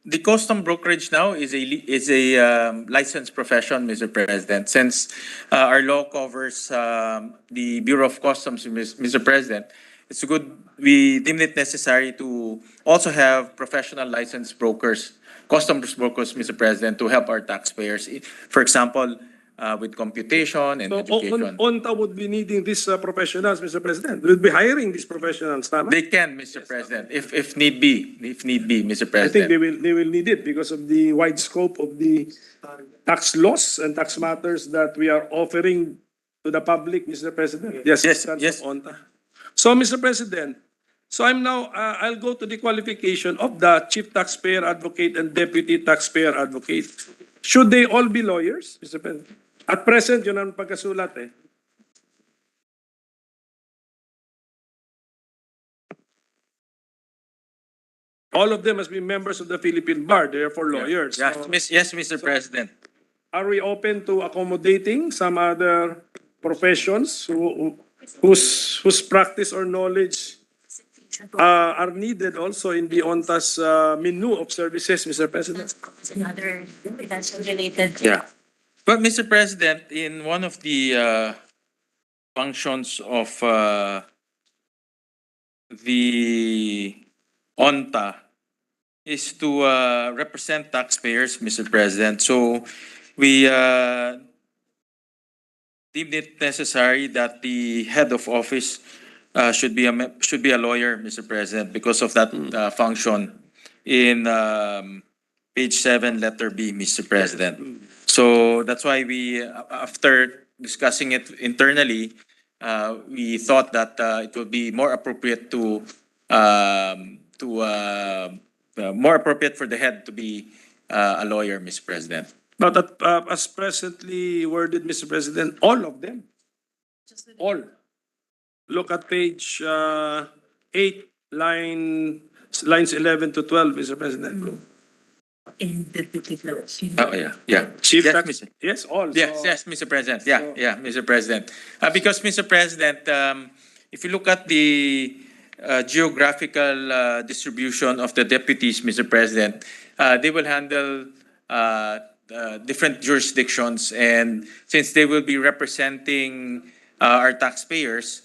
The custom brokerage now is a licensed profession, Mr. President. Since our law covers the Bureau of Customs, Mr. President, it's good we deem it necessary to also have professional licensed brokers customs brokers, Mr. President, to help our taxpayers. For example, with computation and So education. ONTA would be needing these professionals, Mr. President. We'll be hiring these professionals, tama? They can, Mr. President, if need be, Mr. I think President. they will need it because of the wide scope of the tax laws and tax matters that we are offering to the public, Mr. President. Yes, Yes, that's yes. ONTA. So, Mr. President, so I'm now, I'll go to the qualification of the Chief Taxpayer Advocate and Deputy Taxpayer Advocate. Should they all be lawyers, Mr. President? At present, yun ang pagkasulat eh. All of them must be members of the Philippine Bar, therefore lawyers. Yes, So, yes, Mr. President. are we open to accommodating some other professions whose practice or knowledge are needed also in the ONTA's menu of services, Mr. President? Another financial related. Yeah. But Mr. President, in one of the functions of the ONTA is to represent taxpayers, Mr. President. So we deemed it necessary that the head of office should be a lawyer, Mr. President, because of that function in page 7, letter B, Mr. President. So that's why we, after discussing it internally, we thought that it would be more appropriate more appropriate for the head to be a lawyer, Mr. President. But as presently worded, Mr. President, all of them, all. Look at page 8, lines 11 to 12, Mr. President. In the particular. Oh, yeah. Chief Yes, tax, Mr. yes, all. Yes, So- yes, Mr. President. Yeah, Mr. President. Because, Mr. President, if you look at the geographical distribution of the deputies, Mr. President, they will handle different jurisdictions, and since they will be representing our taxpayers,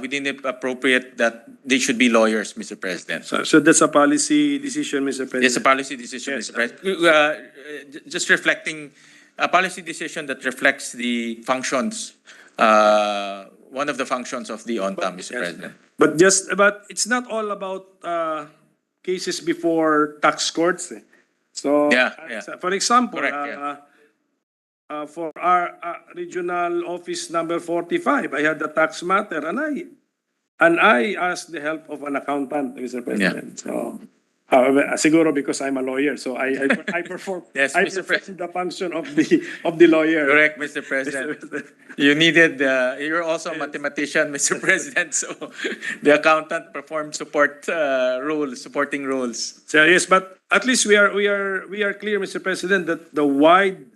we deem it appropriate that they should be lawyers, Mr. President. So that's a policy decision, Mr. President. It's a policy decision, Yes. Mr. President. Just reflecting a policy decision that reflects the functions, one of the functions of the ONTA, Mr. President. But it's not all about cases before tax courts. Eh. So, Yeah. for example, Correct, for our regional office number 45, I had the tax matter, and I asked the help of an accountant, Mr. President. So, siguro because I'm a lawyer, so I perform. Yes, I Mr. perform the function of the lawyer. Correct, Mr. President. You needed, you're also a mathematician, Mr. President, so the accountant performed supporting roles. So yes, but at least we are clear, Mr. President, that the wide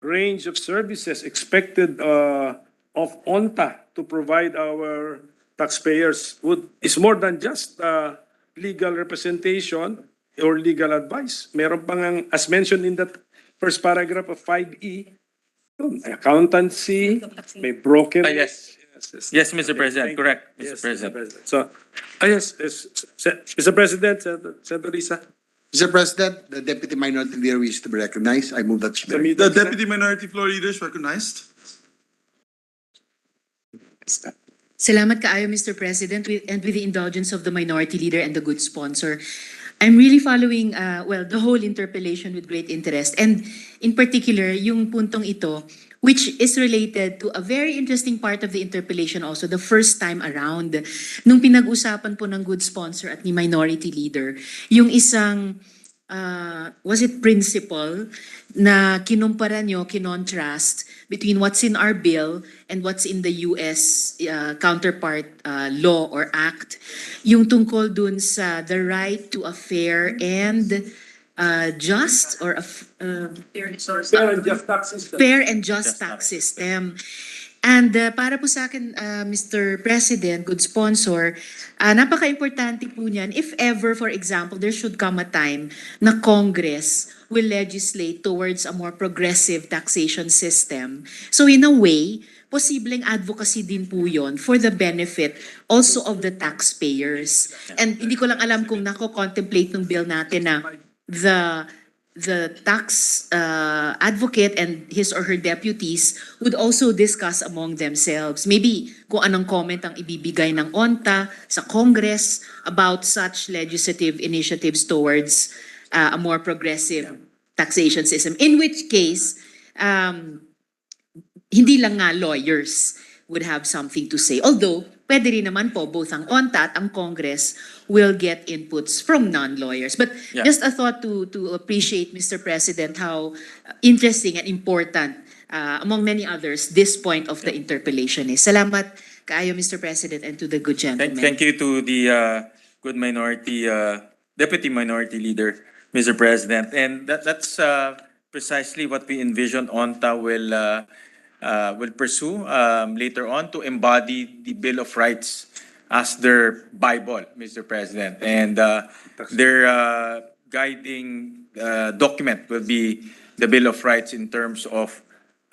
range of services expected of ONTA to provide our taxpayers is more than just legal representation or legal advice. Meron pang, as mentioned in that first paragraph of 5E, may accountancy, may broker. Yes. Yes, Mr. President, correct, Mr. Yes, President. So, yes, Mr. President, Senator Risa. Mr. President, the Deputy Minority Leader wishes to be recognized. I move that she be recognized. The Deputy Minority Floor Leader is recognized. Salamat kaayo, Mr. President, and with the indulgence of the Minority Leader and the good sponsor. I'm really following, the whole interpellation with great interest. And in particular, yung puntong ito, which is related to a very interesting part of the interpellation also, the first time around, nung pinag-usapan po ng good sponsor at ni Minority Leader, yung isang, was it principle na kinumpara nyo, kinontrast between what's in our bill and what's in the US counterpart law or act, yung tungkol dun sa the right to a fair and just or Fair and just tax system. fair and just tax system. And para po sa akin, Mr. President, good sponsor, napaka-importante po niyan. If ever, for example, there should come a time na Congress will legislate towards a more progressive taxation system. So in a way, posibleng advocacy din po yun for the benefit also of the taxpayers. And hindi ko lang alam kung nako-contemplate ng bill natin na the the tax advocate and his or her deputies would also discuss among themselves. Maybe kung anong comment ang ibibigay ng ONTA sa Congress about such legislative initiatives towards a more progressive taxation system. In which case, hindi lang nga lawyers would have something to say. Although, pwede rin naman po, both ang ONTA at ang Congress will get inputs from non-lawyers. But Yeah. just a thought to appreciate, Mr. President, how interesting and important, among many others, this point of the interpellation is. Salamat kaayo, Mr. President, and to the good gentleman. Thank you to the good minority, Deputy Minority Leader, Mr. President. And that's precisely what we envision ONTA will pursue later on to embody the Bill of Rights as their Bible, Mr. President. And their guiding document will be the Bill of Rights in terms of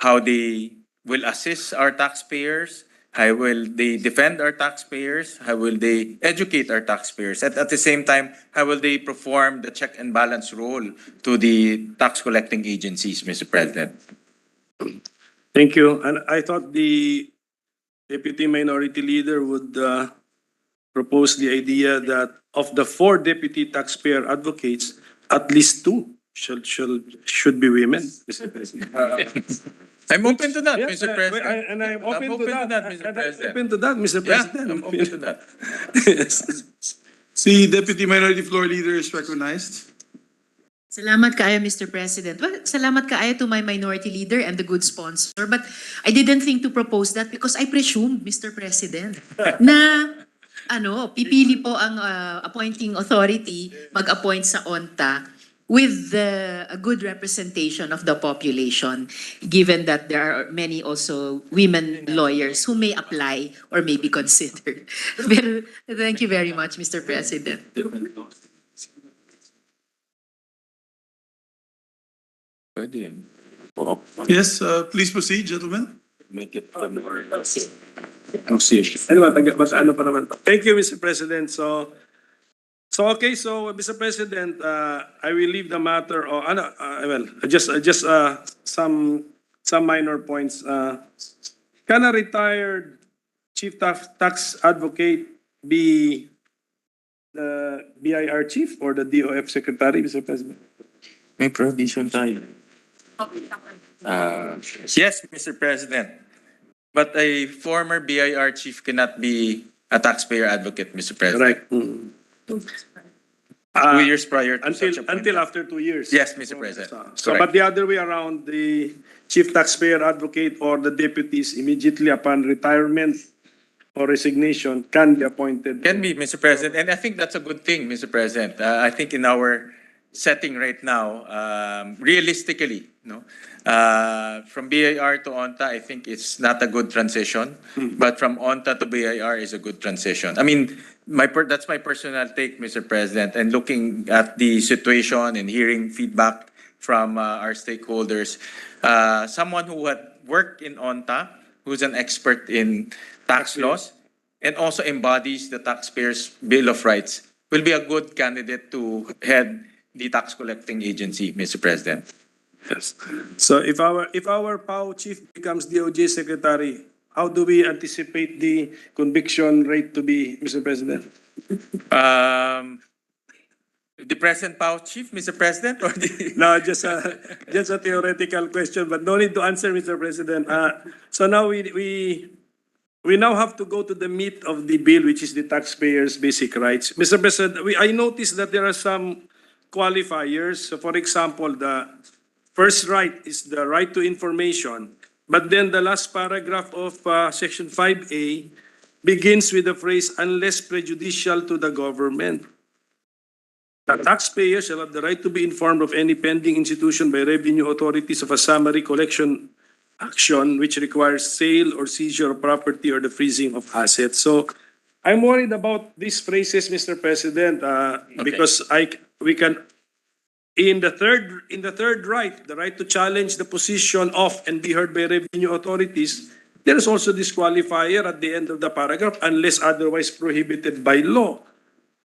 how they will assist our taxpayers, how will they defend our taxpayers, how will they educate our taxpayers, at the same time, how will they perform the check and balance role to the tax collecting agencies, Mr. President. Thank you. And I thought the Deputy Minority Leader would propose the idea that of the 4 deputy taxpayer advocates, at least 2 should be women, Mr. President. I'm open to that, Yeah, Mr. President. I'm open to that, Mr. And I'm President. open to that, Mr. Yeah, President. I'm open to that. Yes. See, Deputy Minority Floor Leader is recognized. Salamat kaayo, Mr. President. Well, salamat kaayo to my minority leader and the good sponsor. But I didn't think to propose that because I presumed, Mr. President, na pipili po ang appointing authority mag-appoint sa ONTA with a good representation of the population, given that there are many also women lawyers who may apply or may be considered. Pero thank you very much, Mr. President. Pwede yan. Yes, please proceed, gentlemen. Make it more Ano pa naman to? Thank you, Mr. President. So Mr. President, I will leave the matter or just some minor points. Can a retired chief tax advocate be the BIR chief or the DOF secretary, Mr. President? May provision tayo. Yes, Mr. President. But a former BIR chief cannot be a taxpayer advocate, Mr. President. Correct. 2 years prior to such Until appointment. after 2 years. Yes, Mr. President. So, but the other way around, the chief taxpayer advocate or the deputies immediately upon retirement or resignation can be appointed. Can be, Mr. President. And I think that's a good thing, Mr. President. I think in our setting right now, realistically, from BIR to ONTA, I think it's not a good transition. But from ONTA to BIR is a good transition. I mean, that's my personal take, Mr. President. And looking at the situation and hearing feedback from our stakeholders, someone who had worked in ONTA, who's an expert in tax laws, and also embodies the taxpayers' Bill of Rights, will be a good candidate to head the tax collecting agency, Mr. President. Yes. So if our PAO chief becomes DOJ secretary, how do we anticipate the conviction rate to be, Mr. President? The present PAO chief, Mr. President, or the No, just a theoretical question, but no need to answer, Mr. President. So now we now have to go to the meat of the bill, which is the taxpayers' basic rights. Mr. President, I noticed that there are some qualifiers. So for example, the first right is the right to information, but then the last paragraph of Section 5A begins with the phrase, unless prejudicial to the government. The taxpayers shall have the right to be informed of any pending institution by revenue authorities of a summary collection action which requires sale or seizure of property or the freezing of assets. So I'm worried about these phrases, Mr. President, because we can in the third right, the right to challenge the position of and be heard by revenue authorities, there is also this qualifier at the end of the paragraph, unless otherwise prohibited by law.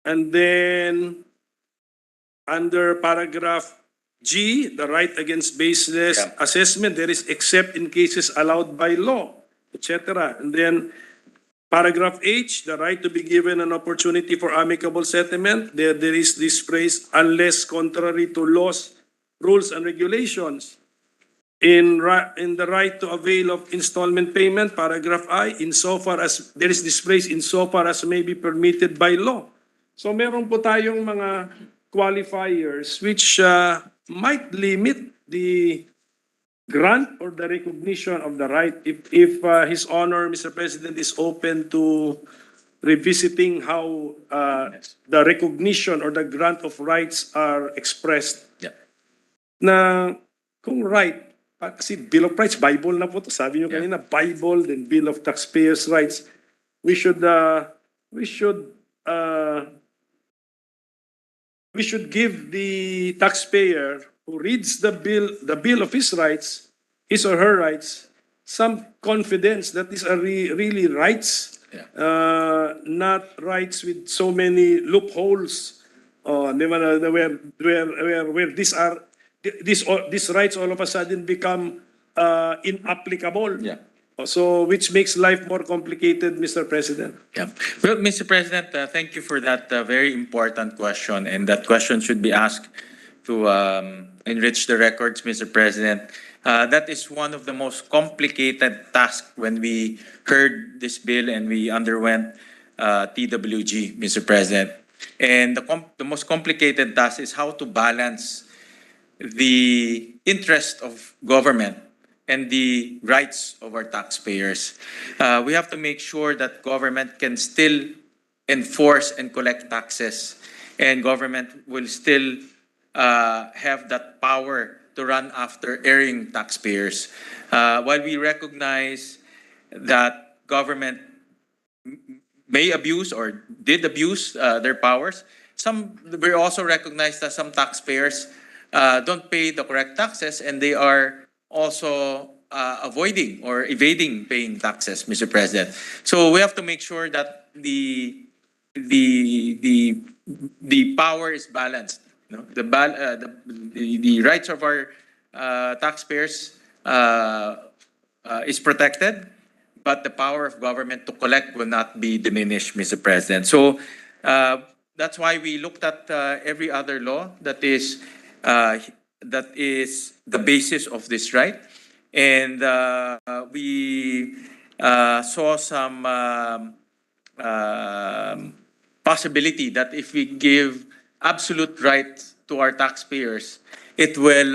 And then under paragraph G, the right against baseless Yeah. assessment, there is except in cases allowed by law, etc. And then paragraph H, the right to be given an opportunity for amicable settlement, there is this phrase, unless contrary to laws, rules, and regulations. In the right to avail of installment payment, paragraph I, insofar as, there is this phrase, insofar as may be permitted by law. So meron po tayong mga qualifiers which might limit the grant or the recognition of the right if His Honor, Mr. President, is open to revisiting how the recognition or the grant of rights are expressed. Yeah. Na kung right, kasi Bill of Rights, Bible na po to. Sabi niyo kanina, Bible, then Bill of Taxpayers' Rights. We should give the taxpayer who reads the bill of his rights, his or her rights, some confidence that these are really rights, not rights with so many loopholes, where these rights all of a sudden become inapplicable. Yeah. So, which makes life more complicated, Mr. President. Yeah. Well, Mr. President, thank you for that very important question. And that question should be asked to enrich the records, Mr. President. That is one of the most complicated tasks when we heard this bill and we underwent TWG, Mr. President. And the most complicated task is how to balance the interest of government and the rights of our taxpayers. We have to make sure that government can still enforce and collect taxes, and government will still have that power to run after erring taxpayers. While we recognize that government may abuse or did abuse their powers, we also recognize that some taxpayers don't pay the correct taxes, and they are also avoiding or evading paying taxes, Mr. President. So we have to make sure that the power is balanced. You know? The rights of our taxpayers is protected, but the power of government to collect will not be diminished, Mr. President. So that's why we looked at every other law that is the basis of this right. And we saw some possibility that if we give absolute rights to our taxpayers, it will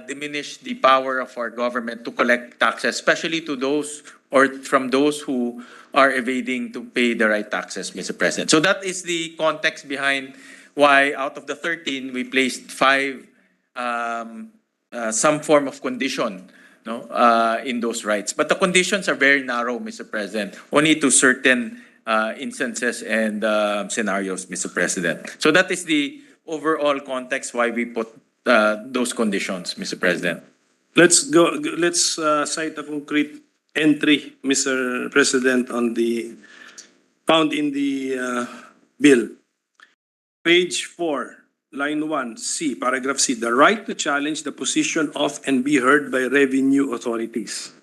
diminish the power of our government to collect taxes, especially to those or from those who are evading to pay the right taxes, Mr. President. So that is the context behind why out of the 13, we placed 5 some form of condition in those rights. But the conditions are very narrow, Mr. President, only to certain instances and scenarios, Mr. President. So that is the overall context why we put those conditions, Mr. President. Let's cite a concrete entry, Mr. President, found in the bill. Page 4. Line 1, C, paragraph C, the right to challenge the position of and be heard by revenue authorities.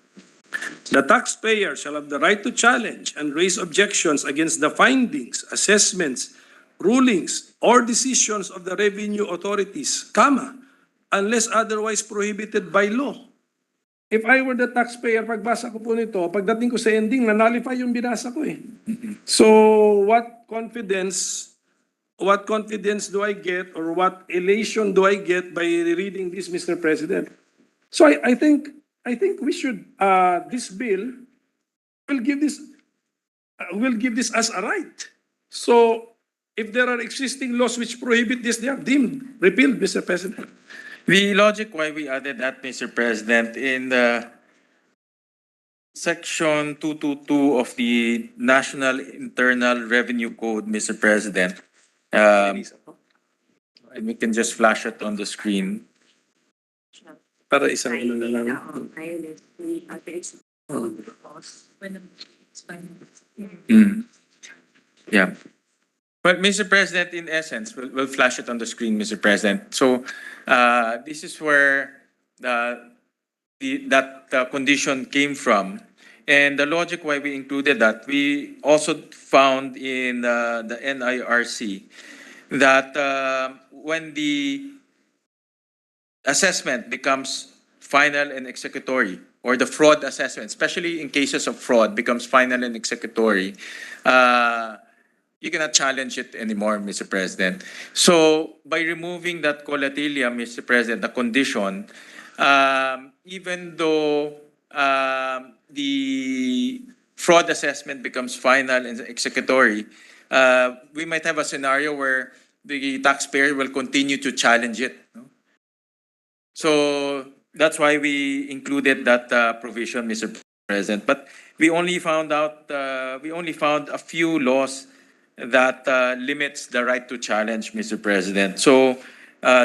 The taxpayer shall have the right to challenge and raise objections against the findings, assessments, rulings, or decisions of the revenue authorities, unless otherwise prohibited by law. If I were the taxpayer, pagbasa ko po nito, pagdating ko sa ending, nanalify yung binasa ko eh. So, what confidence do I get or what elation do I get by reading this, Mr. President? So I think we should this bill will give this as a right. So if there are existing laws which prohibit this, they are deemed repealed, Mr. President. The logic why we added that, Mr. President, in the Section 222 of the National Internal Revenue Code, Mr. President, and we can just flash it on the screen. Para isang ano na lang. Yeah. Well, Mr. President, in essence, we'll flash it on the screen, Mr. President. So this is where that condition came from. And the logic why we included that, we also found in the NIRC that when the assessment becomes final and executory, or the fraud assessment, especially in cases of fraud, becomes final and executory, you cannot challenge it anymore, Mr. President. So by removing that colatilia, Mr. President, the condition, even though the fraud assessment becomes final and executory, we might have a scenario where the taxpayer will continue to challenge it. No? So that's why we included that provision, Mr. President. But we only found a few laws that limits the right to challenge, Mr. President. So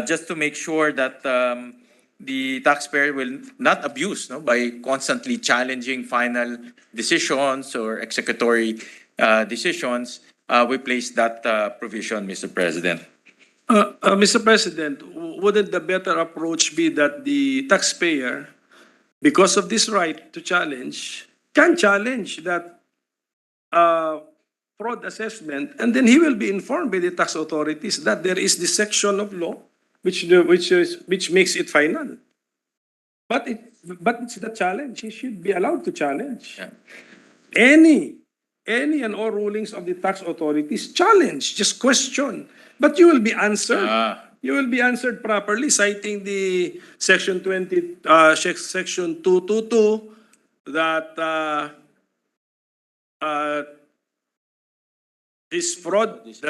just to make sure that the taxpayer will not abuse by constantly challenging final decisions or executory decisions, we placed that provision, Mr. President. Mr. President, wouldn't the better approach be that the taxpayer, because of this right to challenge, can challenge that fraud assessment, and then he will be informed by the tax authorities that there is this section of law which makes it final. But it's the challenge. He should be allowed to challenge. Yeah. Any and all rulings of the tax authorities, challenge, just question. But you will be answered. You will be answered properly, citing the section 222 that the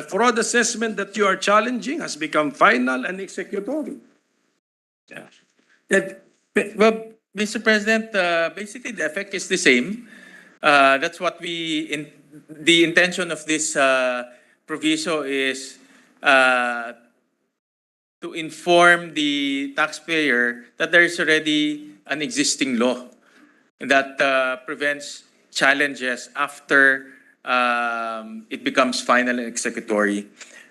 fraud assessment that you are challenging has become final and executory. Yeah. Well, Mr. President, basically the effect is the same. That's what the intention of this proviso is to inform the taxpayer that there is already an existing law that prevents challenges after it becomes final and executory.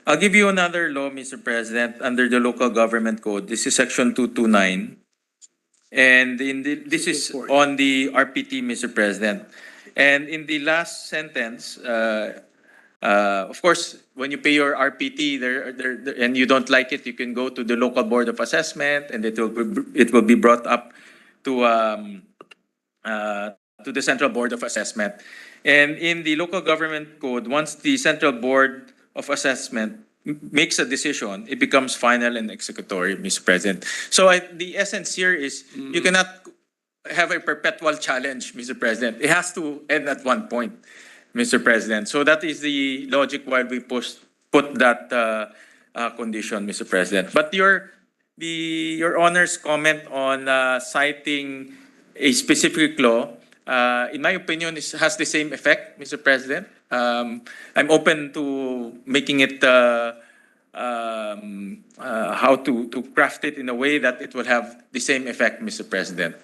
I'll give you another law, Mr. President, under the Local Government Code. This is Section 229. And this is on the RPT, Mr. President. And in the last sentence, of course, when you pay your RPT and you don't like it, you can go to the local board of assessment, and it will be brought up to the central board of assessment. And in the local government code, once the central board of assessment makes a decision, it becomes final and executory, Mr. President. So the essence here is you cannot have a perpetual challenge, Mr. President. It has to end at one point, Mr. President. So that is the logic why we put that condition, Mr. President. But your Honor's comment on citing a specific law, in my opinion, has the same effect, Mr. President. I'm open to making it how to craft it in a way that it will have the same effect, Mr. President.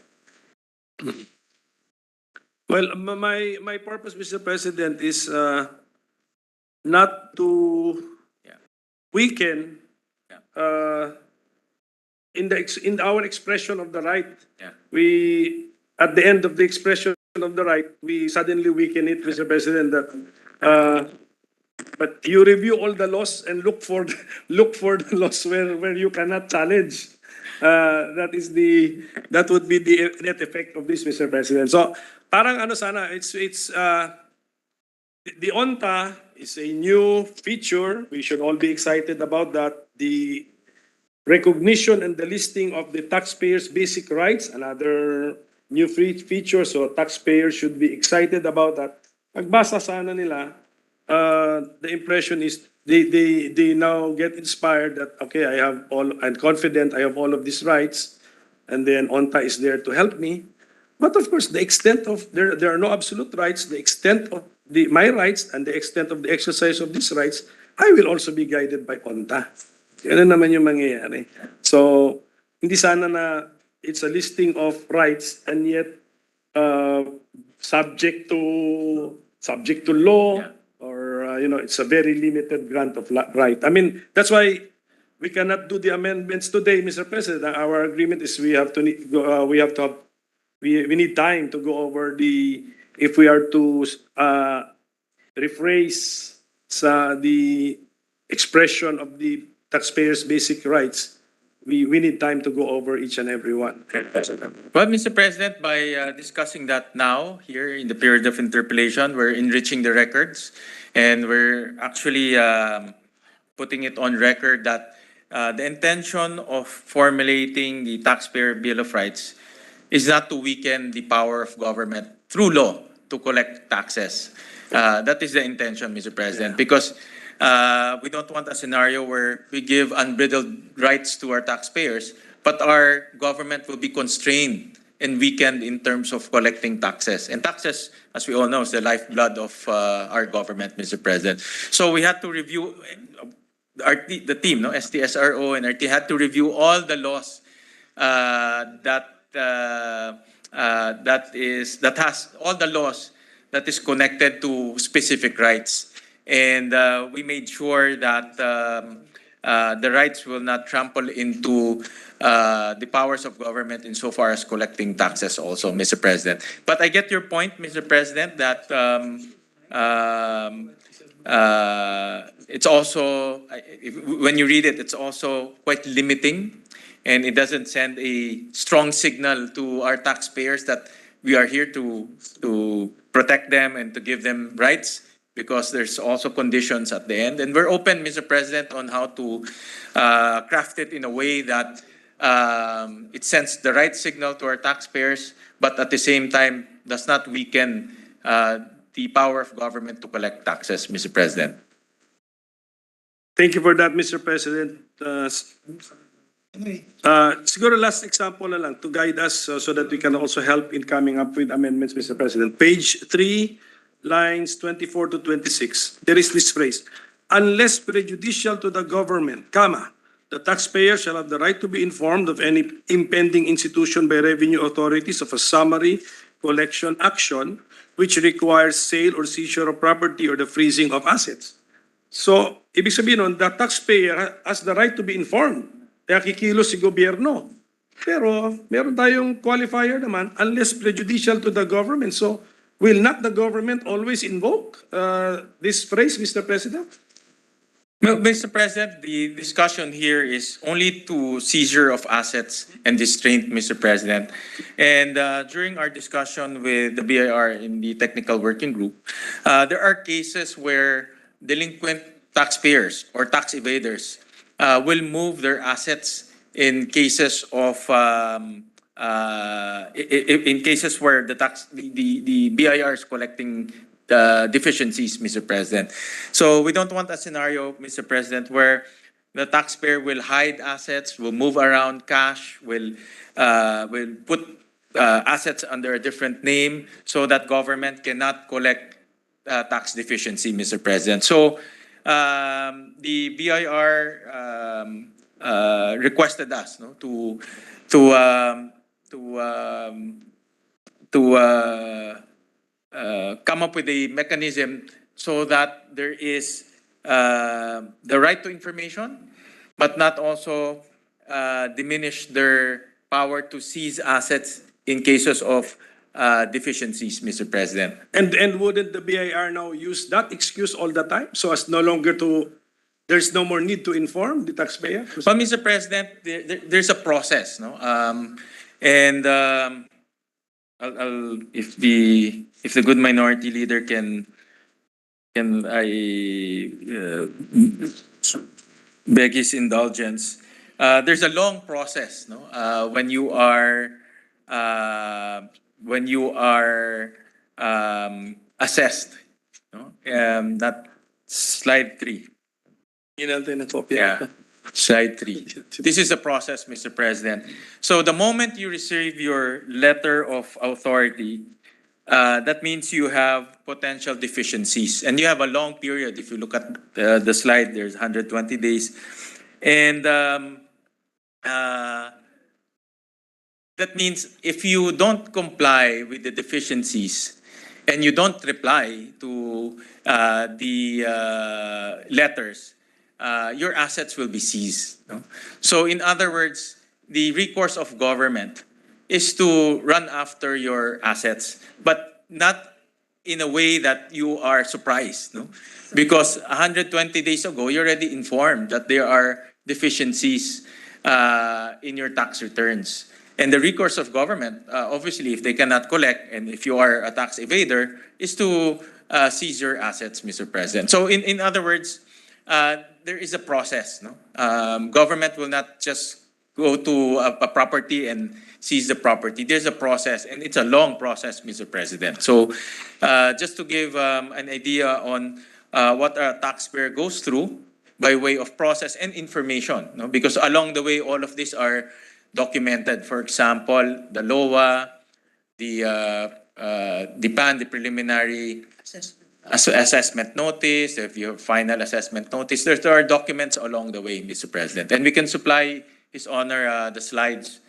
Well, my purpose, Mr. President, is not to weaken in our expression of the right. Yeah. We, at the end of the expression of the right, we suddenly weaken it, Mr. President. But you review all the laws and look for the laws where you cannot challenge. That would be the net effect of this, Mr. President. So parang ano sana, it's the ONTA is a new feature. We should all be excited about that. The recognition and the listing of the taxpayers' basic rights, another new feature. So taxpayers should be excited about that. Pagbasa sana nila, the impression is they now get inspired that, okay, I'm confident I have all of these rights, and then ONTA is there to help me. But of course, the extent of, there are no absolute rights, the extent of my rights and the extent of the exercise of these rights, I will also be guided by ONTA. Yan naman yung mangyayari. So, hindi sana na it's a listing of rights and yet subject to law, or it's a very limited grant of right. I mean, that's why we cannot do the amendments today, Mr. President. Our agreement is we need time to go over if we are to rephrase the expression of the taxpayers' basic rights. We need time to go over each and every one. Well, Mr. President, by discussing that now, here in the period of interpellation, we're enriching the records, and we're actually putting it on record that the intention of formulating the Taxpayer Bill of Rights is not to weaken the power of government through law to collect taxes. That is the intention, Mr. President, because we don't want a scenario where we give unbridled rights to our taxpayers, but our government will be constrained and weakened in terms of collecting taxes. And taxes, as we all know, is the lifeblood of our government, Mr. President. So we had to review, the team, STSRO and RT had to review all the laws that has all the laws that is connected to specific rights. And we made sure that the rights will not trample into the powers of government insofar as collecting taxes also, Mr. President. But I get your point, Mr. President, that it's also, when you read it, it's also quite limiting, and it doesn't send a strong signal to our taxpayers that we are here to protect them and to give them rights, because there's also conditions at the end. And we're open, Mr. President, on how to craft it in a way that it sends the right signal to our taxpayers, but at the same time does not weaken the power of government to collect taxes, Mr. President. Thank you for that, Mr. President. Siguro last example na lang to guide us so that we can also help in coming up with amendments, Mr. President. Page 3, lines 24 to 26. There is this phrase, unless prejudicial to the government, comma, the taxpayer shall have the right to be informed of any impending institution by revenue authorities of a summary collection action which requires sale or seizure of property or the freezing of assets. So, ibig sabihin nun, the taxpayer has the right to be informed. Kaya kikilos si gobyerno. Pero, meron tayong qualifier naman, unless prejudicial to the government. So, will not the government always invoke this phrase, Mr. President? Well, Mr. President, the discussion here is only to seizure of assets and restraint, Mr. President. And during our discussion with the BIR in the technical working group, there are cases where delinquent taxpayers or tax evaders will move their assets in cases of in cases where the BIR is collecting deficiencies, Mr. President. So we don't want a scenario, Mr. President, where the taxpayer will hide assets, will move around cash, will put assets under a different name so that government cannot collect tax deficiency, Mr. President. So the BIR requested us to come up with a mechanism so that there is the right to information, but not also diminish their power to seize assets in cases of deficiencies, Mr. President. And wouldn't the BIR now use that excuse all the time so as no longer there's no more need to inform the taxpayer? But Mr. President, there's a process, no? If the good minority leader can beg his indulgence. There's a long process, no? When you are assessed, no? That slide 3. Yeah. Slide 3. This is the process, Mr. President. So the moment you receive your letter of authority, that means you have potential deficiencies. And you have a long period. If you look at the slide, there's 120 days. And that means if you don't comply with the deficiencies, and you don't reply to the letters, your assets will be seized. No? So in other words, the recourse of government is to run after your assets, but not in a way that you are surprised. No? Because 120 days ago, you're already informed that there are deficiencies in your tax returns. And the recourse of government, obviously, if they cannot collect, and if you are a tax evader, is to seize your assets, Mr. President. So in other words, there is a process. No? Government will not just go to a property and seize the property. There's a process, and it's a long process, Mr. President. So just to give an idea on what a taxpayer goes through by way of process and information, no? Because along the way, all of these are documented. For example, the LOA, the PAN, the preliminary assessment notice, if you have final assessment notice, there are documents along the way, Mr. President. And we can supply His Honor the slides.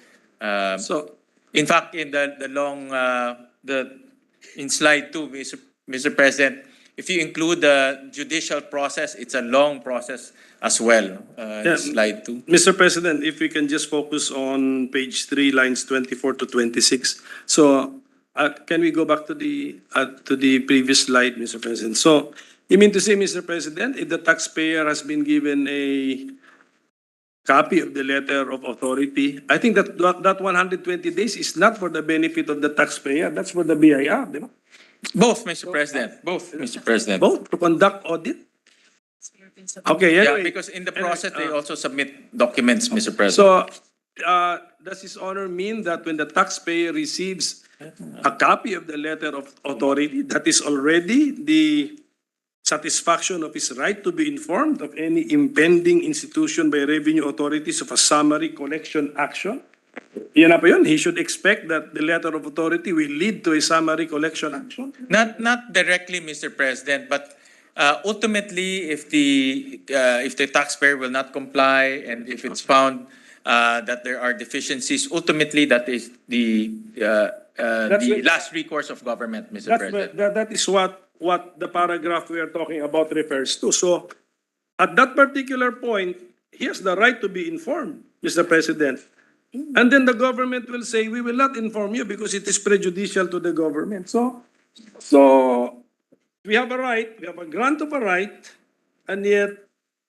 So, In fact, in the long, in slide 2, Mr. President, if you include the judicial process, it's a long process as well. Yeah. Slide 2. Mr. President, if we can just focus on page 3, lines 24 to 26. So, can we go back to the previous slide, Mr. President? So, you mean to say, Mr. President, if the taxpayer has been given a copy of the letter of authority, I think that 120 days is not for the benefit of the taxpayer. That's for the BIR, di ba? Both, Mr. President. Both, Mr. President. Both to conduct audit. Okay, Yeah, anyway. because in the process, they also submit documents, Mr. President. So, does His Honor mean that when the taxpayer receives a copy of the letter of authority, that is already the satisfaction of his right to be informed of any impending institution by revenue authorities of a summary collection action? Yan na po yun. He should expect that the letter of authority will lead to a summary collection action. Not directly, Mr. President, but ultimately, if the taxpayer will not comply and if it's found that there are deficiencies, ultimately that is the last recourse of government, Mr. President. That is what the paragraph we are talking about refers to. So, at that particular point, he has the right to be informed, Mr. President. And then the government will say, we will not inform you because it is prejudicial to the government. So we have a right, we have a grant of a right, and yet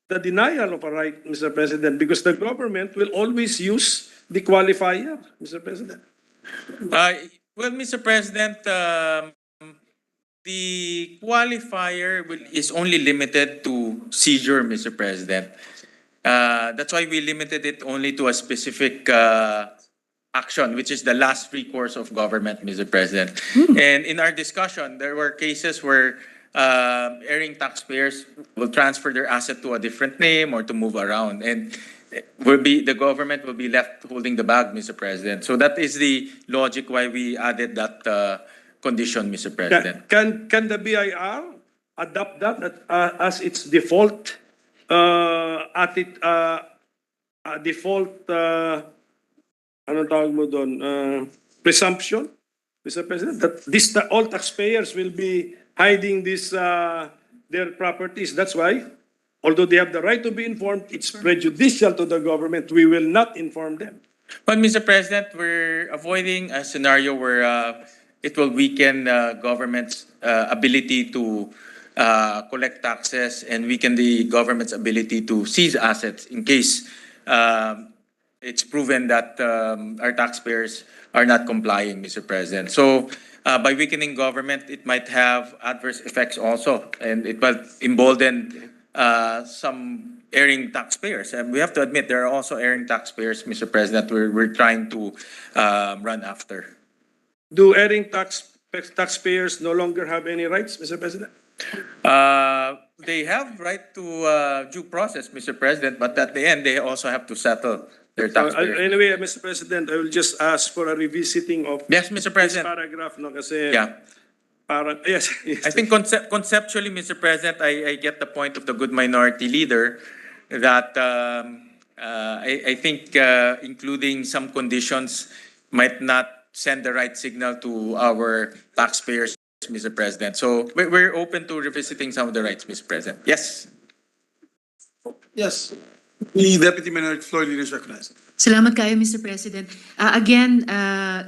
the denial of a right, Mr. President, because the government will always use the qualifier, Mr. President. Well, Mr. President, the qualifier is only limited to seizure, Mr. President. That's why we limited it only to a specific action, which is the last recourse of government, Mr. President. And in our discussion, there were cases where erring taxpayers will transfer their asset to a different name or to move around. And the government will be left holding the bag, Mr. President. So that is the logic why we added that condition, Mr. President. Can the BIR adopt that as its default anong tawag mo doon, presumption, Mr. President, that all taxpayers will be hiding their properties. That's why, although they have the right to be informed, it's prejudicial to the government. We will not inform them. But Mr. President, we're avoiding a scenario where it will weaken government's ability to collect taxes and weaken the government's ability to seize assets in case it's proven that our taxpayers are not complying, Mr. President. So by weakening government, it might have adverse effects also, and it will embolden some erring taxpayers. And we have to admit there are also erring taxpayers, Mr. President, we're trying to run after. Do erring taxpayers no longer have any rights, Mr. President? They have right to due process, Mr. President, but at the end, they also have to settle their taxpayers. Anyway, Mr. President, I will just ask for a revisiting of Yes, Mr. President. this paragraph. No, kasi Yeah. yes. I think conceptually, Mr. President, I get the point of the good minority leader that I think including some conditions might not send the right signal to our taxpayers Mr. President. So we're open to revisiting some of the rights, Mr. President. Yes. Yes. The Deputy Minority Floor Leader is recognized. Salamat kayo, Mr. President. Again,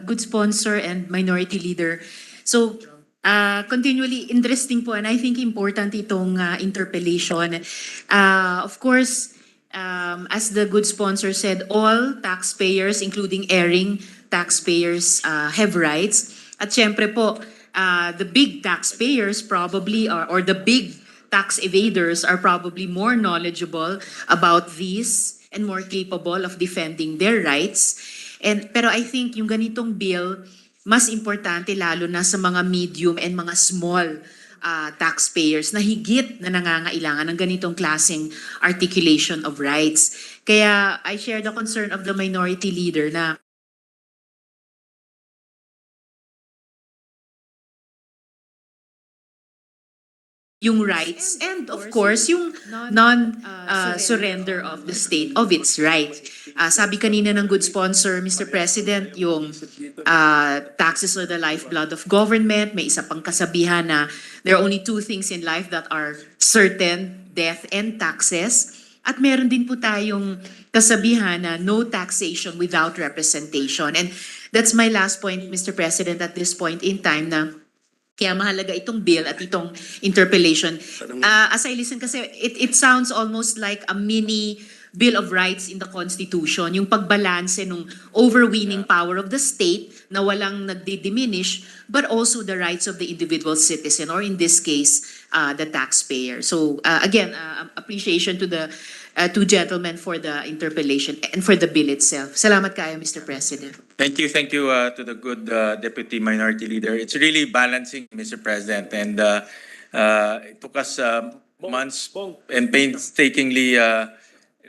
good sponsor and minority leader. So, continually interesting po and I think important itong interpellation. Of course, as the good sponsor said, all taxpayers, including erring taxpayers, have rights. At syempre po, the big taxpayers probably or the big tax evaders are probably more knowledgeable about these and more capable of defending their rights. Pero I think yung ganitong bill, mas importante lalo na sa mga medium and mga small taxpayers na higit na nangangailangan ng ganitong klaseng articulation of rights. Kaya I share the concern of the minority leader na yung rights and of course yung non-surrender of the state of its right. Sabi kanina ng good sponsor, Mr. President, yung taxes are the lifeblood of government. May isa pang kasabihan na there are only two things in life that are certain, death and taxes. At meron din po tayong kasabihan na no taxation without representation. And that's my last point, Mr. President, at this point in time na kaya mahalaga itong bill at itong interpellation. As I listen kasi, it sounds almost like a mini Bill of Rights in the Constitution, yung pagbalanse ng overweening power of the state na walang nagdi-diminish, but also the rights of the individual citizen, or in this case, the taxpayer. So again, appreciation to the two gentlemen for the interpellation and for the bill itself. Salamat kayo, Mr. President. Thank you to the good Deputy Minority Leader. It's really balancing, Mr. President, and it took us months and painstakingly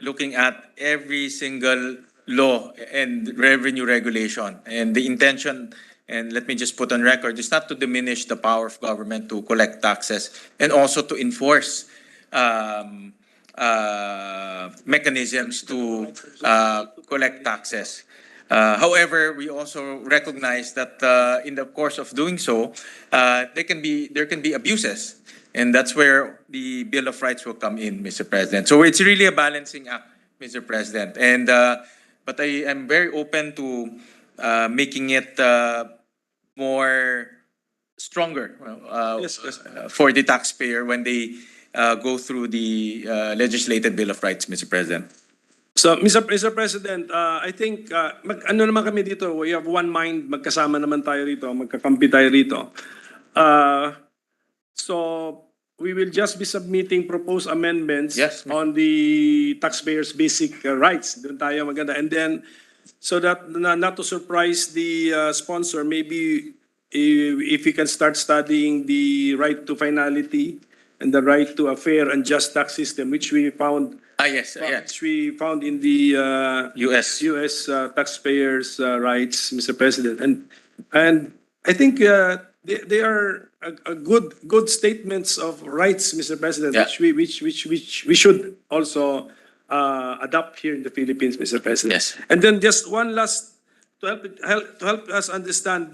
looking at every single law and revenue regulation. And the intention, and let me just put on record, is not to diminish the power of government to collect taxes and also to enforce mechanisms to collect taxes. However, we also recognize that in the course of doing so, there can be abuses. And that's where the Bill of Rights will come in, Mr. President. So it's really a balancing act, Mr. President. And but I am very open to making it more stronger for the taxpayer when they go through the legislated Bill of Rights, Mr. President. So, Mr. President, I think, ano naman kami dito, we have one mind, magkasama naman tayo rito, magkakampi tayo rito. So, we will just be submitting proposed amendments on the taxpayers' basic rights. Doon tayo maganda. And then, so that not to surprise the sponsor, maybe if we can start studying the right to finality and the right to a fair and just tax system, which we found which we found in the U.S. taxpayers' rights, Mr. President, and I think they are a good statements of rights, Mr. President, which we should also adopt here in the Philippines, Mr. President. Yes. And then just one last to help us understand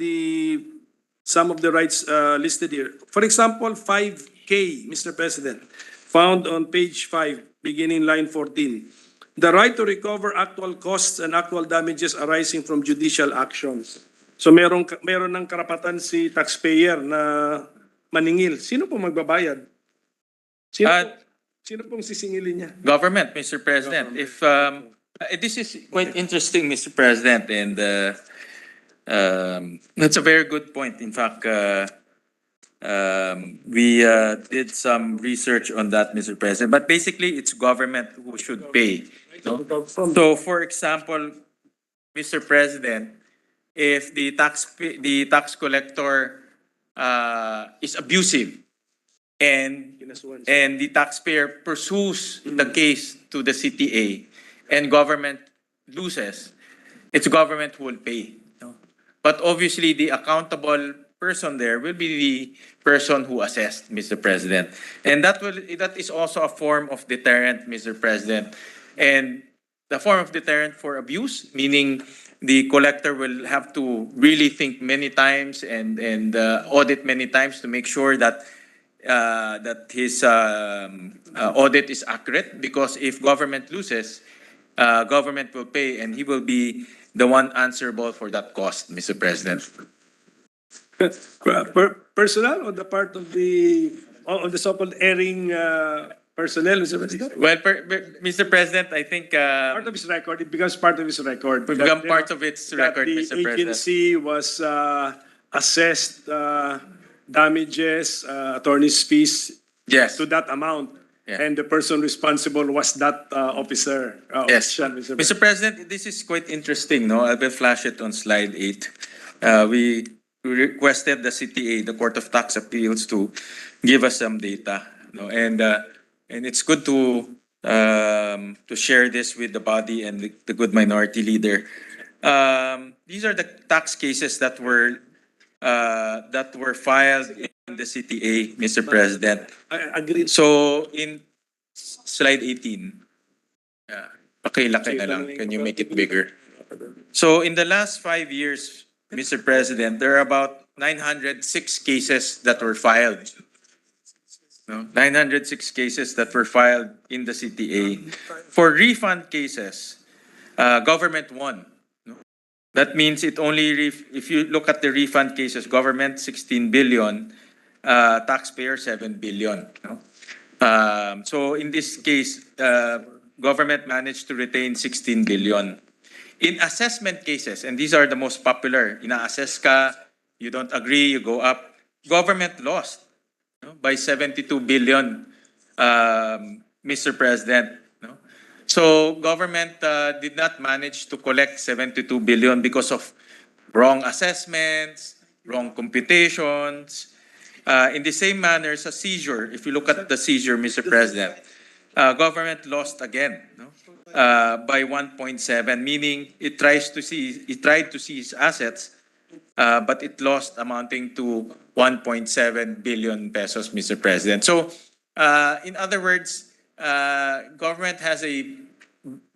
some of the rights listed here. For example, 5K, Mr. President, found on page 5. Beginning line 14. The right to recover actual costs and actual damages arising from judicial actions. So meron ng karapatan si taxpayer na maningil. Sino po magbabayad? Sino pong sisingilin niya? Government, Mr. President. If this is quite interesting, Mr. President, and that's a very good point. In fact, we did some research on that, Mr. President. But basically, it's government who should pay. No? So, for example, Mr. President, if the tax collector is abusive and the taxpayer pursues the case to the CTA and government loses, it's government who will pay. No? But obviously, the accountable person there will be the person who assessed, Mr. President. And that is also a form of deterrent, Mr. President. And the form of deterrent for abuse, meaning the collector will have to really think many times and audit many times to make sure that that his audit is accurate, because if government loses, government will pay and he will be the one answerable for that cost, Mr. President. Personnel on the part of the so-called erring personnel, Mr. President? Well, Mr. President, I think Part of his record, it becomes part of his record. become part of its record, The Mr. President. agency was assessed damages, attorney's fees Yes. to that amount. Yeah. And the person responsible was that officer. Yes. official, Mr. Mr. President, this is quite interesting, no? I will flash it on slide 8. We requested the CTA, the Court of Tax Appeals, to give us some data, no? And it's good to share this with the body and the good minority leader. These are the tax cases that were filed in the CTA, Mr. President. I agree. So in slide 18, pakilaki na lang. Can you make it bigger? So in the last 5 years, Mr. President, there are about 906 cases that were filed. No? 906 cases that were filed in the CTA. For refund cases, government won. No? That means it only, if you look at the refund cases, government 16 billion, taxpayer 7 billion. No? So in this case, government managed to retain 16 billion. In assessment cases, and these are the most popular, ina-assess ka, you don't agree, you go up, government lost, no, by 72 billion, Mr. President. No? So government did not manage to collect 72 billion because of wrong assessments, wrong computations. In the same manner, sa seizure, if you look at the seizure, Mr. President, government lost again, no? By 1.7, meaning it tried to seize assets, but it lost amounting to 1.7 billion pesos, Mr. President. So, in other words, government has a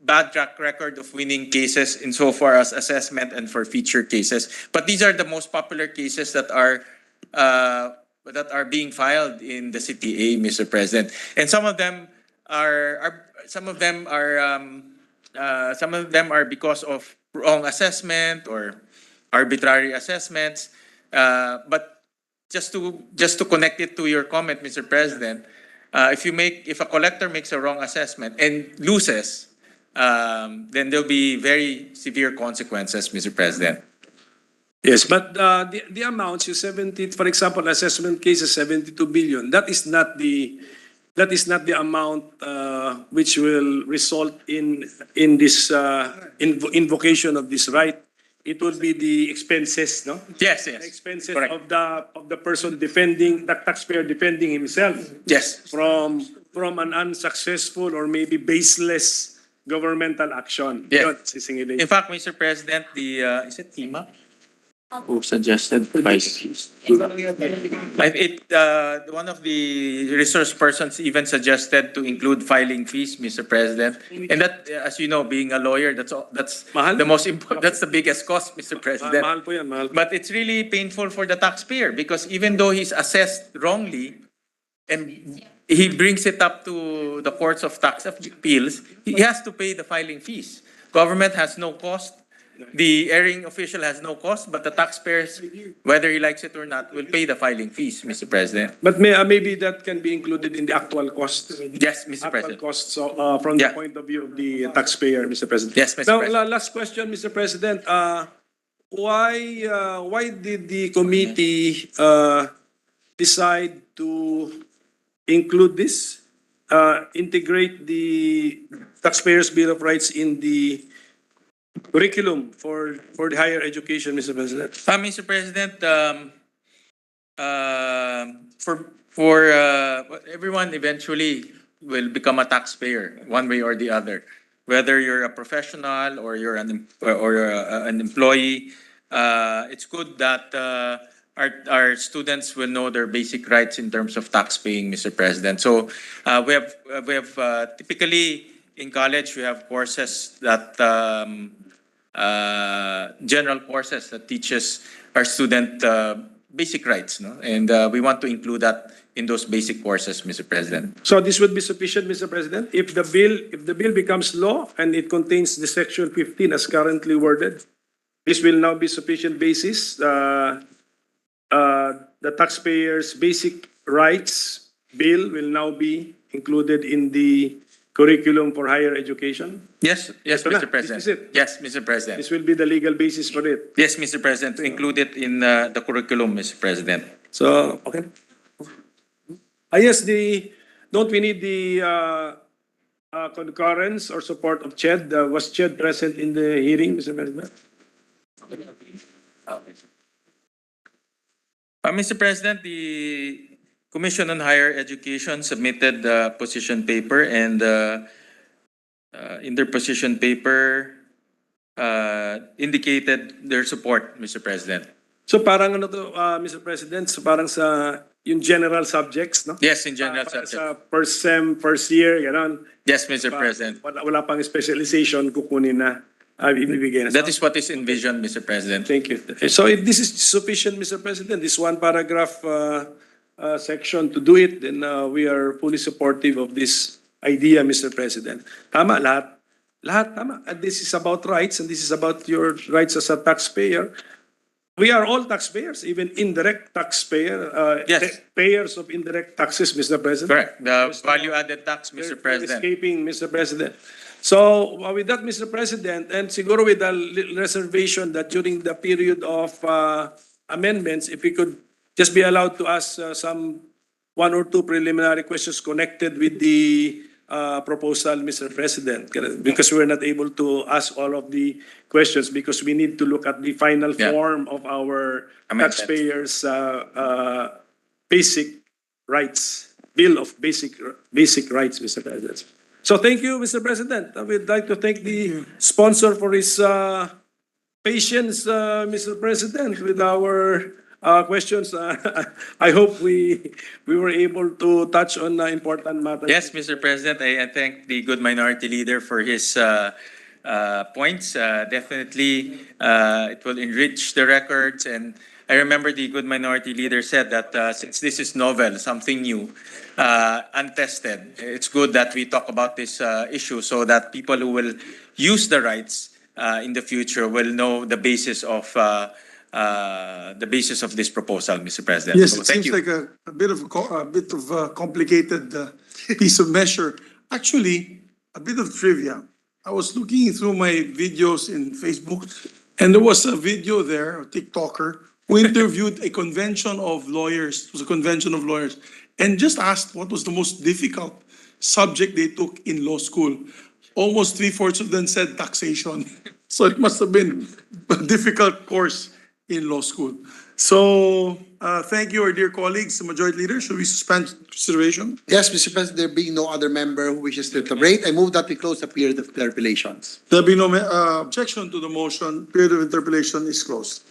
bad track record of winning cases insofar as assessment and for feature cases. But these are the most popular cases that are being filed in the CTA, Mr. President, and some of them are because of wrong assessment or arbitrary assessments. But just to connect it to your comment, Mr. President, if a collector makes a wrong assessment and loses, then there'll be very severe consequences, Mr. President. Yes, but the amounts, you 70, for example, assessment cases 72 billion. That is not the amount which will result in this invocation of this right. It will be the expenses, no? Yes. The expenses Correct. of the person defending, the taxpayer defending himself. Yes. From an unsuccessful or maybe baseless governmental action. Yes. Yun, sisingilin. In fact, Mr. President, is it TIMA? Who suggested vice? One of the resource persons even suggested to include filing fees, Mr. President. And that, as you know, being a lawyer, that's Mahal? the most important, that's the biggest cost, Mr. President. Mahal po yan, mahal. But it's really painful for the taxpayer because even though he's assessed wrongly and he brings it up to the courts of tax appeals, he has to pay the filing fees. Government has no cost. The erring official has no cost, but the taxpayers, whether he likes it or not, will pay the filing fees, Mr. President. But maybe that can be included in the actual cost. Yes, Mr. Actual President. costs from the Yeah. point of view of the taxpayer, Mr. President. Yes, Mr. Now, President. last question, Mr. President. Why did the committee decide to include this, integrate the Taxpayers' Bill of Rights in the curriculum for the higher education, Mr. President? Mr. President, everyone eventually will become a taxpayer one way or the other. Whether you're a professional or you're an employee, it's good that our students will know their basic rights in terms of tax paying, Mr. President. So we have typically in college, we have courses that, general courses that teaches our student basic rights, no? And we want to include that in those basic courses, Mr. President. So this would be sufficient, Mr. President, if the bill becomes law and it contains the section 15 as currently worded. This will now be sufficient basis. The taxpayers' basic rights bill will now be included in the curriculum for higher education. Yes, Ito na, Mr. President. this is it. Yes, Mr. President. This will be the legal basis for it. Yes, Mr. President, to include it in the curriculum, Mr. President. So, okay. Yes, don't we need the concurrence or support of CHED? Was CHED present in the hearing, Mr. President? Mr. President, the Commission on Higher Education submitted the position paper, and in their position paper indicated their support, Mr. President. So parang ano to, Mr. President, so parang sa yung general subjects, no? Yes, in general Para subject. sa first sem, first year, gano'n. Yes, Mr. President. Wala pang specialization, kukunin na. Ibibigay na. That is what is envisioned, Mr. President. Thank you. So if this is sufficient, Mr. President, this one paragraph section to do it, then we are fully supportive of this idea, Mr. President. Tama, lahat. Lahat, tama. And this is about rights, and this is about your rights as a taxpayer. We are all taxpayers, even indirect taxpayer, Yes. payers of indirect taxes, Mr. President. Correct. The value-added tax, Mr. President. Escaping, Mr. President. So with that, Mr. President, and siguro with the reservation that during the period of amendments, if we could just be allowed to ask some one or two preliminary questions connected with the proposal, Mr. President, because we're not able to ask all of the questions because we need to look at the final form of our Amendment. taxpayers' basic rights, Bill of Basic Rights, Mr. President. So thank you, Mr. President. I would like to thank the sponsor for his patience, Mr. President, with our questions. I hope we were able to touch on important matters. Yes, Mr. President, I thank the good minority leader for his points. Definitely, it will enrich the records. And I remember the good minority leader said that since this is novel, something new, untested, it's good that we talk about this issue so that people who will use the rights in the future will know the basis of this proposal, Mr. President. Yes, So, it thank seems you. like a bit of a complicated piece of measure. Actually, a bit of trivia. I was looking through my videos in Facebook, and there was a video there, a TikToker, who interviewed a convention of lawyers. It was a convention of lawyers, and just asked what was the most difficult subject they took in law school. Almost 3/4 of them said taxation. So it must have been a difficult course in law school. So, thank you, our dear colleagues, the Majority Leader. Should we suspend consideration? Yes, Mr. President, there being no other member who wishes to elaborate, I move that we close the period of interpellations. There be no objection to the motion. Period of interpellation is closed.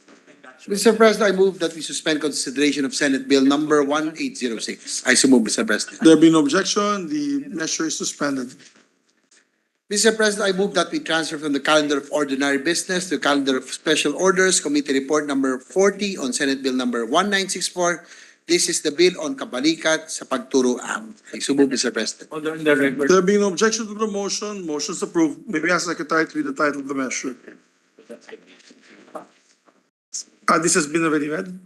Mr. President, I move that we suspend consideration of Senate Bill number 1806. I so move, Mr. President. There be no objection. The measure is suspended. Mr. President, I move that we transfer from the calendar of ordinary business to the calendar of special orders, Committee Report number 40 on Senate Bill number 1964. This is the bill on kabalikat sa pagturuan. I so move, Mr. President. There being no objection to the motion, motion is approved. May we ask Secretary to read the title of the measure? This has been already read.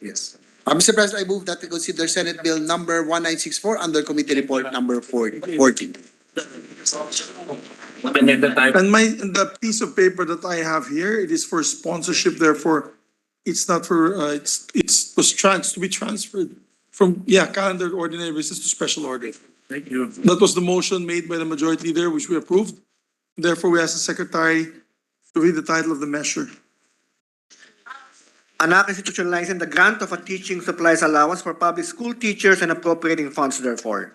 Yes. Mr. President, I move that we consider Senate Bill number 1964 under Committee Report number 14. And the piece of paper that I have here, it is for sponsorship, therefore, it's not for, to be transferred from, calendar ordinary business to special order. Thank you. That was the motion made by the Majority Leader, which we approved. Therefore, we ask the Secretary to read the title of the measure. An act institutionalizing the grant of a teaching supplies allowance for public school teachers and appropriating funds therefore.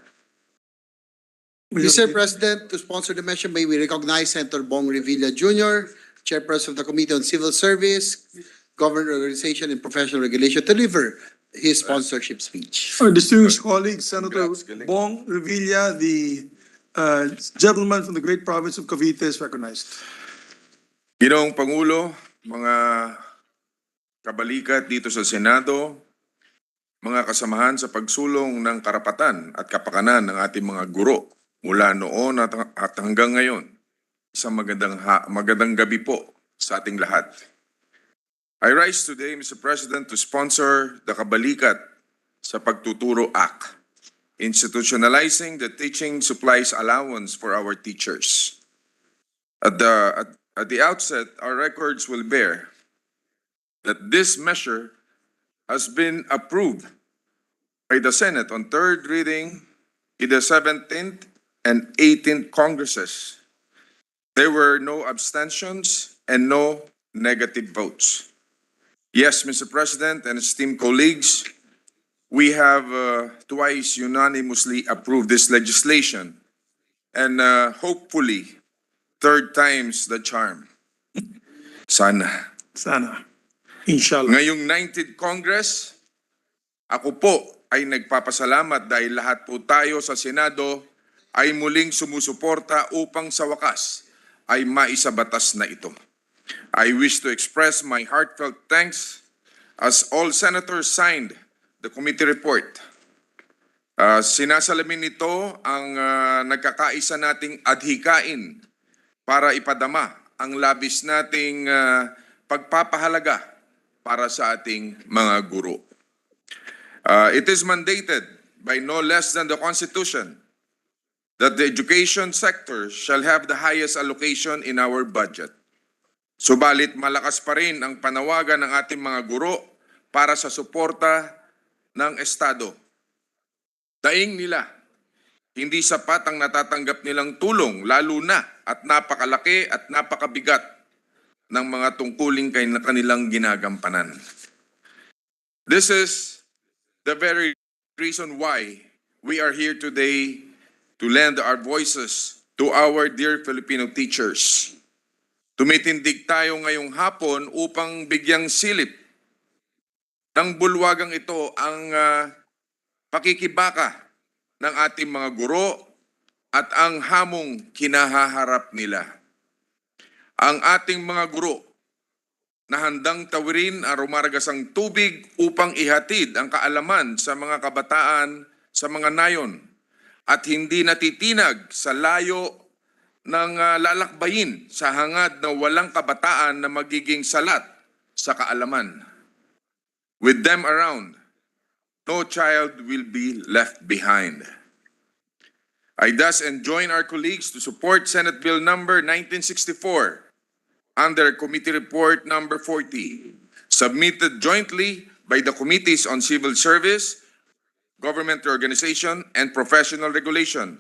Mr. President, to sponsor the measure, may we recognize Senator Bong Revilla Jr., Chairperson of the Committee on Civil Service, Government Organization and Professional Regulation, to deliver his sponsorship speech. Our distinguished colleague, Senator Bong Revilla, the Gentleman from the great province of Cavite is recognized. Ginoong Pangulo, mga kabalikat dito sa Senado, mga kasamahan sa pagsulong ng karapatan at kapakanan ng ating mga guro mula noon at hanggang ngayon. Isang magandang gabi po sa ating lahat. I rise today, Mr. President, to sponsor the Kabalikat sa Pagtuturo Act, institutionalizing the teaching supplies allowance for our teachers. At the outset, our records will bear that this measure has been approved by the Senate on third reading in the 17th and 18th Congresses. There were no abstentions and no negative votes. Yes, Mr. President and esteemed colleagues, we have twice unanimously approved this legislation, and hopefully, third time's the charm. Sana. Sana. Inshallah. Ngayong 19th Congress, ako po ay nagpapasalamat dahil lahat po tayo sa Senado ay muling sumusuporta upang sa wakas ay maisabatas na ito. I wish to express my heartfelt thanks as all senators signed the committee report. Sinasalamin nito ang nagkakaisa nating adhikain para ipadama ang labis nating pagpapahalaga para sa ating mga guro. It is mandated by no less than the Constitution that the education sector shall have the highest allocation in our budget. Subalit malakas pa rin ang panawagan ng ating mga guro para sa suporta ng Estado. Daing nila, hindi sapat ang natatanggap nilang tulong, lalo na at napakalaki at napakabigat ng mga tungkuling kanilang ginagampanan. This is the very reason why we are here today to lend our voices to our dear Filipino teachers. Tumitindig tayo ngayong hapon upang bigyang silip ng bulwagang ito ang pakikibaka ng ating mga guro at ang hamong kinahaharap nila. Ang ating mga guro na handang tawirin ang rumaragasang tubig upang ihatid ang kaalaman sa mga kabataan sa mga nayon at hindi natitinag sa layo ng lalakbayin sa hangad na walang kabataan na magiging salat sa kaalaman. With them around, no child will be left behind. I thus enjoin our colleagues to support Senate Bill number 1964 under Committee Report number 40, submitted jointly by the Committees on Civil Service, Government Organization, and Professional Regulation,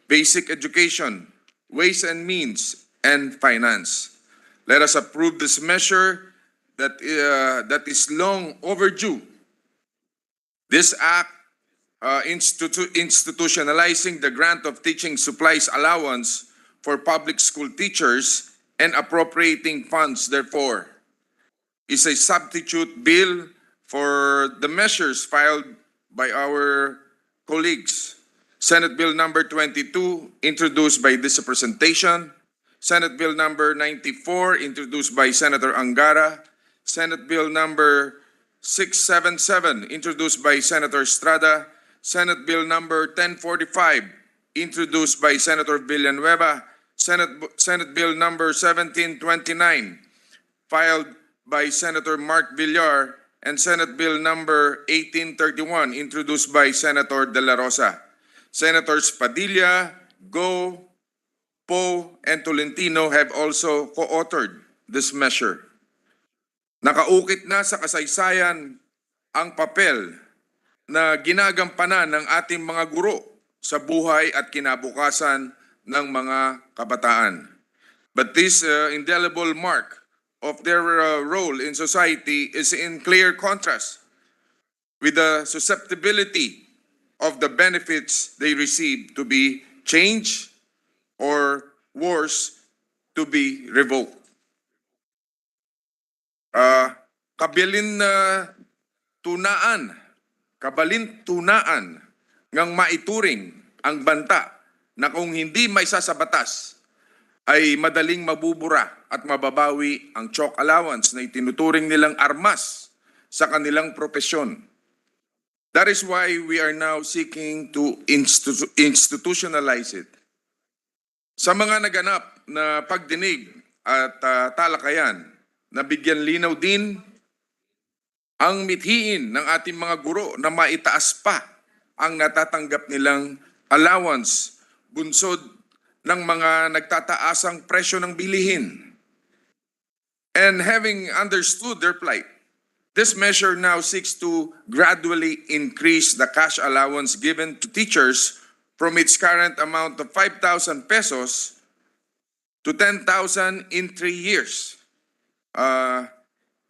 Basic Education, Ways and Means, and Finance. Let us approve this measure that is long overdue. This act institutionalizing the grant of teaching supplies allowance for public school teachers and appropriating funds, therefore, is a substitute bill for the measures filed by our colleagues. Senate Bill number 22, introduced by this representation. Senate Bill number 94, introduced by Senator Angara. Senate Bill number 677, introduced by Senator Estrada. Senate Bill number 1045, introduced by Senator Villanueva. Senate Bill number 1729, filed by Senator Mark Villar. And Senate Bill number 1831, introduced by Senator De La Rosa. Senators Padilla, Go, Poe, and Tolentino have also co-authored this measure. Nakaukit na sa kasaysayan ang papel na ginagampanan ng ating mga guro sa buhay at kinabukasan ng mga kabataan. But this indelible mark of their role in society is in clear contrast with the susceptibility of the benefits they receive to be changed or worse, to be revoked. Kabalintunaan ngang maituring ang banta na kung hindi maisa sa batas, ay madaling mabubura at mababawi ang chalk allowance na itinuturing nilang armas sa kanilang profesyon. That is why we are now seeking to institutionalize it. Sa mga naganap na pagdinig at talakayan, nabigyan linaw din ang mithiin ng ating mga guro na maitaas pa ang natatanggap nilang allowance bunsod ng mga nagtataasang presyo ng bilihin. And having understood their plight, this measure now seeks to gradually increase the cash allowance given to teachers from its current amount of 5,000 pesos to 10,000 in 3 years.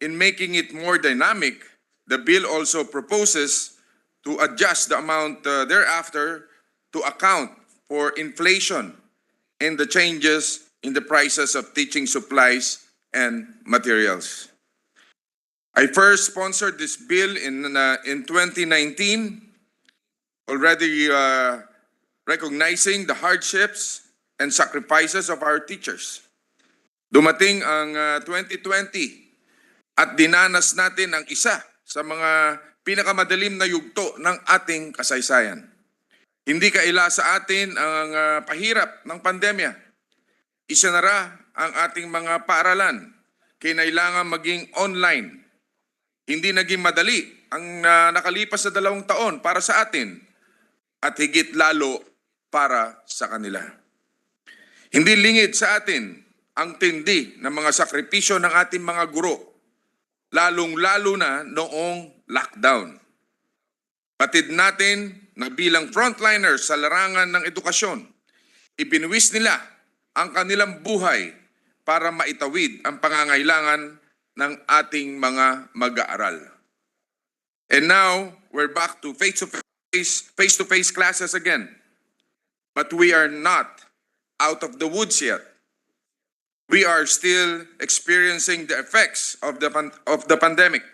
In making it more dynamic, the bill also proposes to adjust the amount thereafter to account for inflation and the changes in the prices of teaching supplies and materials. I first sponsored this bill in 2019, already recognizing the hardships and sacrifices of our teachers. Dumating ang 2020 at dinanas natin ang isa sa mga pinakamadilim na yugto ng ating kasaysayan. Hindi kaila sa atin ang pahirap ng pandemya. Isinara ang ating mga paaralan. Kinailangan maging online. Hindi naging madali ang nakalipas na 2 taon para sa atin at higit lalo para sa kanila. Hindi lingid sa atin ang tindi ng mga sakripisyo ng ating mga guro, lalong-lalo na noong lockdown. Batid natin na bilang frontliners sa larangan ng edukasyon, ibinuwis nila ang kanilang buhay para maitawid ang pangangailangan ng ating mga mag-aaral. And now, we're back to face-to-face classes again. But we are not out of the woods yet. We are still experiencing the effects of the pandemic.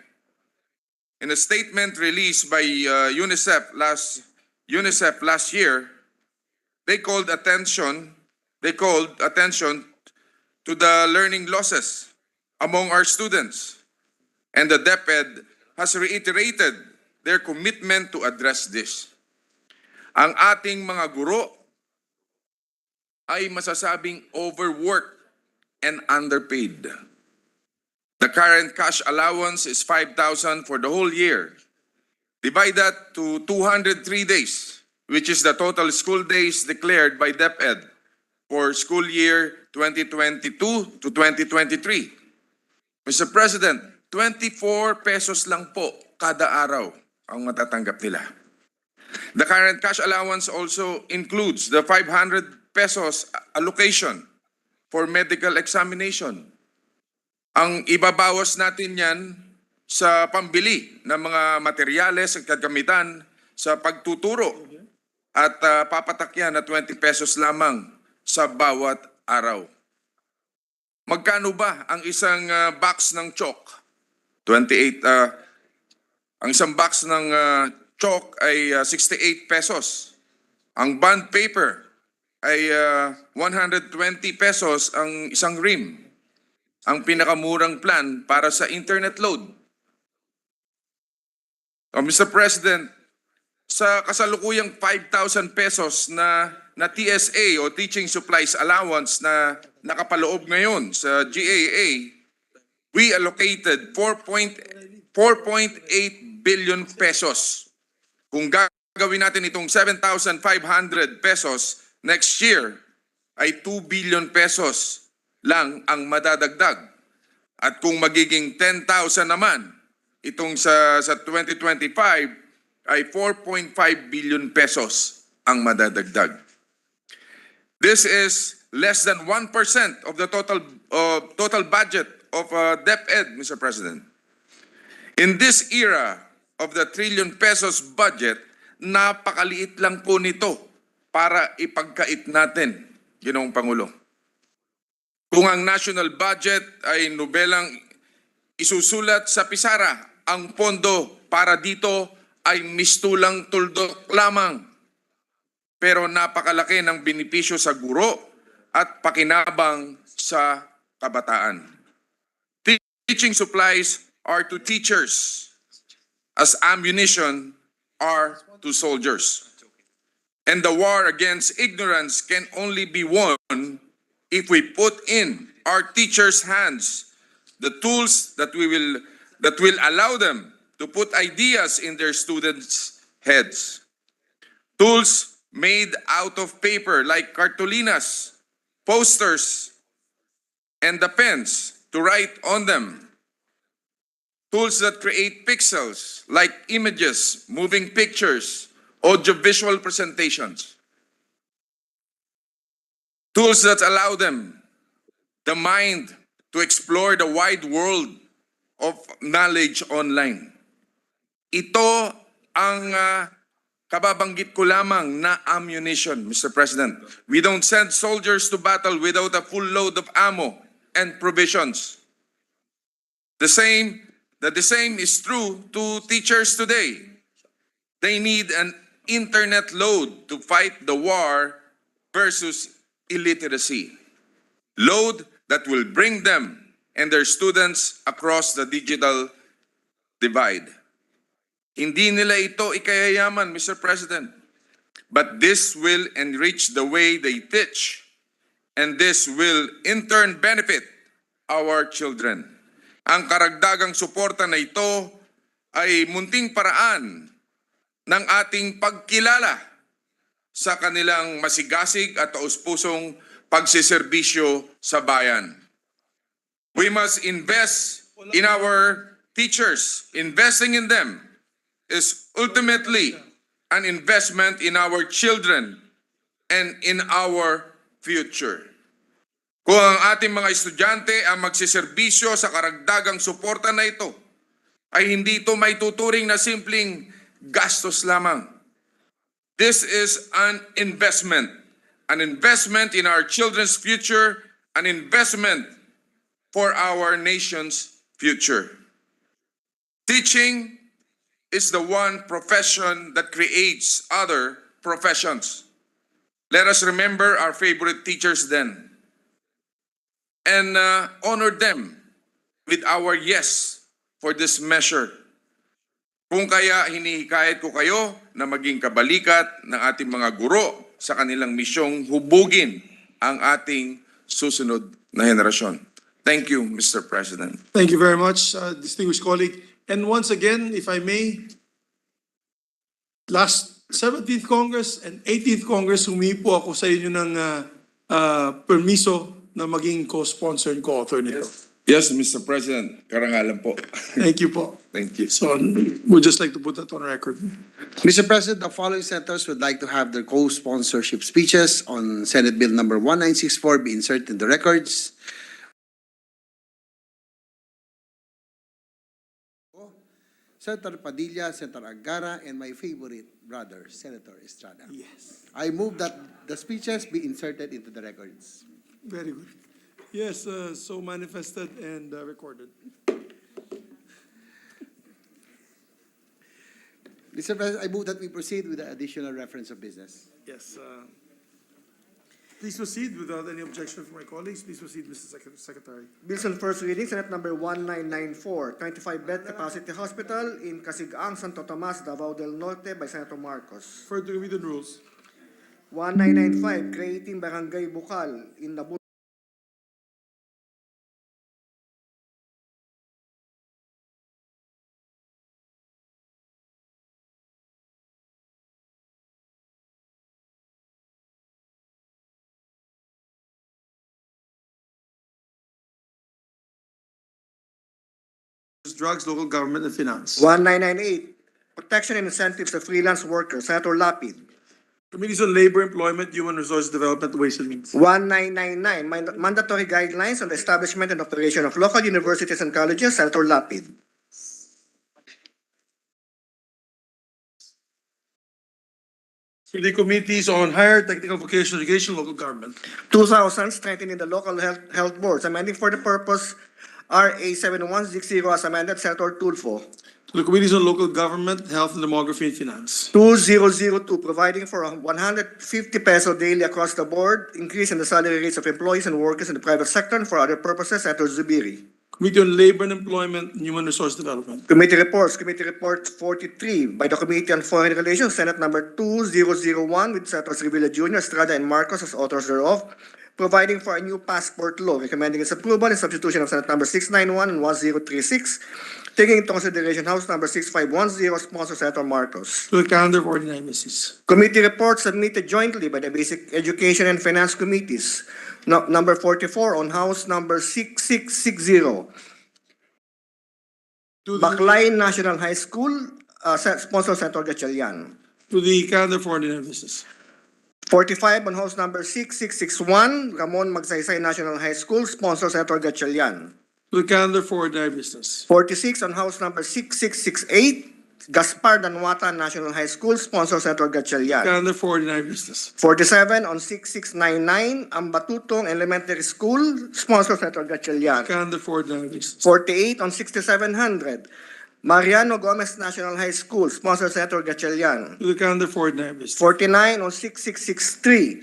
In a statement released by UNICEF last year, they called attention to the learning losses among our students, and the DepEd has reiterated their commitment to address this. Ang ating mga guro ay masasabing overworked and underpaid. The current cash allowance is 5,000 for the whole year. Divide that to 203 days, which is the total school days declared by DepEd for school year 2022 to 2023. Mr. President, 24 pesos lang po kada araw ang matatanggap nila. The current cash allowance also includes the 500 pesos allocation for medical examination. Ang ibabawas natin yan sa pambili ng mga materyales at kagamitan sa pagtuturo at papatakyan na 20 pesos lamang sa bawat araw. Magkano ba ang isang box ng chalk? 28. Ang isang box ng chalk ay 68 pesos. Ang bond paper ay 120 pesos ang isang rim. Ang pinakamurang plan para sa internet load. Mr. President, sa kasalukuyang 5,000 pesos na TSA o Teaching Supplies Allowance na nakapaloob ngayon sa GAA, we allocated 4.8 billion pesos. Kung gagawin natin itong 7,500 pesos next year, ay 2 billion pesos lang ang madadagdag. At kung magiging 10,000 naman, itong sa 2025 ay 4.5 billion pesos ang madadagdag. This is less than 1% of the total budget of DepEd, Mr. President. In this era of the trillion pesos budget, napakaliit lang po nito para ipagkait natin, Ginoong Pangulo. Kung ang national budget ay nobelang isusulat sa pisara, ang pondo para dito ay mistulang tuldok lamang. pero napakalaki ng benepisyo sa guro at pakinabang sa kabataan. Teaching supplies are to teachers as ammunition are to soldiers. And the war against ignorance can only be won if we put in our teachers' hands the tools that will allow them to put ideas in their students' heads. Tools made out of paper like cartulinas, posters, and the pens to write on them. Tools that create pixels like images, moving pictures, audiovisual presentations. Tools that allow them, the mind, to explore the wide world of knowledge online. Ito ang kababanggit ko lamang na ammunition, Mr. President. We don't send soldiers to battle without a full load of ammo and provisions. The same is true to teachers today. They need an internet load to fight the war versus illiteracy. Load that will bring them and their students across the digital divide. Hindi nila ito ikayayaman, Mr. President. But this will enrich the way they teach, and this will in turn benefit our children. Ang karagdagang suporta na ito ay munting paraan ng ating pagkilala sa kanilang masigasig at taus-pusong pagsiserbisyo sa bayan. We must invest in our teachers. Investing in them is ultimately an investment in our children and in our future. Kung ang ating mga estudyante ang magsiserbisyo sa karagdagang suporta na ito, ay hindi ito may tuturing na simpleng gastos lamang. This is an investment in our children's future, an investment for our nation's future. Teaching is the one profession that creates other professions. Let us remember our favorite teachers then and honor them with our yes for this measure. Kung kaya hinihikayat ko kayo na maging kabalikat ng ating mga guro sa kanilang misyong hubugin ang ating susunod na henerasyon. Thank you, Mr. President. Thank you very much, distinguished colleague. And once again, if I may, last 17th Congress and 18th Congress, humingi po ako sa inyo ng permiso na maging co-sponsor and co-author nito. Yes, Mr. President. Karangalan po. Thank you po. Thank you. So, we'd just like to put that on record. Mr. President, the following senators would like to have their co-sponsorship speeches on Senate Bill number 1964 be inserted in the records. Senator Padilla, Senator Angara, and my favorite brother, Senator Estrada. Yes. I move that the speeches be inserted into the records. Very good. Yes, so manifested and recorded. Mr. President, I move that we proceed with the additional reference of business. Yes. Please proceed without any objection from my colleagues. Please proceed, Mr. Secretary. Bills on first reading, Senate number 1994, 25-bed capacity hospital in Casigang, Santo Tomas, Davao del Norte by Senator Marcos. Further to read the rules. 1995, creating Barangay Bukal in Nabu. Drugs, local government, and finance. 1998, protection and incentives to freelance workers, Senator Lapid. Committees on Labor, Employment, Human Resource Development, Ways and Means. 1999, mandatory guidelines on the establishment and operation of local universities and colleges, Senator Lapid. The committees on higher technical vocational education, local government. 2000, strengthening the local health boards, amending for the purpose RA 7160 as amended, Senator Tulfo. To the Committees on Local Government, Health and Demography and Finance. 2002, providing for a 150 peso daily across the board increase in the salary rates of employees and workers in the private sector and for other purposes, Senator Zubiri. Committee on Labor and Employment and Human Resource Development. Committee reports, Committee Report 43 by the Committee on Foreign Relations, Senate number 2001 with Senators Revilla Jr., Estrada, and Marcos as authors thereof, providing for a new passport law, recommending its approval in substitution of Senate number 691 and 1036, taking into consideration House number 6510, sponsor Senator Marcos. To the calendar of ordinary business. Committee reports submitted jointly by the Basic Education and Finance Committees. Number 44 on House number 6660. To the, Baklay National High School, sponsor Senator Gatchalian. to the calendar of ordinary business. 45 on House number 6661, Ramon Magsaysay National High School, sponsor Senator Gatchalian. To the calendar for ordinary business. 46 on House number 6668, Gaspar Danwata National High School, sponsor Senator Gatchalian. Calendar for ordinary business. 47 on 6699, Ambatutong Elementary School, sponsor Senator Gatchalian. Calendar for ordinary business. 48 on 6700, Mariano Gomez National High School, sponsor Senator Gatchalian. To the calendar for ordinary business. 49 on 6663,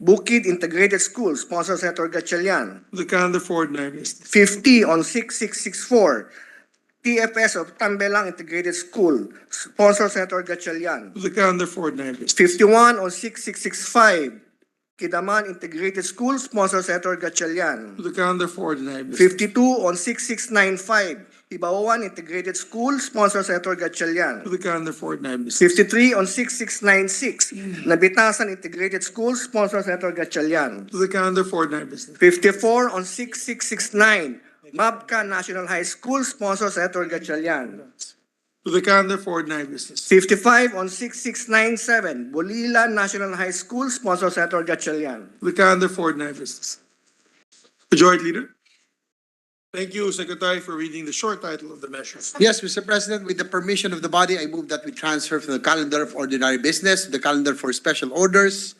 Bukid Integrated School, sponsor Senator Gatchalian. To the calendar for ordinary business. 50 on 6664, TFS of Tambelang Integrated School, sponsor Senator Gatchalian. To the calendar for ordinary business. 51 on 6665, Kidaman Integrated School, sponsor Senator Gatchalian. To the calendar for ordinary business. 52 on 6695, Hibawan Integrated School, sponsor Senator Gatchalian. To the calendar for ordinary business. 53 on 6696, Nabitasan Integrated School, sponsor Senator Gatchalian. To the calendar for ordinary business. 54 on 6669, Mabka National High School, sponsor Senator Gatchalian. To the calendar for ordinary business. 55 on 6697, Bolila National High School, sponsor Senator Gatchalian. To the calendar for ordinary business. Majority Leader. Thank you, Secretary, for reading the short title of the measures. Yes, Mr. President, with the permission of the body, I move that we transfer from the calendar of ordinary business to the calendar for special orders.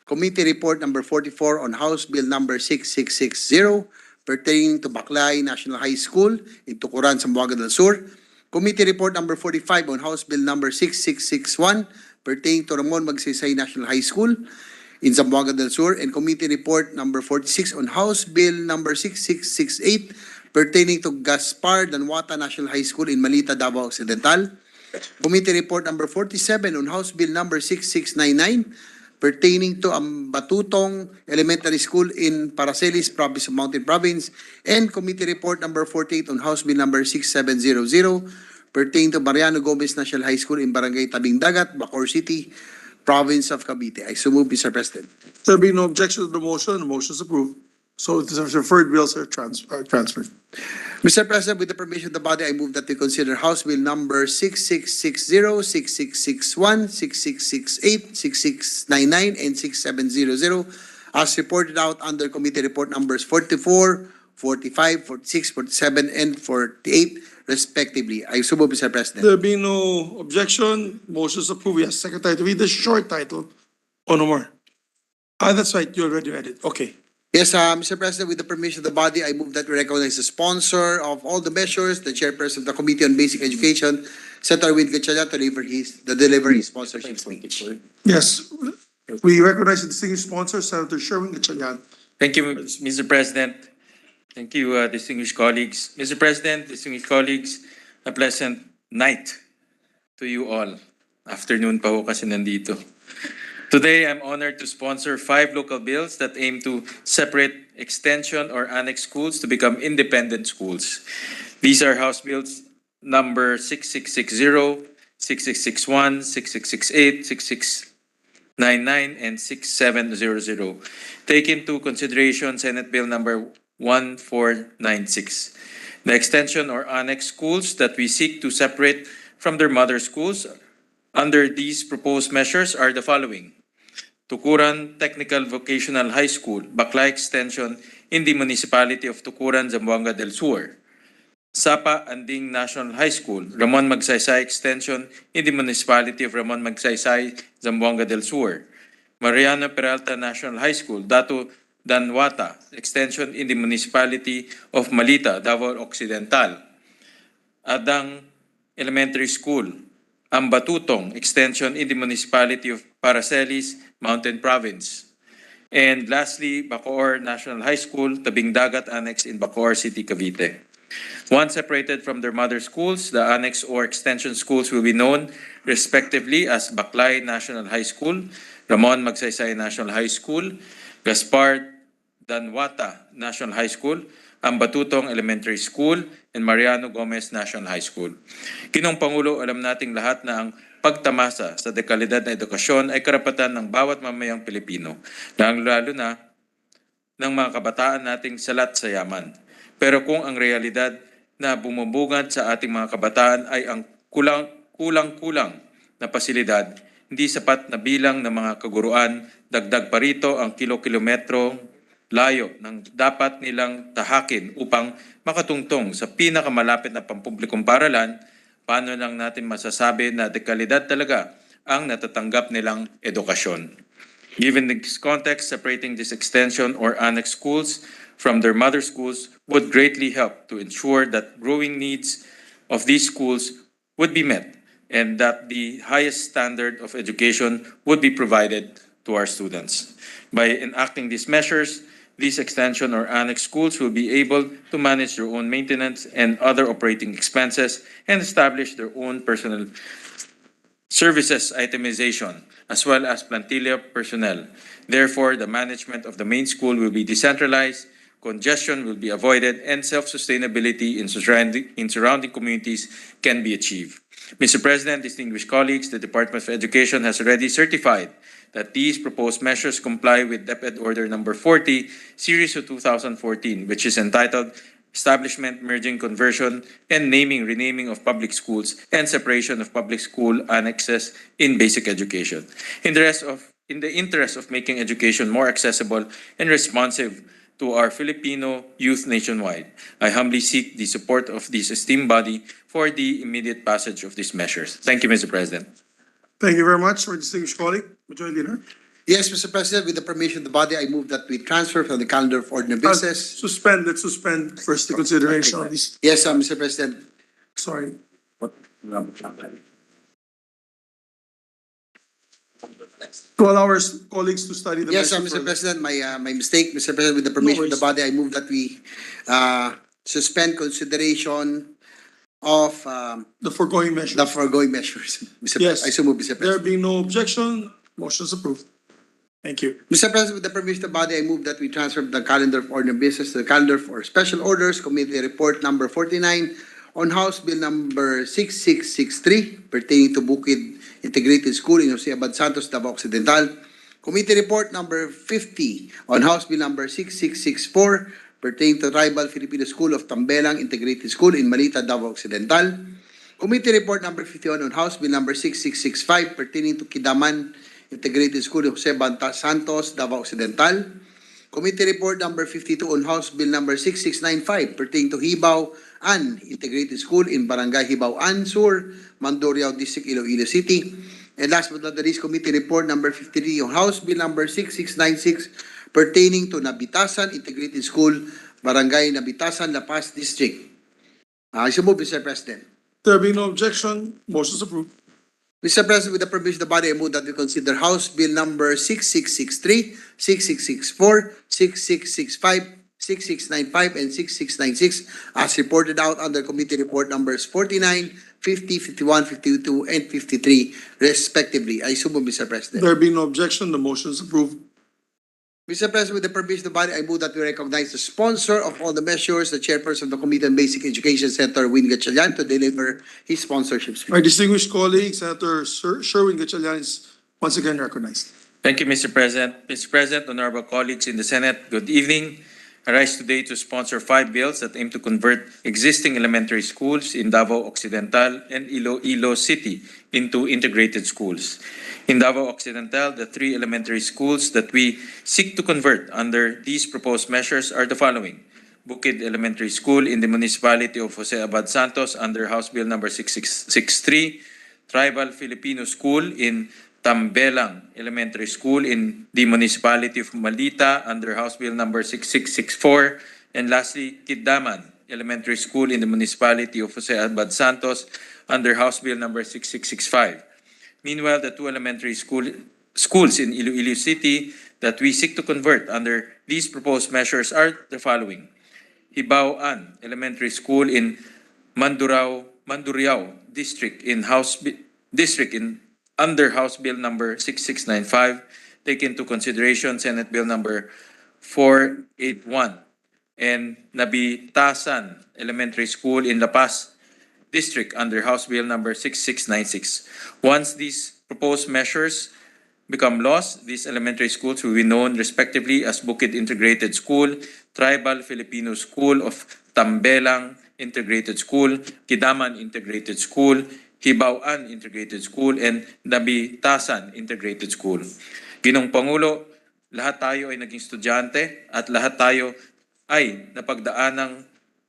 Committee Report number 44 on House Bill number 6660 pertaining to Baklay National High School in Tucuran, Zamboanga del Sur. Committee Report number 45 on House Bill number 6661 pertaining to Ramon Magsaysay National High School in Zamboanga del Sur, and Committee Report number 46 on House Bill number 6668 pertaining to Gaspar Danwata National High School in Malita, Davao Occidental. Committee Report number 47 on House Bill number 6699 pertaining to Ambatutong Elementary School in Paracelis, Province of Mountain Province, and Committee Report number 48 on House Bill number 6700 pertaining to Mariano Gomez National High School in Barangay Tabing Dagat, Bacoor City, Province of Cavite. I so move, Mr. President. There being no objection to the motion is approved. So the referred bills are transferred. Mr. President, with the permission of the body, I move that we consider House Bill number 6660, 6661, 6668, 6699, and 6700 as reported out under Committee Report numbers 44, 45, 46, 47, and 48, respectively. I so move, Mr. President. There being no objection, motion is approved. Yes, Secretary, to read the short title. Oh, no more. That's right. You already read it. Okay. Yes, Mr. President, with the permission of the body, I move that we recognize the sponsor of all the measures, the chairperson of the Committee on Basic Education, Senator Win Gatchalian, to deliver his sponsorship speech. Yes. We recognize the distinguished sponsor, Senator Sherwin Gatchalian. Thank you, Mr. President. Thank you, distinguished colleagues. Mr. President, distinguished colleagues, a pleasant night to you all. Afternoon pa ho kasi nandito. Today, I'm honored to sponsor 5 local bills that aim to separate extension or annex schools to become independent schools. These are House Bills number 6660, 6661, 6668, 6699, and 6700. Take into consideration Senate Bill number 1496. The extension or annex schools that we seek to separate from their mother schools under these proposed measures are the following. Tucuran Technical Vocational High School, Baklay Extension in the municipality of Tucuran, Zamboanga del Sur. Sapa Anding National High School, Ramon Magsaysay Extension in the municipality of Ramon Magsaysay, Zamboanga del Sur. Mariano Peralta National High School, Dato Danwata Extension in the municipality of Malita, Davao Occidental. Adang Elementary School, Ambatutong Extension in the municipality of Paracelis, Mountain Province. And lastly, Bacoor National High School, Tabing Dagat Annex in Bacoor City, Cavite. Once separated from their mother schools, the annex or extension schools will be known respectively as Baclay National High School, Ramon Magsaysay National High School, Gaspar Danwata National High School, Ambatutong Elementary School, and Mariano Gomez National High School. Kinong Pangulo, alam nating lahat na ang pagtamasa sa dekalidad na edukasyon ay karapatan ng bawat mamayang Pilipino, lalo na ng mga kabataan nating salat sa yaman. Pero kung ang realidad na bumubungad sa ating mga kabataan ay ang kulang-kulang na pasilidad, hindi sapat na bilang ng mga kaguruan, dagdag pa rito ang kilo-kilometro layo ng dapat nilang tahakin upang makatungtong sa pinakamalapit na pampublikong paaralan, paano lang natin masasabi na dekalidad talaga ang natatanggap nilang edukasyon. Given this context, separating this extension or annex schools from their mother schools would greatly help to ensure that growing needs of these schools would be met and that the highest standard of education would be provided to our students. By enacting these measures, these extension or annex schools will be able to manage their own maintenance and other operating expenses and establish their own personal services itemization, as well as plantilla personnel. Therefore, the management of the main school will be decentralized, congestion will be avoided, and self-sustainability in surrounding communities can be achieved. Mr. President, distinguished colleagues, the Department of Education has already certified that these proposed measures comply with DepEd Order Number 40, Series of 2014, which is entitled Establishment, Merging, Conversion, and Naming, Renaming of Public Schools and Separation of Public School Annexes in Basic Education. In the interest of making education more accessible and responsive to our Filipino youth nationwide, I humbly seek the support of this esteemed body for the immediate passage of these measures. Thank you, Mr. President. Thank you very much, our distinguished colleague, Majority Leader. Yes, Mr. President, with the permission of the body, I move that we transfer from the calendar of ordinary business. Let's suspend first the consideration of this. Yes, Mr. President. Sorry. To allow our colleagues to study the Yes, measure Mr. further. President, my mistake, Mr. President, with the permission of the body, I move that we suspend consideration of The foregoing measure. the foregoing measures. Mr. Yes. I so move, Mr. There President. being no objection, motion is approved. Thank you. Mr. President, with the permission of the body, I move that we transfer the calendar of ordinary business to the calendar for special orders, committee report number 49 on House Bill number 6663 pertaining to Bukid Integrated School in Jose Abad Santos, Davao Occidental. Committee report number 50 on House Bill number 6664 pertaining to Tribal Filipino School of Tambelang Integrated School in Malita, Davao Occidental. Committee report number 51 on House Bill number 6665 pertaining to Kidaman Integrated School of Jose Banta Santos, Davao Occidental. Committee report number 52 on House Bill number 6695 pertaining to Hibaw-An Integrated School in Barangay Hibaw-An Sur, Mandurriao District, Iloilo City. And last but not the least, committee report number 53 on House Bill number 6696 pertaining to Nabitasan Integrated School, Barangay Nabitasan, La Paz District. I so move, Mr. President. There being no objection, motion is approved. Mr. President, with the permission of the body, I move that we consider House Bill number 6663, 6664, 6665, 6695, and 6696 as reported out under committee report numbers 49, 50, 51, 52, and 53 respectively. I so move, Mr. President. There being no objection, the motion is approved. Mr. President, with the permission of the body, I move that we recognize the sponsor of all the measures, the chairperson of the Committee on Basic Education, Senator Win Gatchalian, to deliver his sponsorship speech. Our distinguished colleague, Senator Sherwin Gatchalian, is once again recognized. Thank you, Mr. President. Mr. President, honorable colleagues in the Senate, good evening. I rise today to sponsor 5 bills that aim to convert existing elementary schools in Davao Occidental and Iloilo City into integrated schools. In Davao Occidental, the 3 elementary schools that we seek to convert under these proposed measures are the following. Bukid Elementary School in the municipality of Jose Abad Santos under House Bill number 6663, Tribal Filipino School in Tambelang Elementary School in the municipality of Malita under House Bill number 6664, and lastly, Kidaman Elementary School in the municipality of Jose Abad Santos under House Bill number 6665. Meanwhile, the two schools in Iloilo City that we seek to convert under these proposed measures are the following. Hibao-an Elementary School in Mandurriao District under House Bill number 6695, take into consideration Senate Bill number 481, and Nabitasan Elementary School in La Paz District under House Bill number 6696. Once these proposed measures become laws, these elementary schools will be known respectively as Bukid Integrated School, Tribal Filipino School of Tambelang Integrated School, Kidaman Integrated School, Hibao-an Integrated School, and Nabitasan Integrated School. Ginong Pangulo, lahat tayo ay naging estudyante at lahat tayo ay napagdaanang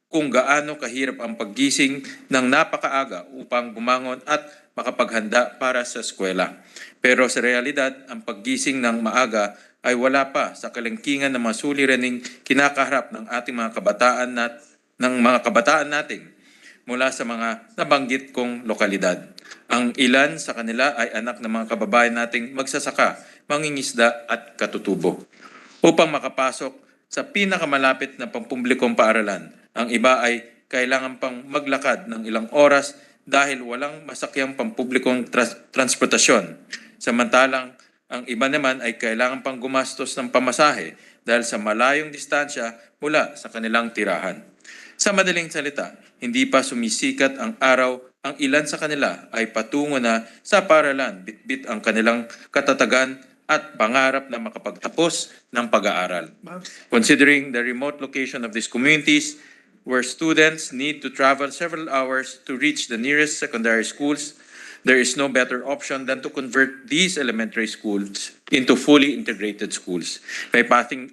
kung gaano kahirap ang paggising ng napakaaga upang bumangon at makapaghanda para sa eskwela. Pero sa realidad, ang paggising ng maaga ay wala pa sa kalengkingan ng mga suliraning kinakaharap ng ating mga kabataan natin mula sa mga nabanggit kong lokalidad. Ang ilan sa kanila ay anak ng mga kababayan nating magsasaka, mangingisda at katutubo. Upang makapasok sa pinakamalapit na pampublikong paaralan, ang iba ay kailangan pang maglakad ng ilang oras dahil walang masakyang pampublikong transportasyon. Samantalang ang iba naman ay kailangan pang gumastos ng pamasahe dahil sa malayong distansya mula sa kanilang tirahan. Sa madaling salita, hindi pa sumisikat ang araw, ang ilan sa kanila ay patungo na sa paaralan, bitbit ang kanilang katatagan at pangarap na makapagtapos ng pag-aaral. Considering the remote location of these communities, where students need to travel several hours to reach the nearest secondary schools, there is no better option than to convert these elementary schools into fully integrated schools. By passing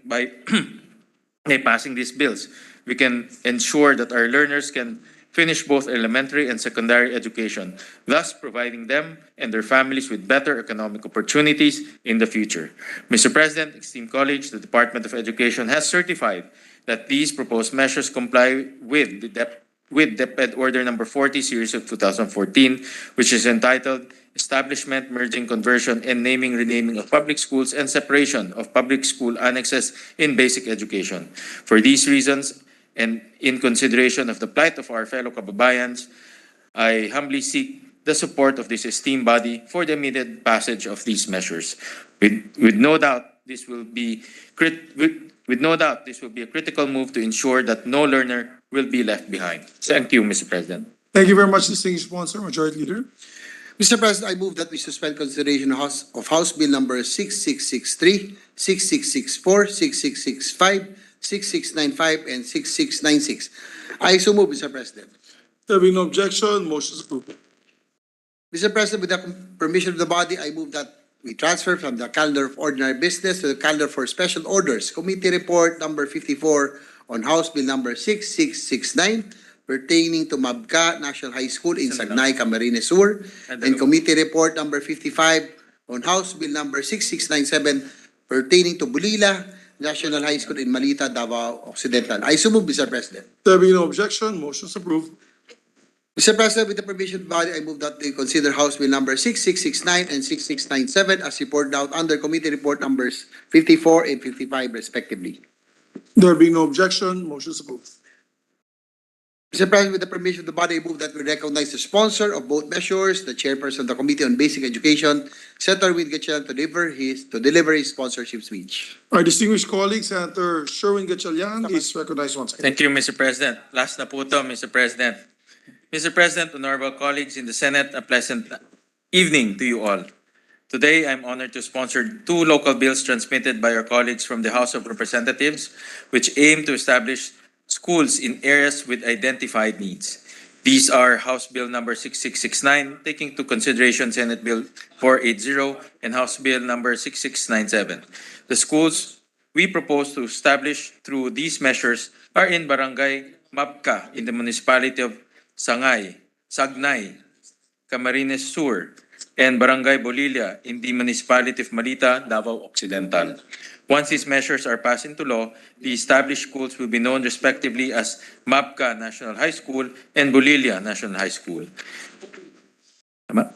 these bills, we can ensure that our learners can finish both elementary and secondary education, thus providing them and their families with better economic opportunities in the future. Mr. President, esteemed colleagues, the Department of Education has certified that these proposed measures comply with DepEd Order number 40 series of 2014, which is entitled Establishment, Merging, Conversion, and Naming, Renaming of Public Schools and Separation of Public School Annexes in Basic Education. For these reasons, and in consideration of the plight of our fellow kababayans, I humbly seek the support of this esteemed body for the immediate passage of these measures. With no doubt, this will be a critical move to ensure that no learner will be left behind. Thank you, Mr. President. Thank you very much, distinguished sponsor, Majority Leader. Mr. President, I move that we suspend consideration of House Bill number 6663, 6664, 6665, 6695, and 6696. I so move, Mr. President. There being no objection, motion is approved. Mr. President, with the permission of the body, I move that we transfer from the calendar of ordinary business to the calendar for special orders. Committee report number 54 on House Bill number 6669 pertaining to Mabka National High School in Sagnay, Camarines Sur, and committee report number 55 on House Bill number 6697 pertaining to Bulila National High School in Malita, Davao Occidental. I so move, Mr. President. There being no objection, motion is approved. Mr. President, with the permission of the body, I move that they consider House Bill number 6669 and 6697 as reported out under committee report numbers 54 and 55 respectively. There being no objection, motion is approved. Mr. President, with the permission of the body, I move that we recognize the sponsor of both measures, the chairperson of the Committee on Basic Education, Senator Win Gatchalian, to deliver his sponsorship speech. Our distinguished colleague, Senator Sherwin Gatchalian, is recognized once again. Thank you, Mr. President. Last na po to, Mr. President. Mr. President, honorable colleagues in the Senate, a pleasant evening to you all. Today, I'm honored to sponsor two local bills transmitted by our colleagues from the House of Representatives, which aim to establish schools in areas with identified needs. These are House Bill number 6669, taking to consideration Senate Bill 480, and House Bill number 6697. The schools we propose to establish through these measures are in Barangay Mabka in the municipality of Sagnay, Camarines Sur, and Barangay Bolilla in the Municipality of Malita, Davao Occidental. Once these measures are passed into law, the established schools will be known respectively as Mapca National High School and Bolilla National High School. Tama?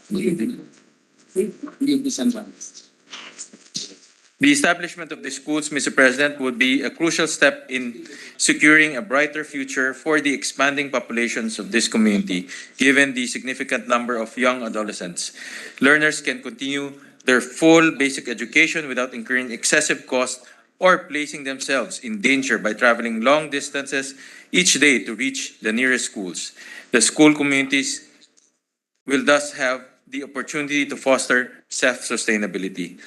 The establishment of the schools, Mr. President, would be a crucial step in securing a brighter future for the expanding populations of this community, given the significant number of young adolescents. Learners can continue their full basic education without incurring excessive cost or placing themselves in danger by traveling long distances each day to reach the nearest schools. The school communities will thus have the opportunity to foster self-sustainability.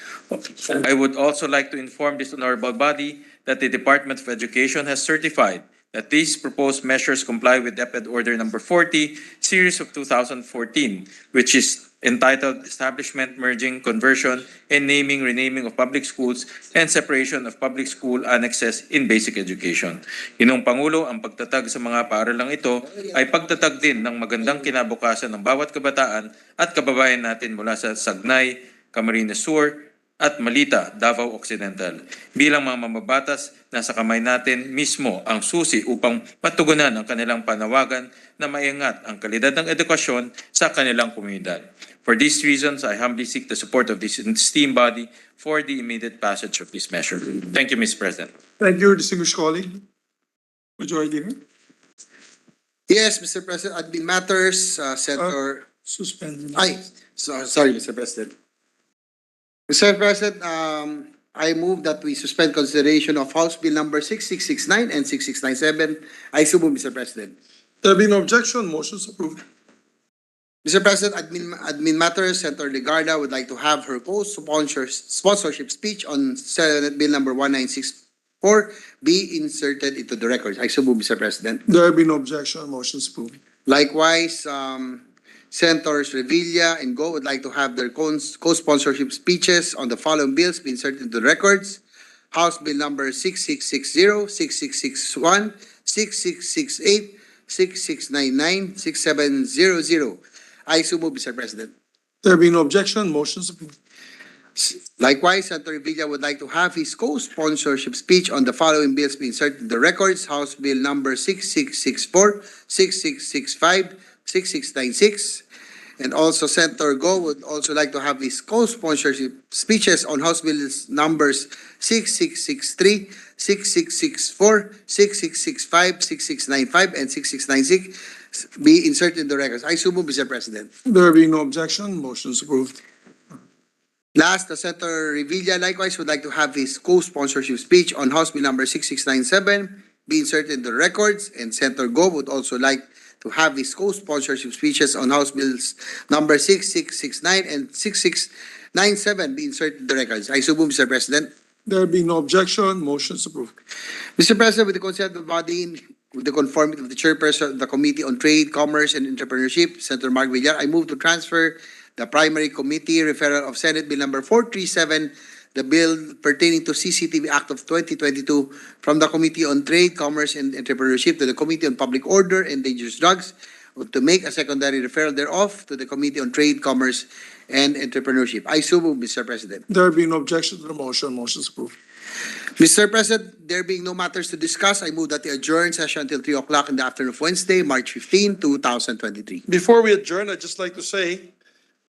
I would also like to inform this honorable body that the Department of Education has certified that these proposed measures comply with DepEd Order Number 40, Series of 2014, which is entitled Establishment, Merging, Conversion, and Naming, Renaming of Public Schools and Separation of Public School Annexes in Basic Education. Ginong Pangulo, ang pagtatag sa mga paaralang ito ay pagtatag din ng magandang kinabukasan ng bawat kabataan at kababayan natin mula sa Sagnay, Camarines Sur, at Malita, Davao Occidental. Bilang mga mamabatas, nasa kamay natin mismo ang susi upang matugunan ang kanilang panawagan na maiangat ang kalidad ng edukasyon sa kanilang komunidad. For these reasons, I humbly seek the support of this esteemed body for the immediate passage of this measure. Thank you, Mr. President. Thank you, distinguished colleague. Majority Leader. Yes, Mr. President, admin matters, Senator. Suspend. Sorry, Mr. President. Mr. President, I move that we suspend consideration of House Bill number 6669 and 6697. I so move, Mr. President. There being no objection, motions approved. Mr. President, admin matters, Senator Legarda would like to have her co-sponsorship speech on Senate Bill number 1964 be inserted into the records. I so move, Mr. President. There be no objection, motions approved. Likewise, Senators Revilla and Go would like to have their co-sponsorship speeches on the following bills be inserted into the records. House Bill number 6660, 6661, 6668, 6699, 6700. I so move, Mr. President. There be no objection, motions approved. Likewise, Senator Revilla would like to have his co-sponsorship speech on the following bills be inserted in the records. House Bill number 6664, 6665, 6696. And also Senator Go would also like to have his co-sponsorship speeches on House Bills numbers 6663, 6664, 6665, 6695, and 6696 be inserted in the records. I so move, Mr. President. There being no objection, motions approved. Last, Senator Revilla likewise would like to have his co-sponsorship speech on House Bill number 6697 be inserted in the records, and Senator Go would also like to have his co-sponsorship speeches on House Bills number 6669 and 6697 be inserted in the records. I so move, Mr. President. There being no objection, motions approved. Mr. President, with the consent of the body, with the conformity of the chairperson of the Committee on Trade, Commerce, and Entrepreneurship, Senator Mark Villar, I move to transfer the primary committee referral of Senate Bill number 437, the bill pertaining to CCTV Act of 2022, from the Committee on Trade, Commerce, and Entrepreneurship to the Committee on Public Order and Dangerous Drugs, to make a secondary referral thereof to the Committee on Trade, Commerce, and Entrepreneurship. I so move, Mr. President. There being no objection to the motion, motions approved. Mr. President, there being no matters to discuss, I move that the adjourned session until 3 o'clock in the afternoon of Wednesday, March 15, 2023. Before we adjourn, I'd just like to say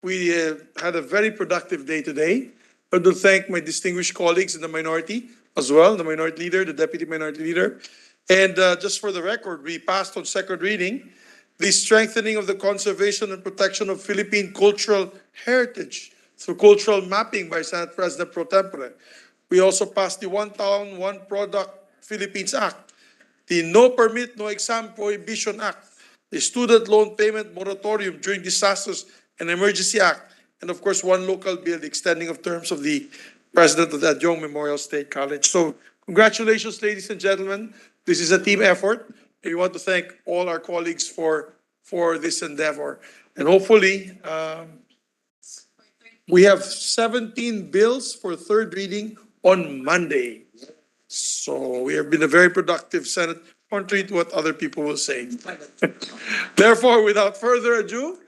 we had a very productive day today. I would thank my distinguished colleagues in the minority as well, the minority leader, the deputy minority leader. And just for the record, we passed on second reading the strengthening of the conservation and protection of Philippine cultural heritage through cultural mapping by Senate President Pro Tempore. We also passed the One Town, One Product Philippines Act, the No Permit, No Exam Prohibition Act, the Student Loan Payment Moratorium during Disasters and Emergency Act, and of course, one local bill, the extending of terms of the president of the Adyong Memorial State College. So congratulations, ladies and gentlemen. This is a team effort. We want to thank all our colleagues for this endeavor. And hopefully, we have 17 bills for third reading on Monday. So we have been a very productive Senate, contrary to what other people will say. Therefore, without further ado,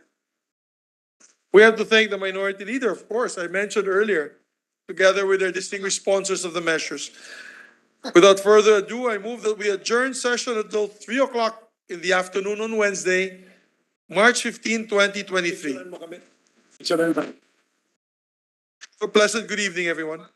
We have to thank the Minority Leader, of course, I mentioned earlier, together with their distinguished sponsors of the measures. Without further ado, I move that we adjourn session until 3 o'clock in the afternoon on Wednesday, March 15, 2023. A pleasant good evening, everyone.